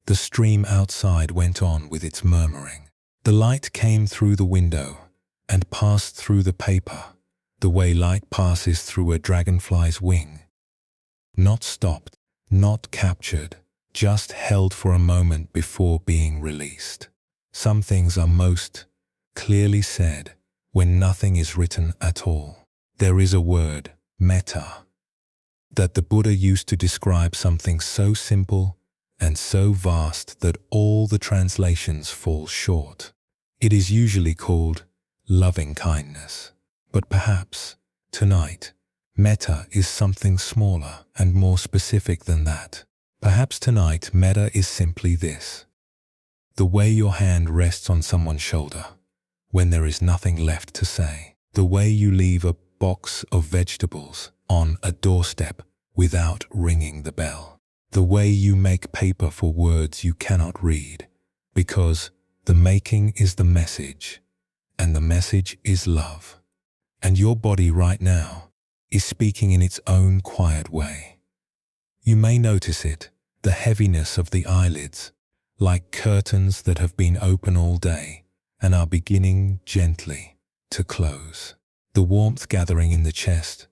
The stream outside went on with its murmuring. The light came through the window and passed through the paper, the way light passes through a dragonfly's wing. Not stopped, not captured, just held for a moment before being released. Some things are most clearly said when nothing is written at all. There is a word, metta, that the Buddha used to describe something so simple and so vast that all the translations fall short. It is usually called loving kindness. But perhaps, tonight, metta is something smaller and more specific than that. Perhaps tonight metta is simply this: the way your hand rests on someone's shoulder when there is nothing left to say. The way you leave a box of vegetables on a doorstep without ringing the bell. The way you make paper for words you cannot read, because the making is the message, and the message is love. And your body right now is speaking in its own quiet way. You may notice it, the heaviness of the eyelids, like curtains that have been open all day and are beginning gently to close. The warmth gathering in the chest,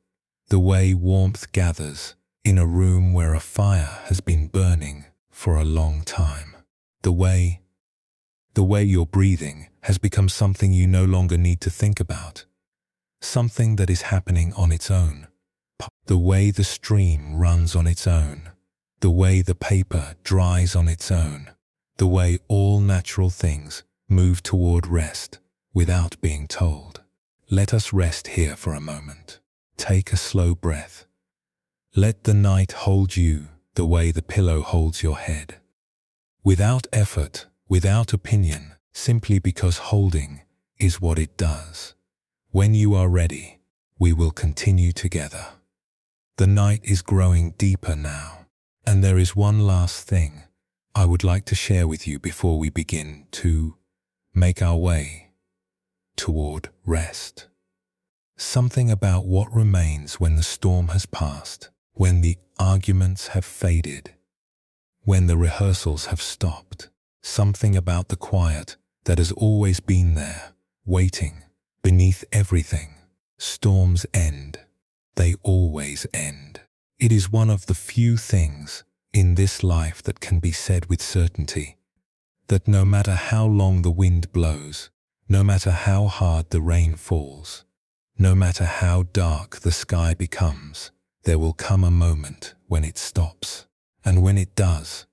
the way warmth gathers in a room where a fire has been burning for a long time. The way your breathing has become something you no longer need to think about, something that is happening on its own. The way the stream runs on its own, the way the paper dries on its own, the way all natural things move toward rest without being told. Let us rest here for a moment. Take a slow breath. Let the night hold you the way the pillow holds your head. Without effort, without opinion, simply because holding is what it does. When you are ready, we will continue together. The night is growing deeper now, and there is one last thing I would like to share with you before we begin to make our way toward rest. Something about what remains when the storm has passed, when the arguments have faded, when the rehearsals have stopped. Something about the quiet that has always been there, waiting, beneath everything. Storms end. They always end. It is one of the few things in this life that can be said with certainty, that no matter how long the wind blows, no matter how hard the rain falls, no matter how dark the sky becomes, there will come a moment when it stops. And when it does,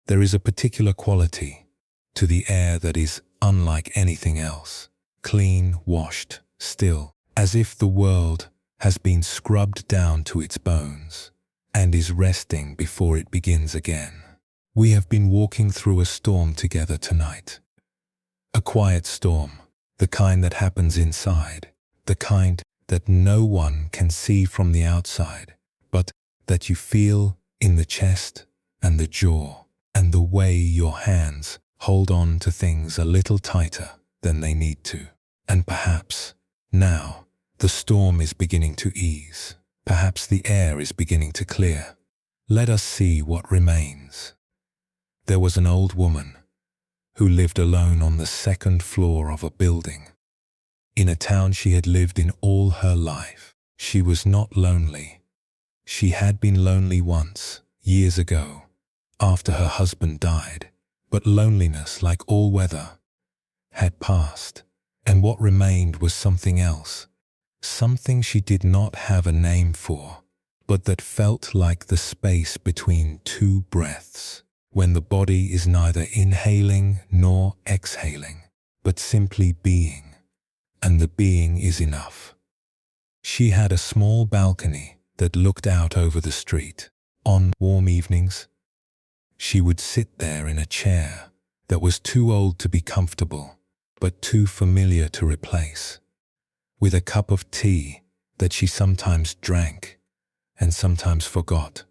there is a particular quality to the air that is unlike anything else, clean, washed, still, as if the world has been scrubbed down to its bones and is resting before it begins again. We have been walking through a storm together tonight. A quiet storm, the kind that happens inside, the kind that no one can see from the outside, but that you feel in the chest and the jaw, and the way your hands hold on to things a little tighter than they need to. And perhaps now the storm is beginning to ease. Perhaps the air is beginning to clear. Let us see what remains. There was an old woman who lived alone on the second floor of a building. In a town she had lived in all her life. She was not lonely. She had been lonely once, years ago, after her husband died, but loneliness, like all weather, had passed, and what remained was something else, something she did not have a name for, but that felt like the space between two breaths, when the body is neither inhaling nor exhaling, but simply being, and the being is enough. She had a small balcony that looked out over the street. On warm evenings, she would sit there in a chair that was too old to be comfortable, but too familiar to replace, with a cup of tea that she sometimes drank and sometimes forgot,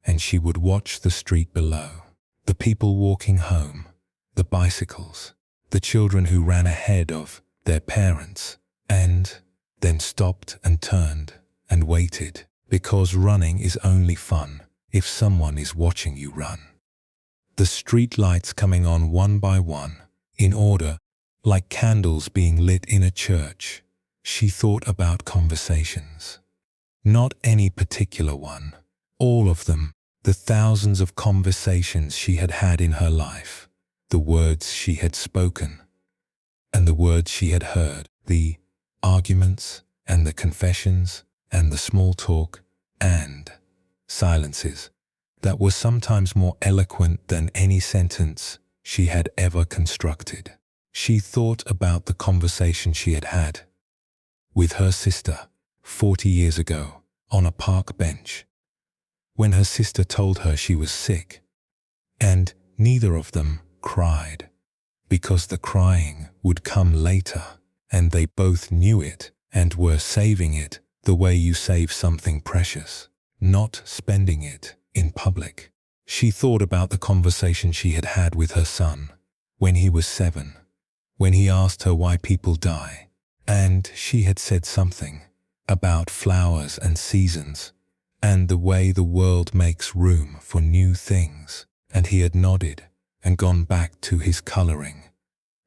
and she would watch the street below, the people walking home, the bicycles, the children who ran ahead of their parents, and then stopped and turned and waited, because running is only fun if someone is watching you run. The street lights coming on one by one, in order, like candles being lit in a church. She thought about conversations. Not any particular one. All of them, the thousands of conversations she had had in her life, the words she had spoken, and the words she had heard, the arguments and the confessions and the small talk and silences that were sometimes more eloquent than any sentence she had ever constructed. She thought about the conversation she had had with her sister 40 years ago on a park bench, when her sister told her she was sick, and neither of them cried, because the crying would come later, and they both knew it and were saving it the way you save something precious, not spending it in public. She thought about the conversation she had had with her son when he was 7, when he asked her why people die, and she had said something about flowers and seasons and the way the world makes room for new things, and he had nodded and gone back to his coloring,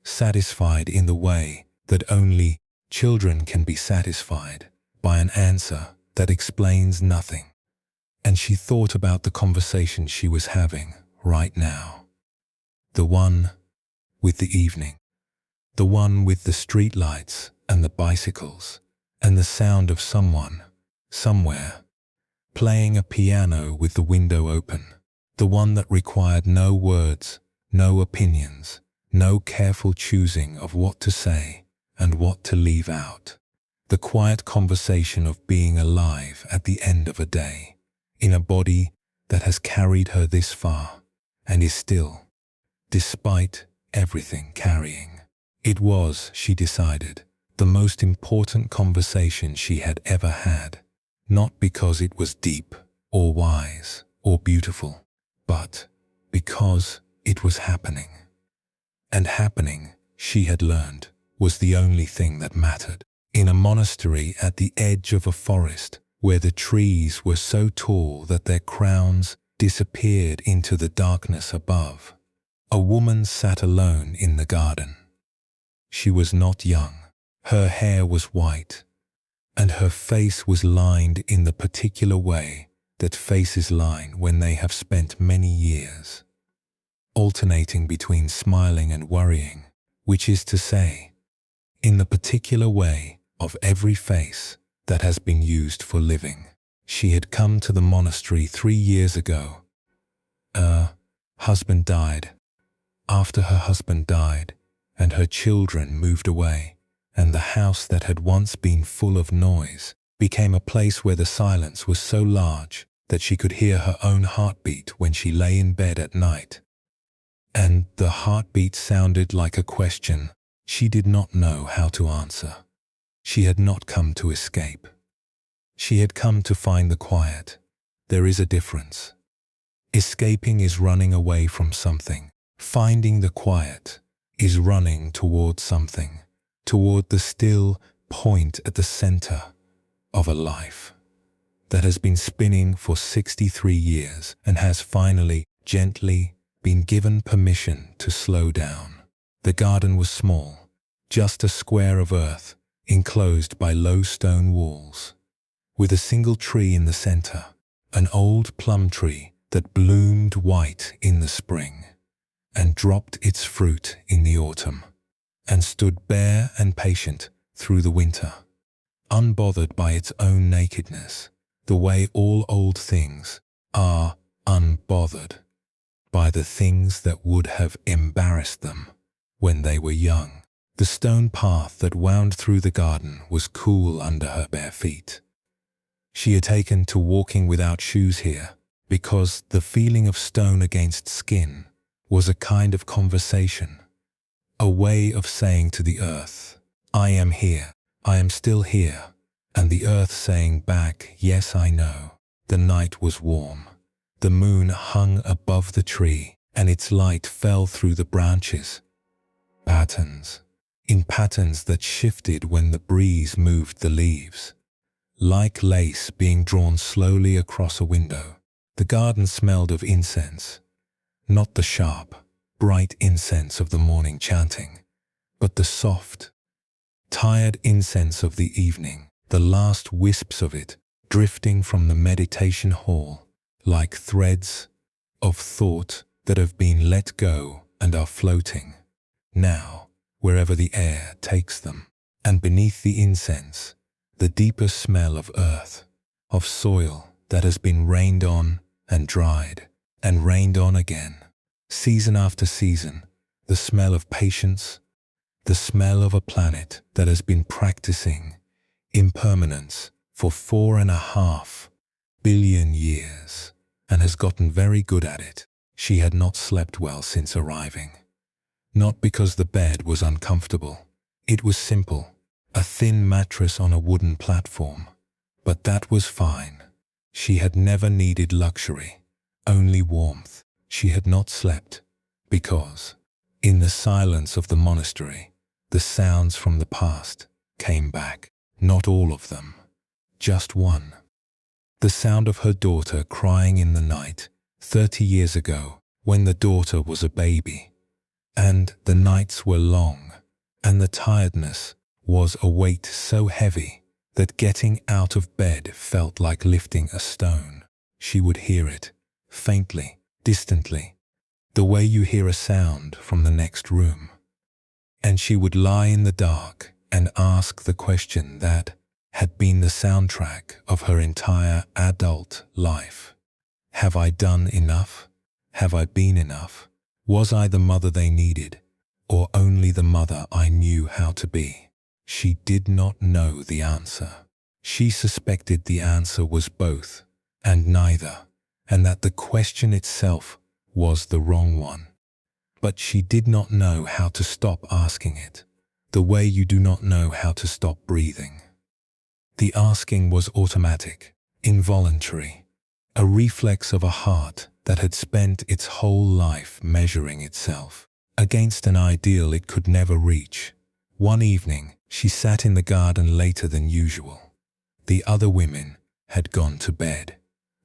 satisfied in the way that only children can be satisfied, by an answer that explains nothing. And she thought about the conversation she was having right now, the one with the evening, the one with the street lights and the bicycles, and the sound of someone, somewhere, playing a piano with the window open, the one that required no words, no opinions, no careful choosing of what to say and what to leave out, the quiet conversation of being alive at the end of a day, in a body that has carried her this far and is still, despite everything, carrying. It was, she decided, the most important conversation she had ever had, not because it was deep or wise or beautiful, but because it was happening. And happening, she had learned, was the only thing that mattered. In a monastery at the edge of a forest, where the trees were so tall that their crowns disappeared into the darkness above, a woman sat alone in the garden. She was not young. Her hair was white, and her face was lined in the particular way that faces line when they have spent many years, alternating between smiling and worrying, which is to say, in the particular way of every face that has been used for living. She had come to the monastery 3 years ago. Her husband died. After her husband died, and her children moved away, and the house that had once been full of noise became a place where the silence was so large that she could hear her own heartbeat when she lay in bed at night. And the heartbeat sounded like a question she did not know how to answer. She had not come to escape. She had come to find the quiet. There is a difference. Escaping is running away from something. Finding the quiet is running toward something, toward the still point at the center of a life that has been spinning for 63 years and has finally, gently, been given permission to slow down. The garden was small, just a square of earth enclosed by low stone walls, with a single tree in the center, an old plum tree that bloomed white in the spring and dropped its fruit in the autumn, and stood bare and patient through the winter, unbothered by its own nakedness, the way all old things are unbothered by the things that would have embarrassed them when they were young. The stone path that wound through the garden was cool under her bare feet. She had taken to walking without shoes here because the feeling of stone against skin was a kind of conversation, a way of saying to the earth, I am here, I am still here, and the earth saying back, yes, I know. The night was warm. The moon hung above the tree, and its light fell through the branches. Patterns, in patterns that shifted when the breeze moved the leaves, like lace being drawn slowly across a window. The garden smelled of incense, not the sharp, bright incense of the morning chanting, but the soft, tired incense of the evening, the last wisps of it drifting from the meditation hall, like threads of thought that have been let go and are floating now wherever the air takes them. And beneath the incense, the deeper smell of earth, of soil that has been rained on and dried and rained on again, season after season, the smell of patience, the smell of a planet that has been practicing impermanence for 4.5 billion years and has gotten very good at it. She had not slept well since arriving. Not because the bed was uncomfortable. It was simple, a thin mattress on a wooden platform. But that was fine. She had never needed luxury, only warmth. She had not slept because, in the silence of the monastery, the sounds from the past came back. Not all of them, just one. The sound of her daughter crying in the night 30 years ago when the daughter was a baby. And the nights were long, and the tiredness was a weight so heavy that getting out of bed felt like lifting a stone. She would hear it, faintly, distantly, the way you hear a sound from the next room. And she would lie in the dark and ask the question that had been the soundtrack of her entire adult life. Have I done enough? Have I been enough? Was I the mother they needed, or only the mother I knew how to be? She did not know the answer. She suspected the answer was both, and neither, and that the question itself was the wrong one. But she did not know how to stop asking it, the way you do not know how to stop breathing. The asking was automatic, involuntary, a reflex of a heart that had spent its whole life measuring itself against an ideal it could never reach, One evening, she sat in the garden later than usual. The other women had gone to bed.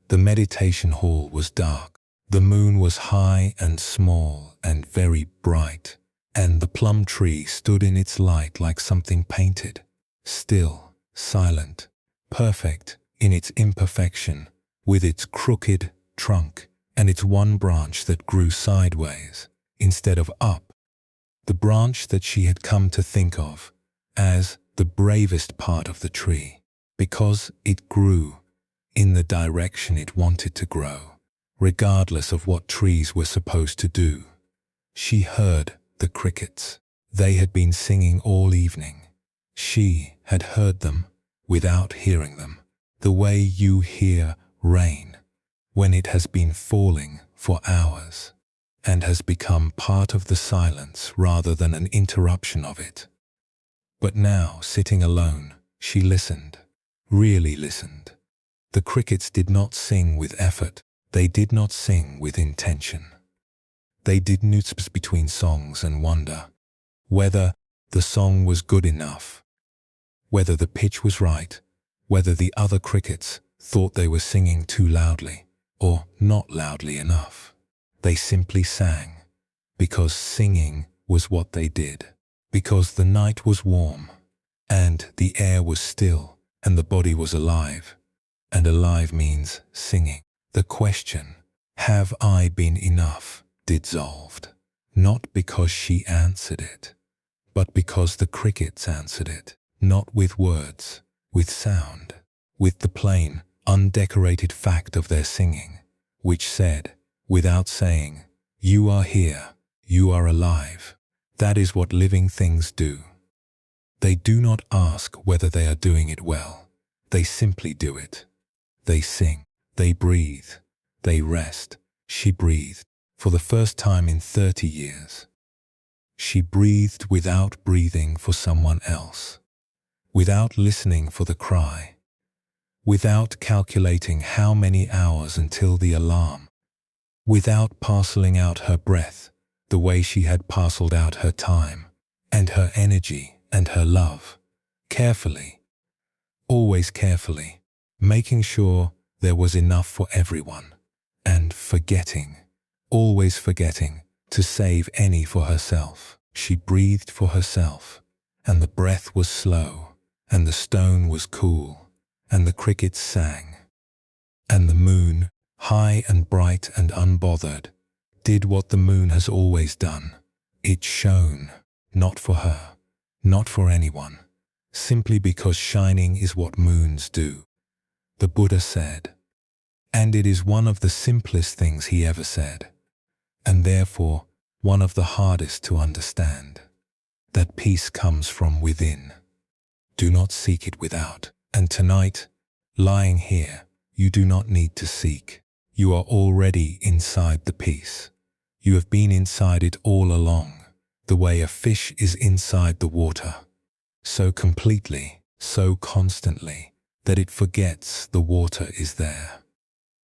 The meditation hall was dark. The moon was high and small and very bright, and the plum tree stood in its light like something painted, still, silent, perfect in its imperfection, with its crooked trunk and its one branch that grew sideways instead of up, the branch that she had come to think of as the bravest part of the tree, because it grew in the direction it wanted to grow, regardless of what trees were supposed to do. She heard the crickets. They had been singing all evening. She had heard them without hearing them, the way you hear rain when it has been falling for hours and has become part of the silence rather than an interruption of it. But now, sitting alone, she listened, really listened. The crickets did not sing with effort. They did not sing with intention. They did noots between songs and wonder whether the song was good enough, whether the pitch was right, whether the other crickets thought they were singing too loudly or not loudly enough. They simply sang, because singing was what they did, because the night was warm, and the air was still, and the body was alive, and alive means singing. The question, have I been enough, dissolved, not because she answered it, but because the crickets answered it, not with words, with sound, with the plain, undecorated fact of their singing, which said, without saying, you are here, you are alive. That is what living things do. They do not ask whether they are doing it well. They simply do it. They sing, they breathe, they rest. She breathed for the first time in 30 years. She breathed without breathing for someone else, without listening for the cry, without calculating how many hours until the alarm, without parceling out her breath the way she had parceled out her time and her energy and her love, carefully, always carefully, making sure there was enough for everyone, and forgetting, always forgetting, to save any for herself. She breathed for herself, and the breath was slow, and the stone was cool, and the crickets sang, and the moon, high and bright and unbothered, did what the moon has always done. It shone, not for her, not for anyone, simply because shining is what moons do. The Buddha said, and it is one of the simplest things he ever said, and therefore one of the hardest to understand, that peace comes from within. Do not seek it without. And tonight, lying here, you do not need to seek. You are already inside the peace. You have been inside it all along, the way a fish is inside the water, so completely, so constantly, that it forgets the water is there.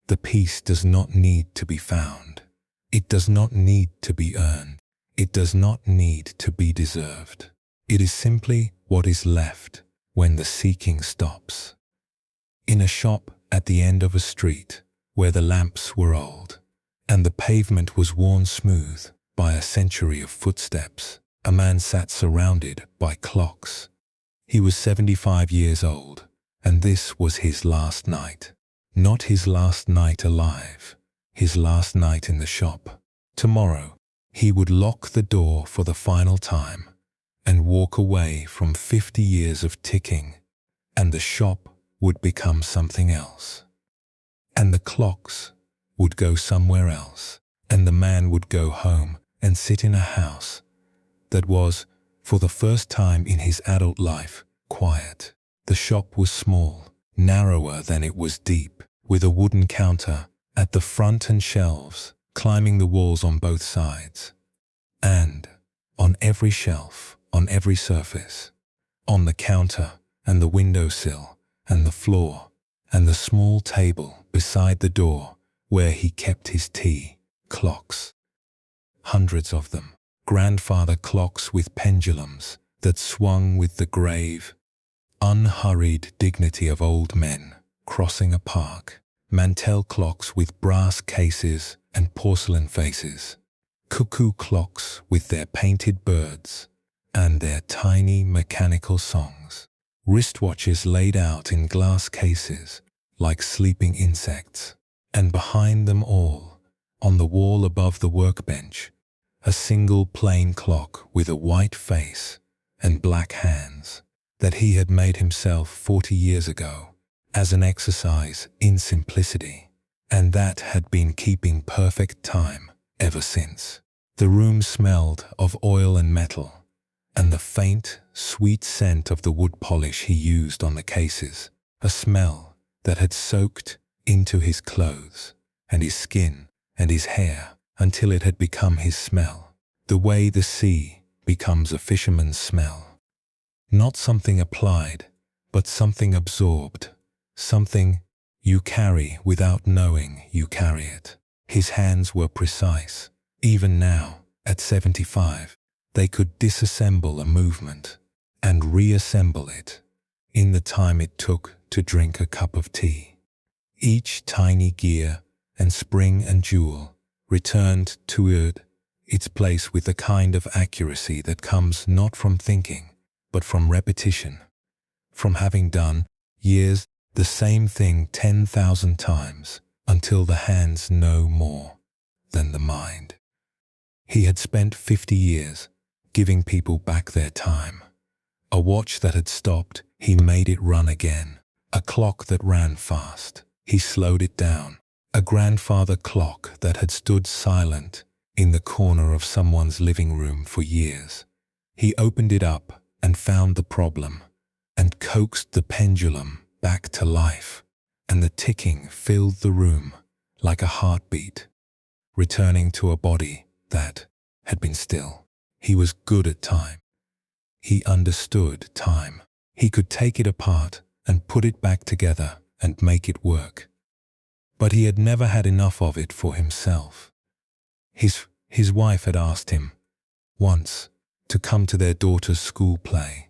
The peace does not need to be found. It does not need to be earned. It does not need to be deserved. It is simply what is left when the seeking stops. In a shop at the end of a street where the lamps were old and the pavement was worn smooth by a century of footsteps, a man sat surrounded by clocks. He was 75 years old, and this was his last night. Not his last night alive, his last night in the shop. Tomorrow, he would lock the door for the final time and walk away from 50 years of ticking, and the shop would become something else. And the clocks would go somewhere else, and the man would go home and sit in a house that was, for the first time in his adult life, quiet. The shop was small, narrower than it was deep, with a wooden counter at the front and shelves climbing the walls on both sides. And on every shelf, on every surface, on the counter and the windowsill and the floor and the small table beside the door where he kept his tea, clocks. Hundreds of them, grandfather clocks with pendulums that swung with the grave, unhurried dignity of old men crossing a park, mantel clocks with brass cases and porcelain faces, cuckoo clocks with their painted birds and their tiny mechanical songs, wristwatches laid out in glass cases like sleeping insects, and behind them all, on the wall above the workbench, a single plain clock with a white face and black hands that he had made himself 40 years ago as an exercise in simplicity, and that had been keeping perfect time ever since. The room smelled of oil and metal, and the faint, sweet scent of the wood polish he used on the cases, a smell that had soaked into his clothes and his skin and his hair until it had become his smell, the way the sea becomes a fisherman's smell. Not something applied, but something absorbed, something you carry without knowing you carry it. His hands were precise. Even now, at 75, they could disassemble a movement and reassemble it in the time it took to drink a cup of tea. Each tiny gear and spring and jewel returned to its place with the kind of accuracy that comes not from thinking, but from repetition, from having done years the same thing 10,000 times until the hands know more than the mind. He had spent 50 years giving people back their time. A watch that had stopped, he made it run again. A clock that ran fast, he slowed it down. A grandfather clock that had stood silent in the corner of someone's living room for years. He opened it up and found the problem and coaxed the pendulum back to life, and the ticking filled the room like a heartbeat, returning to a body that had been still. He was good at time. He understood time. He could take it apart and put it back together and make it work. But he had never had enough of it for himself. His wife had asked him once to come to their daughter's school play.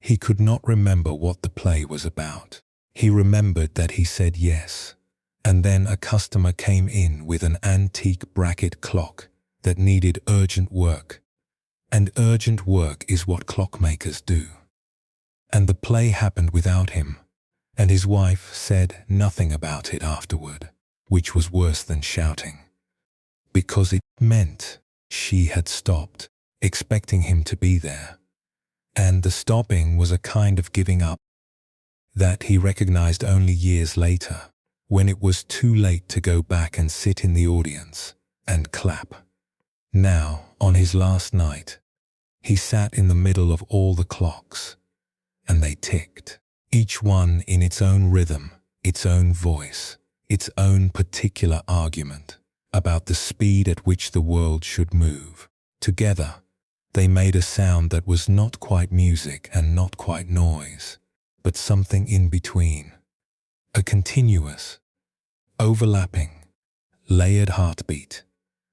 He could not remember what the play was about. He remembered that he said yes, and then a customer came in with an antique bracket clock that needed urgent work, and urgent work is what clockmakers do. And the play happened without him, and his wife said nothing about it afterward, which was worse than shouting, because it meant she had stopped, expecting him to be there. And the stopping was a kind of giving up that he recognized only years later, when it was too late to go back and sit in the audience and clap. Now, on his last night, he sat in the middle of all the clocks, and they ticked, each one in its own rhythm, its own voice, its own particular argument about the speed at which the world should move. Together, they made a sound that was not quite music and not quite noise, but something in between, a continuous, overlapping, layered heartbeat,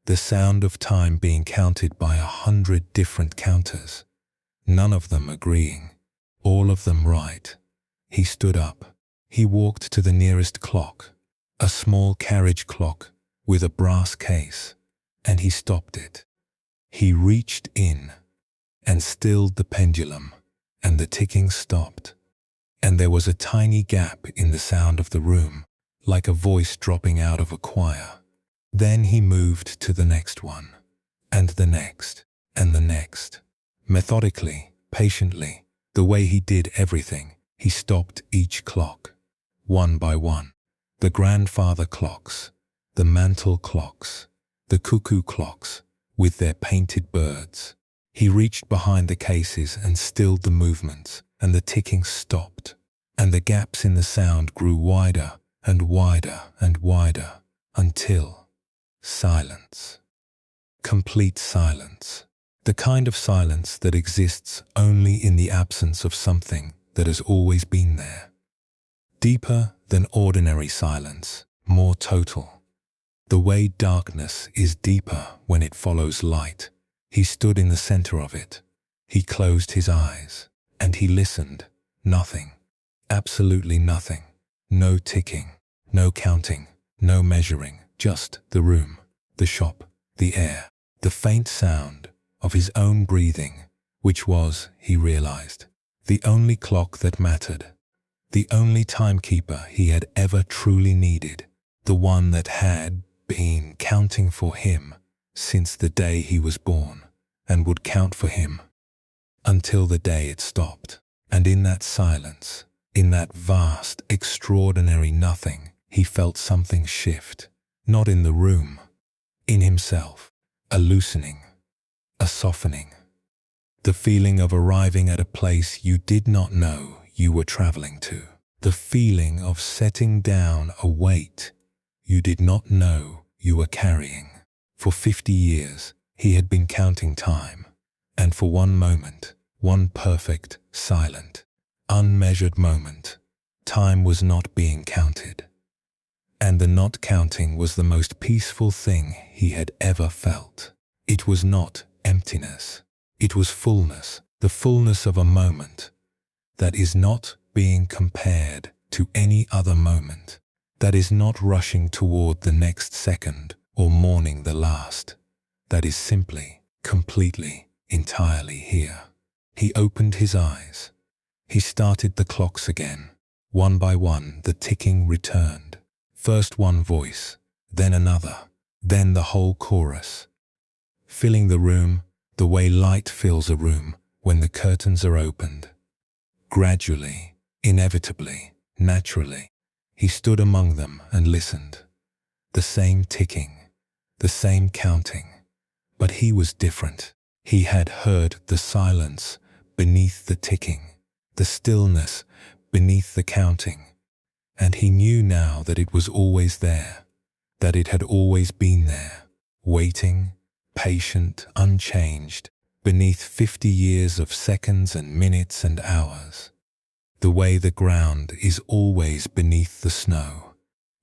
the sound of time being counted by 100 different counters, none of them agreeing, all of them right. He stood up. He walked to the nearest clock, a small carriage clock with a brass case, and he stopped it. He reached in and stilled the pendulum, and the ticking stopped, and there was a tiny gap in the sound of the room, like a voice dropping out of a choir. Then he moved to the next one, and the next, and the next. Methodically, patiently, the way he did everything, he stopped each clock, one by one. The grandfather clocks, the mantel clocks, the cuckoo clocks with their painted birds. He reached behind the cases and stilled the movements, and the ticking stopped, and the gaps in the sound grew wider and wider and wider, until silence. Complete silence. The kind of silence that exists only in the absence of something that has always been there. Deeper than ordinary silence, more total. The way darkness is deeper when it follows light. He stood in the center of it, He closed his eyes, and he listened. Nothing. Absolutely nothing. No ticking, no counting, no measuring, just the room, the shop, the air, the faint sound of his own breathing, which was, he realized, the only clock that mattered, the only timekeeper he had ever truly needed, the one that had been counting for him since the day he was born and would count for him until the day it stopped. And in that silence, in that vast, extraordinary nothing, he felt something shift, not in the room, in himself, a loosening, a softening, the feeling of arriving at a place you did not know you were traveling to, the feeling of setting down a weight you did not know you were carrying. For 50 years, he had been counting time, and for one moment, one perfect, silent, unmeasured moment, time was not being counted. And the not counting was the most peaceful thing he had ever felt. It was not emptiness. It was fullness, the fullness of a moment that is not being compared to any other moment, that is not rushing toward the next second or mourning the last, that is simply, completely, entirely here. He opened his eyes. He started the clocks again. One by one, the ticking returned. First one voice, then another, then the whole chorus, filling the room the way light fills a room when the curtains are opened. Gradually, inevitably, naturally, he stood among them and listened. The same ticking, the same counting, but he was different. He had heard the silence beneath the ticking, the stillness beneath the counting, and he knew now that it was always there, that it had always been there, waiting, patient, unchanged, beneath 50 years of seconds and minutes and hours. The way the ground is always beneath the snow,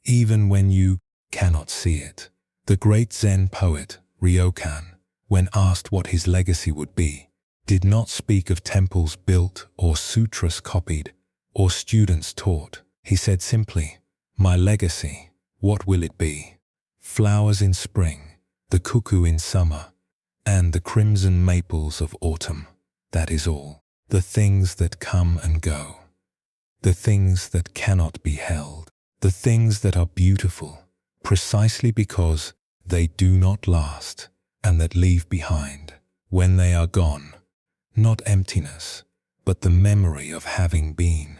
even when you cannot see it. The great Zen poet, Ryokan, when asked what his legacy would be, did not speak of temples built or sutras copied or students taught. He said simply, "My legacy, what will it be? Flowers in spring, the cuckoo in summer, and the crimson maples of autumn. That is all. The things that come and go. The things that cannot be held. The things that are beautiful, precisely because they do not last, and that leave behind, when they are gone, not emptiness, but the memory of having been,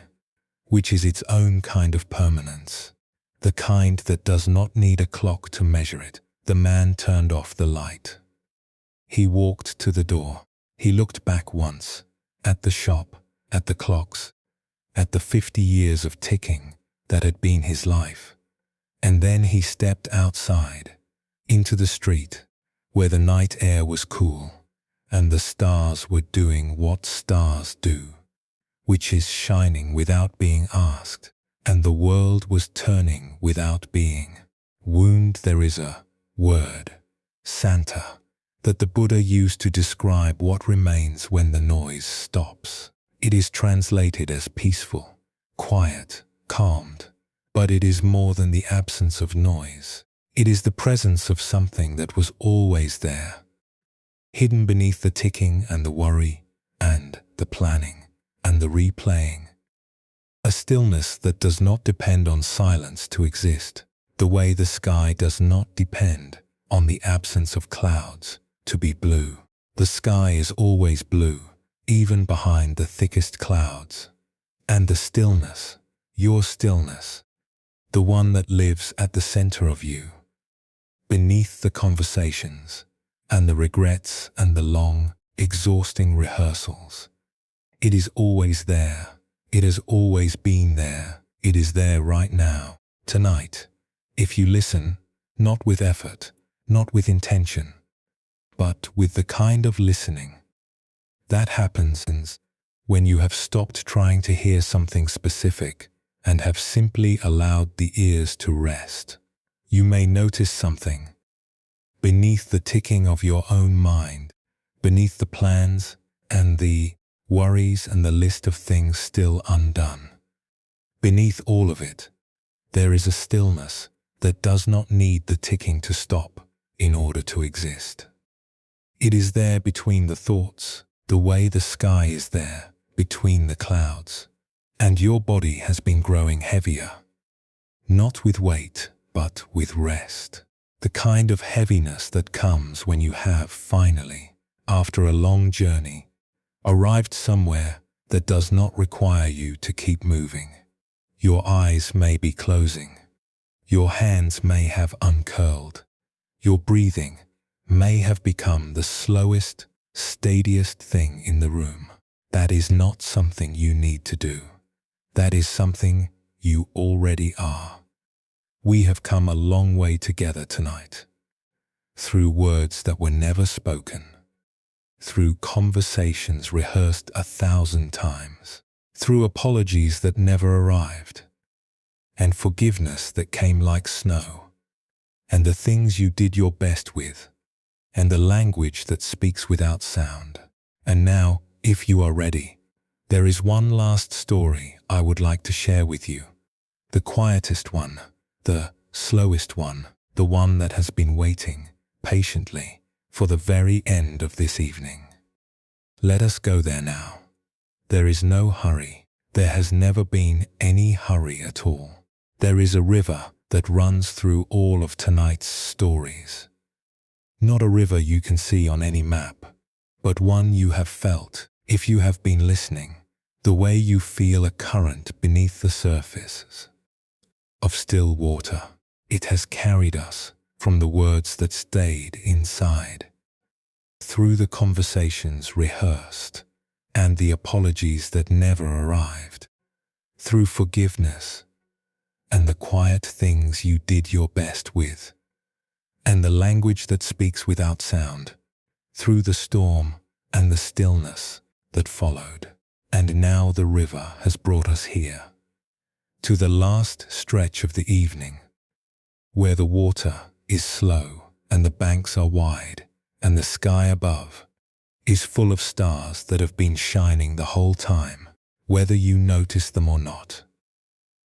which is its own kind of permanence, the kind that does not need a clock to measure it." The man turned off the light. He walked to the door. He looked back once, at the shop, at the clocks, at the 50 years of ticking that had been his life. And then he stepped outside, into the street, where the night air was cool, and the stars were doing what stars do, which is shining without being asked, and the world was turning without being. Wound, there is a word, Santa, that the Buddha used to describe what remains when the noise stops. It is translated as peaceful, quiet, calmed, but it is more than the absence of noise. It is the presence of something that was always there, hidden beneath the ticking and the worry and the planning and the replaying. A stillness that does not depend on silence to exist, the way the sky does not depend on the absence of clouds to be blue. The sky is always blue, even behind the thickest clouds. And the stillness, your stillness, the one that lives at the center of you, beneath the conversations and the regrets and the long, exhausting rehearsals. It is always there. It has always been there. It is there right now, tonight. If you listen, not with effort, not with intention, but with the kind of listening that happens when you have stopped trying to hear something specific and have simply allowed the ears to rest, you may notice something beneath the ticking of your own mind, beneath the plans and the worries and the list of things still undone. Beneath all of it, there is a stillness that does not need the ticking to stop in order to exist. It is there between the thoughts, the way the sky is there between the clouds, and your body has been growing heavier, not with weight, but with rest. The kind of heaviness that comes when you have finally, after a long journey, arrived somewhere that does not require you to keep moving. Your eyes may be closing. Your hands may have uncurled. Your breathing may have become the slowest, steadiest thing in the room. That is not something you need to do. That is something you already are. We have come a long way together tonight, through words that were never spoken, through conversations rehearsed 1,000 times, through apologies that never arrived, and forgiveness that came like snow, and the things you did your best with, and the language that speaks without sound. And now, if you are ready, there is one last story I would like to share with you, the quietest one, the slowest one, the one that has been waiting patiently for the very end of this evening. Let us go there now. There is no hurry. There has never been any hurry at all. There is a river that runs through all of tonight's stories. Not a river you can see on any map, but one you have felt if you have been listening, the way you feel a current beneath the surface of still water. It has carried us from the words that stayed inside, through the conversations rehearsed and the apologies that never arrived, through forgiveness and the quiet things you did your best with, and the language that speaks without sound, through the storm and the stillness that followed. And now the river has brought us here, to the last stretch of the evening, where the water is slow and the banks are wide and the sky above is full of stars that have been shining the whole time, whether you notice them or not.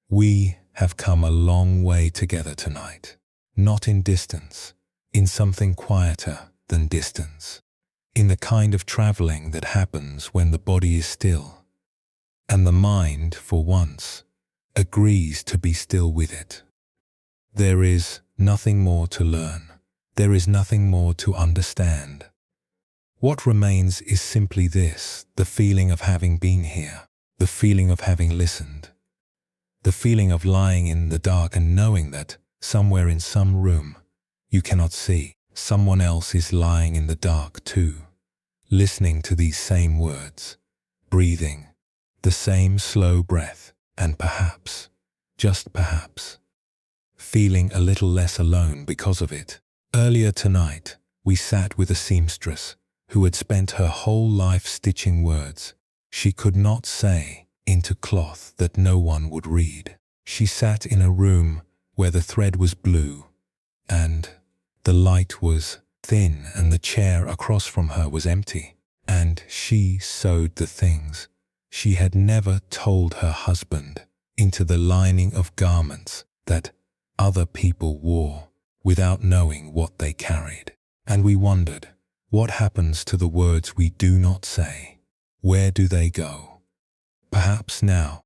We have come a long way together tonight, not in distance, in something quieter than distance, in the kind of traveling that happens when the body is still, and the mind, for once, agrees to be still with it. There is nothing more to learn. There is nothing more to understand. What remains is simply this, the feeling of having been here, the feeling of having listened, the feeling of lying in the dark and knowing that somewhere in some room you cannot see, someone else is lying in the dark too, listening to these same words, breathing the same slow breath, and perhaps, just perhaps, feeling a little less alone because of it. Earlier tonight, we sat with a seamstress who had spent her whole life stitching words she could not say into cloth that no one would read. She sat in a room where the thread was blue and the light was thin and the chair across from her was empty, and she sewed the things she had never told her husband into the lining of garments that other people wore without knowing what they carried. And we wondered, what happens to the words we do not say? Where do they go? Perhaps now,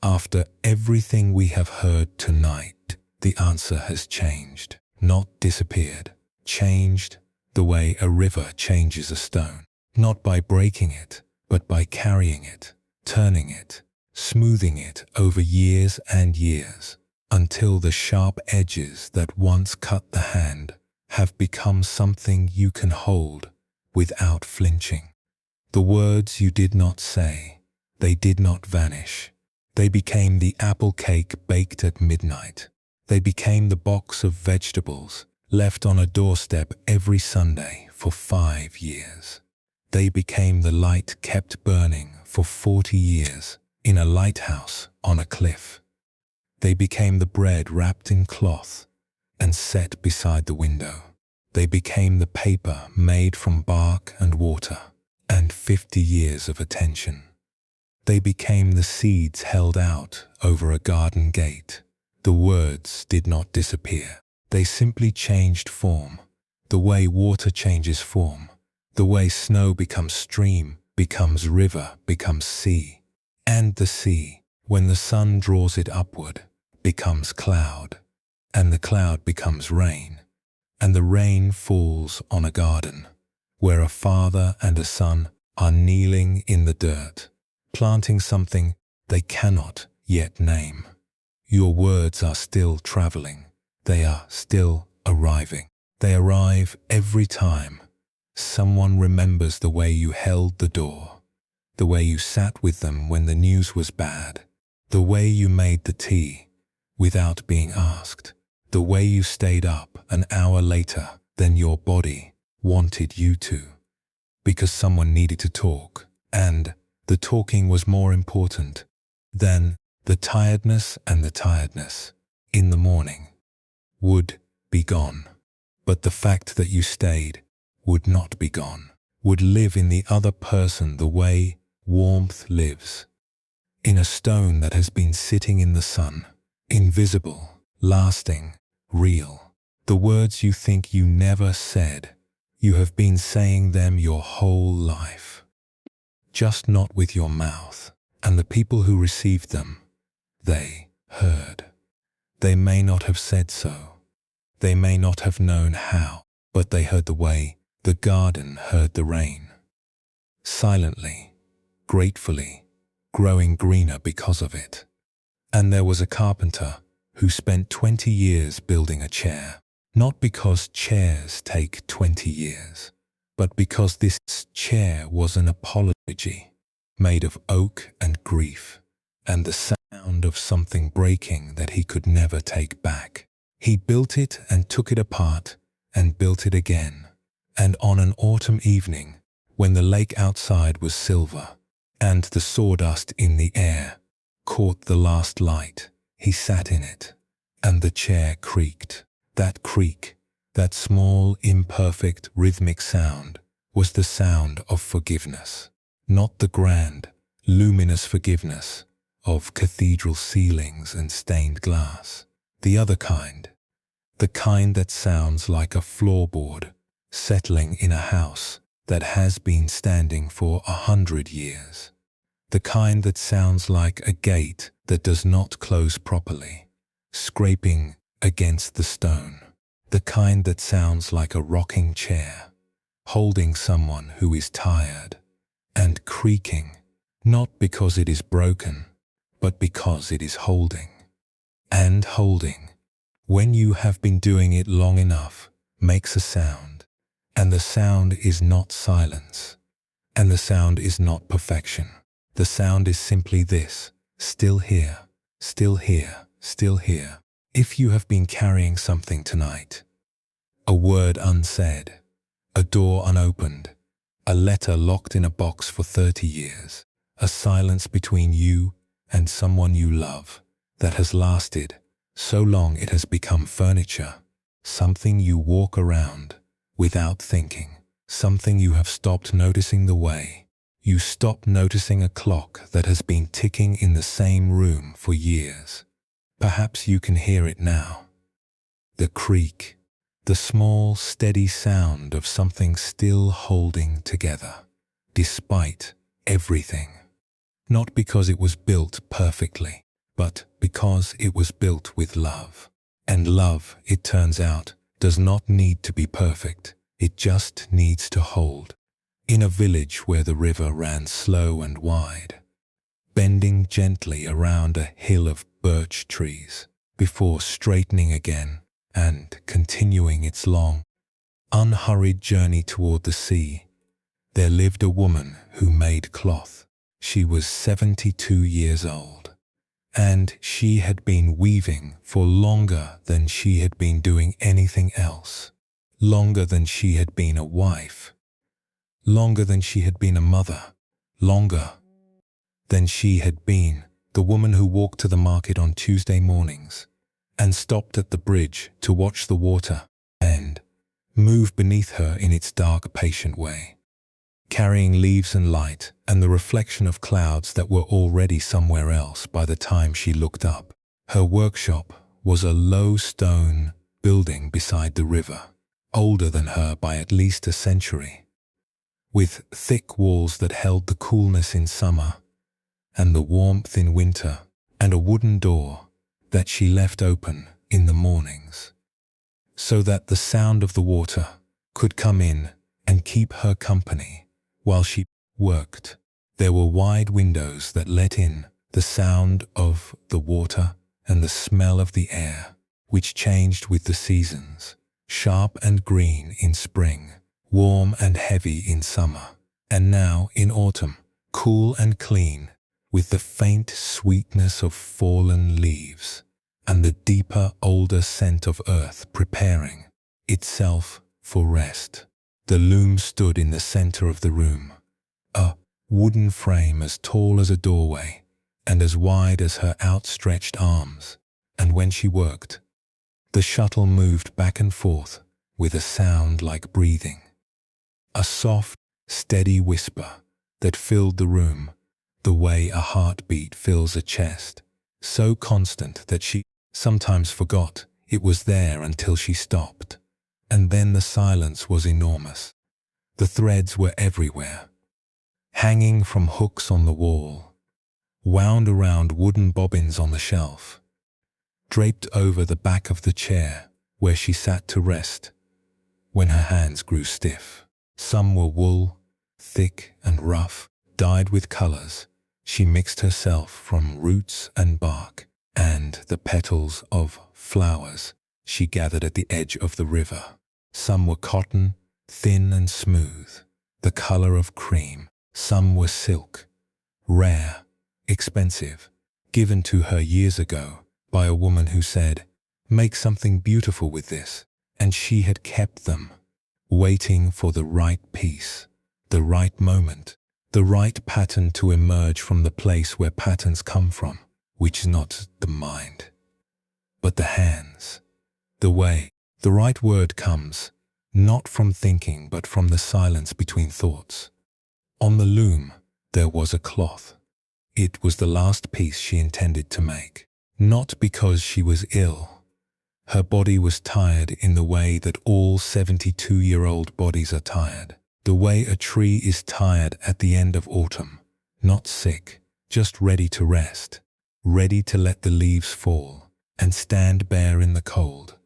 after everything we have heard tonight, the answer has changed, not disappeared, changed the way a river changes a stone, not by breaking it, but by carrying it, turning it, smoothing it over years and years, until the sharp edges that once cut the hand have become something you can hold without flinching. The words you did not say, they did not vanish. They became the apple cake baked at midnight. They became the box of vegetables left on a doorstep every Sunday for 5 years. They became the light kept burning for 40 years in a lighthouse on a cliff. They became the bread wrapped in cloth and set beside the window. They became the paper made from bark and water. and 50 years of attention. They became the seeds held out over a garden gate. The words did not disappear. They simply changed form, the way water changes form, the way snow becomes stream, becomes river, becomes sea. And the sea, when the sun draws it upward, becomes cloud, and the cloud becomes rain, and the rain falls on a garden, where a father and a son are kneeling in the dirt, planting something they cannot yet name. Your words are still traveling. They are still arriving. They arrive every time someone remembers the way you held the door, the way you sat with them when the news was bad, the way you made the tea without being asked, the way you stayed up an hour later than your body wanted you to, because someone needed to talk, and the talking was more important than the tiredness, and the tiredness in the morning would be gone. But the fact that you stayed would not be gone, would live in the other person the way warmth lives, in a stone that has been sitting in the sun, invisible, lasting, real. The words you think you never said, you have been saying them your whole life, just not with your mouth. And the people who received them, they heard. They may not have said so. They may not have known how, but they heard the way the garden heard the rain. Silently, gratefully, growing greener because of it. And there was a carpenter who spent 20 years building a chair, not because chairs take 20 years, but because this chair was an apology, made of oak and grief, and the sound of something breaking that he could never take back. He built it and took it apart and built it again. And on an autumn evening, when the lake outside was silver and the sawdust in the air caught the last light, he sat in it, and the chair creaked. That creak, that small, imperfect, rhythmic sound, was the sound of forgiveness. Not the grand, luminous forgiveness of cathedral ceilings and stained glass. The other kind, the kind that sounds like a floorboard settling in a house that has been standing for 100 years. The kind that sounds like a gate that does not close properly, scraping against the stone. The kind that sounds like a rocking chair, holding someone who is tired, and creaking, not because it is broken, but because it is holding. And holding, when you have been doing it long enough, makes a sound, and the sound is not silence, and the sound is not perfection. The sound is simply this: still here, still here, still here. If you have been carrying something tonight, a word unsaid, a door unopened, a letter locked in a box for 30 years, a silence between you and someone you love that has lasted so long it has become furniture, something you walk around without thinking, something you have stopped noticing the way. You stop noticing a clock that has been ticking in the same room for years. Perhaps you can hear it now. The creak, the small, steady sound of something still holding together, despite everything. Not because it was built perfectly, but because it was built with love. And love, it turns out, does not need to be perfect. It just needs to hold. In a village where the river ran slow and wide, bending gently around a hill of birch trees, before straightening again and continuing its long, unhurried journey toward the sea, there lived a woman who made cloth. She was 72 years old, and she had been weaving for longer than she had been doing anything else, longer than she had been a wife, longer than she had been a mother, longer than she had been the woman who walked to the market on Tuesday mornings and stopped at the bridge to watch the water and move beneath her in its dark, patient way. carrying leaves and light and the reflection of clouds that were already somewhere else by the time she looked up. Her workshop was a low stone building beside the river, older than her by at least a century, with thick walls that held the coolness in summer and the warmth in winter, and a wooden door that she left open in the mornings, so that the sound of the water could come in and keep her company while she worked. There were wide windows that let in the sound of the water and the smell of the air, which changed with the seasons, sharp and green in spring, warm and heavy in summer, and now in autumn, cool and clean, with the faint sweetness of fallen leaves and the deeper, older scent of earth preparing itself for rest. The loom stood in the center of the room, a wooden frame as tall as a doorway and as wide as her outstretched arms, and when she worked, the shuttle moved back and forth with a sound like breathing, a soft, steady whisper that filled the room the way a heartbeat fills a chest, so constant that she sometimes forgot it was there until she stopped. And then the silence was enormous. The threads were everywhere, hanging from hooks on the wall, wound around wooden bobbins on the shelf, draped over the back of the chair where she sat to rest when her hands grew stiff. Some were wool, thick and rough, dyed with colors she mixed herself from roots and bark and the petals of flowers she gathered at the edge of the river. Some were cotton, thin and smooth, the color of cream. Some were silk, rare, expensive, given to her years ago by a woman who said, "Make something beautiful with this," and she had kept them, waiting for the right piece, the right moment, the right pattern to emerge from the place where patterns come from, which is not the mind, but the hands, the way. The right word comes, not from thinking, but from the silence between thoughts. On the loom, there was a cloth. It was the last piece she intended to make, not because she was ill. Her body was tired in the way that all 72-year-old bodies are tired, the way a tree is tired at the end of autumn, not sick, just ready to rest, ready to let the leaves fall and stand bare in the cold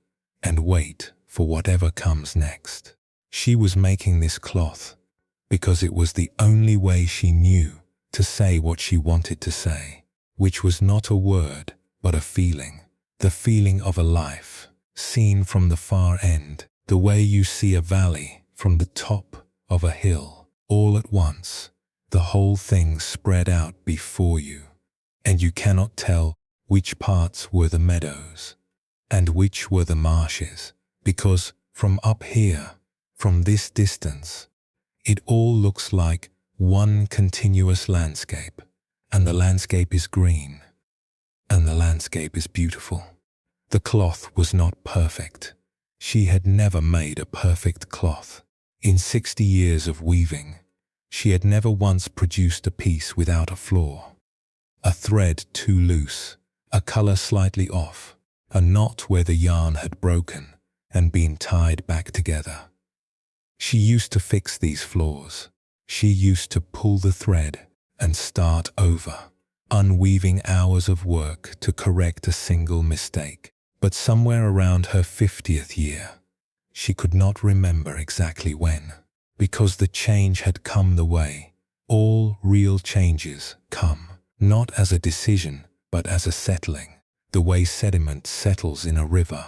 and wait for whatever comes next. She was making this cloth because it was the only way she knew to say what she wanted to say, which was not a word, but a feeling, the feeling of a life, seen from the far end, the way you see a valley from the top of a hill, all at once, the whole thing spread out before you, and you cannot tell which parts were the meadows and which were the marshes, because from up here, from this distance, it all looks like one continuous landscape, and the landscape is green, and the landscape is beautiful. The cloth was not perfect. She had never made a perfect cloth. In 60 years of weaving, she had never once produced a piece without a flaw. A thread too loose, a color slightly off, a knot where the yarn had broken and been tied back together. She used to fix these flaws. She used to pull the thread and start over, unweaving hours of work to correct a single mistake. But somewhere around her 50th year, she could not remember exactly when, because the change had come the way all real changes come, not as a decision, but as a settling, the way sediment settles in a river.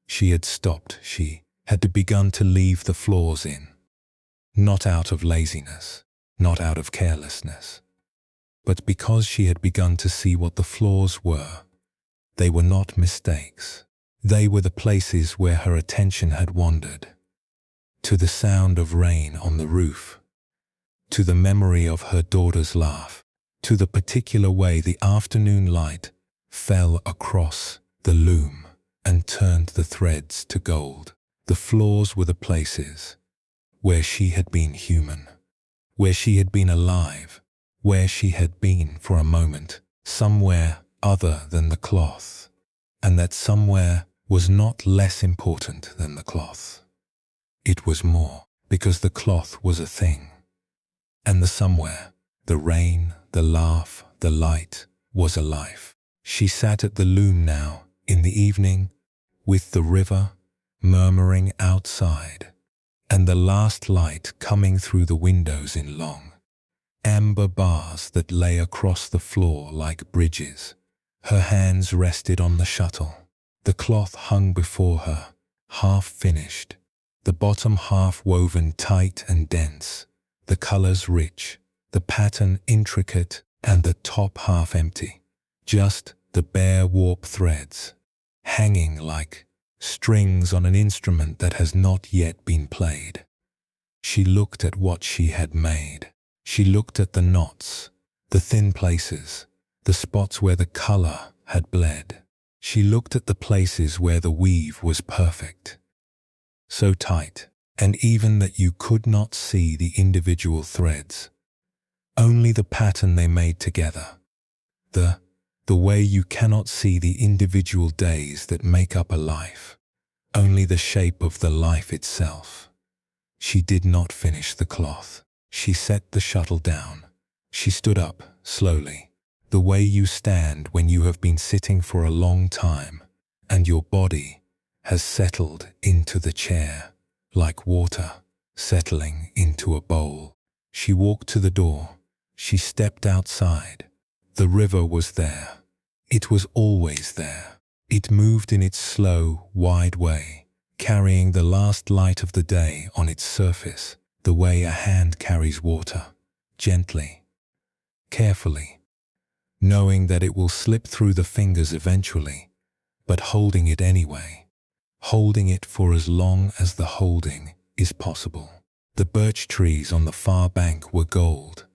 She had stopped. She had begun to leave the flaws in, not out of laziness, not out of carelessness, but because she had begun to see what the flaws were. They were not mistakes. They were the places where her attention had wandered, to the sound of rain on the roof, to the memory of her daughter's laugh, to the particular way the afternoon light fell across the loom and turned the threads to gold. The flaws were the places where she had been human, where she had been alive, where she had been for a moment, somewhere other than the cloth, and that somewhere was not less important than the cloth. It was more, because the cloth was a thing, and the somewhere, the rain, the laugh, the light, was a life. She sat at the loom now, in the evening, with the river murmuring outside, and the last light coming through the windows in long, amber bars that lay across the floor like bridges. Her hands rested on the shuttle. The cloth hung before her, half finished, the bottom half woven tight and dense, the colors rich, the pattern intricate, and the top half empty, just the bare warp threads, hanging like strings on an instrument that has not yet been played. She looked at what she had made. She looked at the knots, the thin places, the spots where the color had bled. She looked at the places where the weave was perfect, so tight, and even that you could not see the individual threads, only the pattern they made together, the way you cannot see the individual days that make up a life, only the shape of the life itself. She did not finish the cloth. She set the shuttle down. She stood up, slowly, the way you stand when you have been sitting for a long time, and your body has settled into the chair, like water settling into a bowl. She walked to the door. She stepped outside. The river was there. It was always there. It moved in its slow, wide way, carrying the last light of the day on its surface, the way a hand carries water, gently, carefully, knowing that it will slip through the fingers eventually, but holding it anyway, holding it for as long as the holding is possible. The birch trees on the far bank were gold,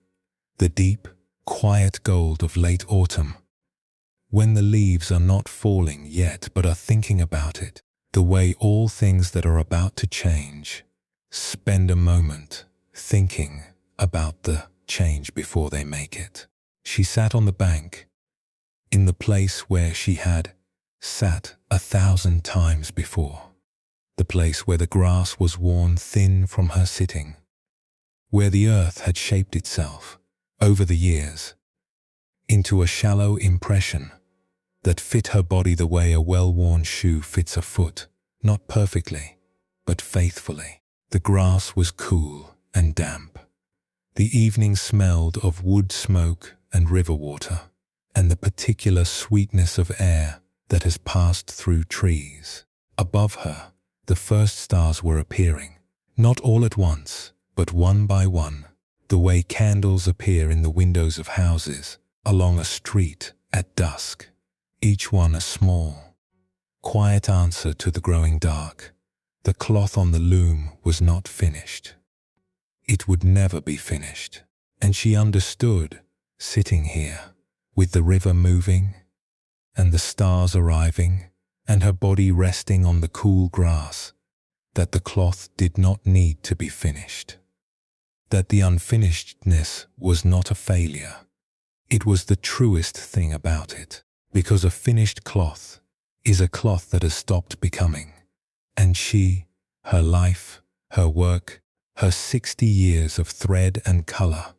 the deep, quiet gold of late autumn, when the leaves are not falling yet but are thinking about it, the way all things that are about to change spend a moment thinking about the change before they make it. She sat on the bank, in the place where she had sat 1,000 times before, the place where the grass was worn thin from her sitting, where the earth had shaped itself, over the years, into a shallow impression that fit her body the way a well-worn shoe fits a foot, not perfectly, but faithfully. The grass was cool and damp. The evening smelled of wood smoke and river water, and the particular sweetness of air that has passed through trees. Above her, the first stars were appearing, not all at once, but one by one, the way candles appear in the windows of houses along a street at dusk, each one a small, quiet answer to the growing dark. The cloth on the loom was not finished. It would never be finished, and she understood, sitting here, with the river moving, and the stars arriving, and her body resting on the cool grass, that the cloth did not need to be finished, that the unfinishedness was not a failure. It was the truest thing about it, because a finished cloth is a cloth that has stopped becoming, and she, her life, her work, her 60 years of thread and color,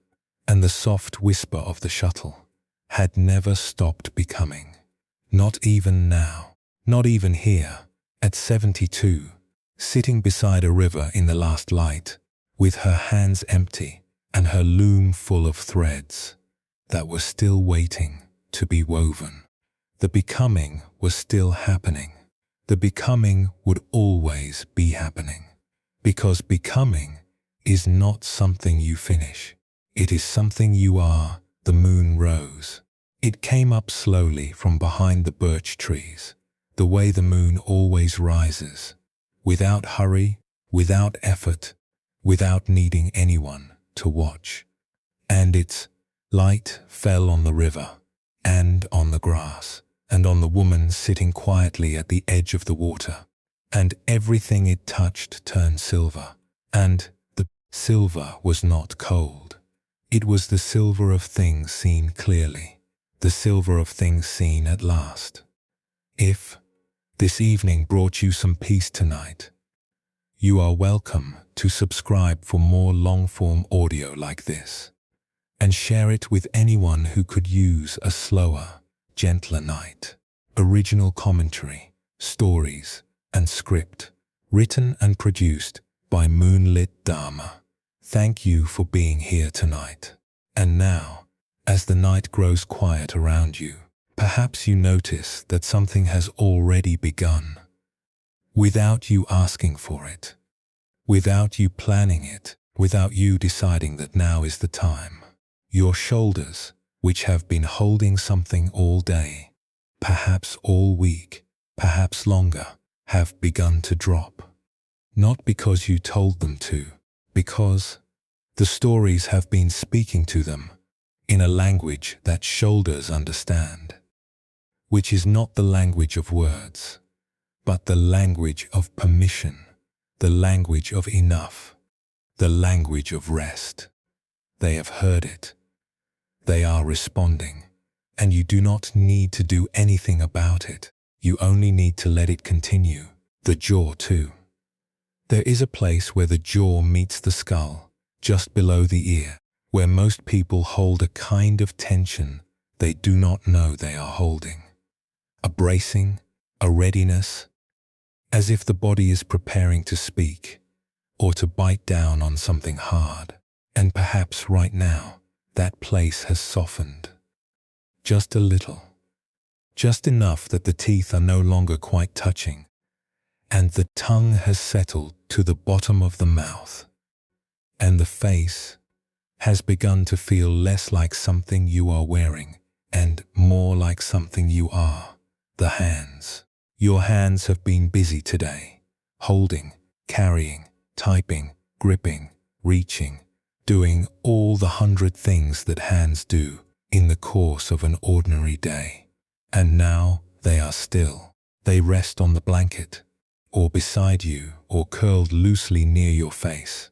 and the soft whisper of the shuttle, had never stopped becoming. Not even now, not even here, at 72, sitting beside a river in the last light, with her hands empty and her loom full of threads that were still waiting to be woven. The becoming was still happening. The becoming would always be happening, because becoming is not something you finish. It is something you are. The moon rose. It came up slowly from behind the birch trees, the way the moon always rises, without hurry, without effort, without needing anyone to watch. And its light fell on the river, and on the grass, and on the woman sitting quietly at the edge of the water, and everything it touched turned silver, and the Silver was not cold. It was the silver of things seen clearly, the silver of things seen at last. If this evening brought you some peace tonight, you are welcome to subscribe for more long-form audio like this, and share it with anyone who could use a slower, gentler night. Original commentary, stories, and script, written and produced by Moonlit Dharma. Thank you for being here tonight. And now, as the night grows quiet around you, perhaps you notice that something has already begun. Without you asking for it, without you planning it, without you deciding that now is the time. Your shoulders, which have been holding something all day, perhaps all week, perhaps longer, have begun to drop. Not because you told them to, because the stories have been speaking to them in a language that shoulders understand, which is not the language of words, but the language of permission, the language of enough, the language of rest. They have heard it. They are responding, and you do not need to do anything about it. You only need to let it continue. The jaw too. There is a place where the jaw meets the skull, just below the ear, where most people hold a kind of tension they do not know they are holding. A bracing, a readiness, as if the body is preparing to speak or to bite down on something hard. And perhaps right now, that place has softened. Just a little. Just enough that the teeth are no longer quite touching, and the tongue has settled to the bottom of the mouth, and the face has begun to feel less like something you are wearing and more like something you are. The hands. Your hands have been busy today, holding, carrying, typing, gripping, reaching, doing all the 100 things that hands do in the course of an ordinary day. And now they are still. They rest on the blanket, or beside you, or curled loosely near your face.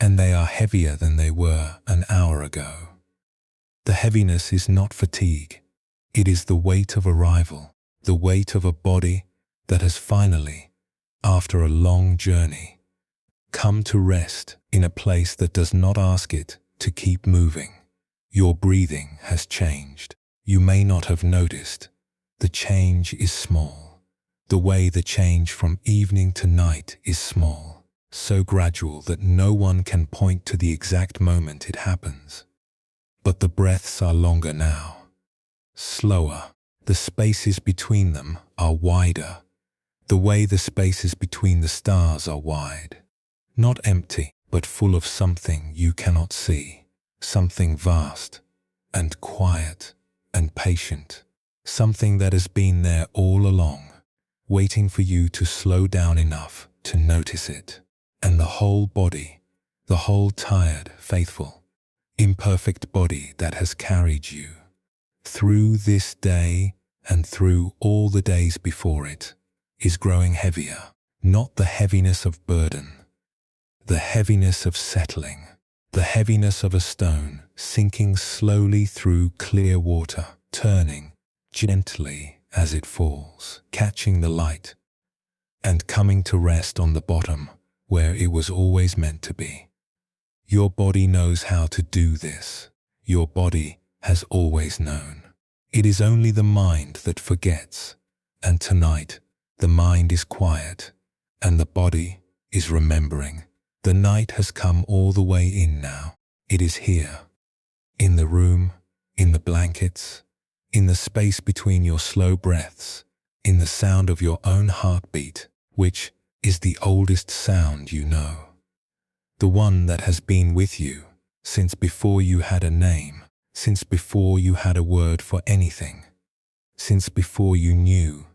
And they are heavier than they were an hour ago. The heaviness is not fatigue. It is the weight of arrival, the weight of a body that has finally, after a long journey, come to rest in a place that does not ask it to keep moving. Your breathing has changed. You may not have noticed. The change is small. The way the change from evening to night is small, so gradual that no one can point to the exact moment it happens. But the breaths are longer now, slower. The spaces between them are wider, the way the spaces between the stars are wide. Not empty, but full of something you cannot see, something vast and quiet and patient, something that has been there all along, waiting for you to slow down enough to notice it. And the whole body, the whole tired, faithful, imperfect body that has carried you through this day and through all the days before it, is growing heavier. Not the heaviness of burden, the heaviness of settling, the heaviness of a stone sinking slowly through clear water, turning gently as it falls, catching the light, and coming to rest on the bottom where it was always meant to be. Your body knows how to do this. Your body has always known. It is only the mind that forgets, and tonight the mind is quiet, and the body is remembering. The night has come all the way in now. It is here, in the room, in the blankets, in the space between your slow breaths, in the sound of your own heartbeat, which is the oldest sound you know. The one that has been with you since before you had a name, since before you had a word for anything, since before you knew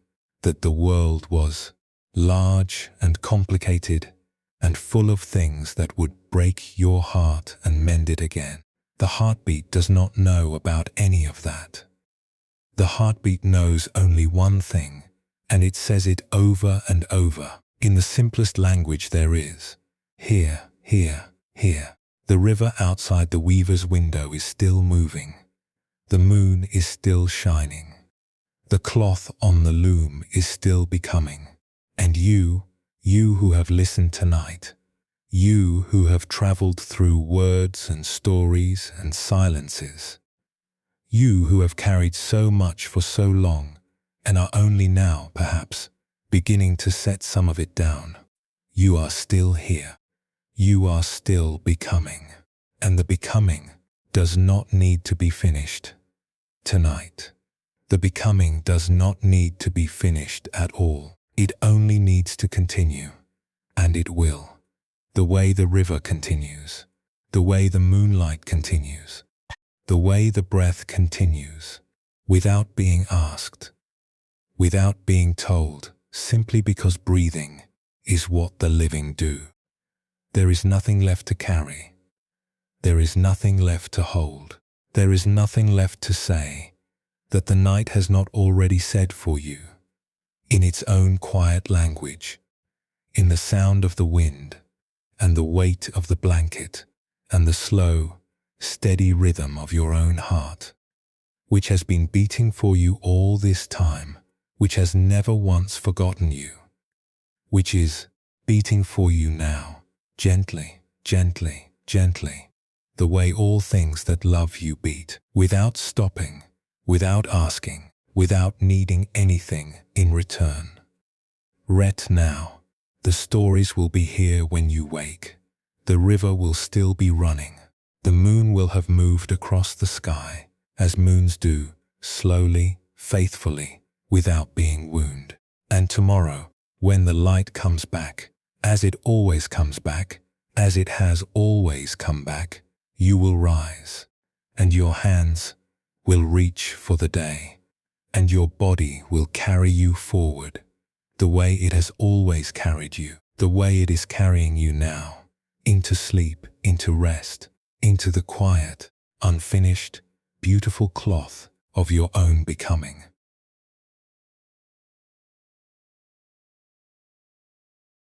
that the world was large and complicated and full of things that would break your heart and mend it again. The heartbeat does not know about any of that. The heartbeat knows only one thing, and it says it over and over in the simplest language there is. Here, here, Here, the river outside the weaver's window is still moving. The moon is still shining. The cloth on the loom is still becoming. And you who have listened tonight, you who have traveled through words and stories and silences, you who have carried so much for so long and are only now, perhaps, beginning to set some of it down, you are still here. You are still becoming. And the becoming does not need to be finished tonight. The becoming does not need to be finished at all. It only needs to continue. And it will. The way the river continues. The way the moonlight continues. The way the breath continues. Without being asked. Without being told. Simply because breathing is what the living do. There is nothing left to carry. There is nothing left to hold. There is nothing left to say that the night has not already said for you, in its own quiet language, in the sound of the wind and the weight of the blanket and the slow, steady rhythm of your own heart, which has been beating for you all this time, which has never once forgotten you, which is beating for you now, gently, gently, gently, the way all things that love you beat, without stopping, without asking, without needing anything in return. Rest now. The stories will be here when you wake. The river will still be running. The moon will have moved across the sky, as moons do, slowly, faithfully, without being wounded. And tomorrow, when the light comes back, as it always comes back, as it has always come back, you will rise, and your hands will reach for the day, and your body will carry you forward, the way it has always carried you, the way it is carrying you now, into sleep, into rest, into the quiet, unfinished, beautiful cloth of your own becoming.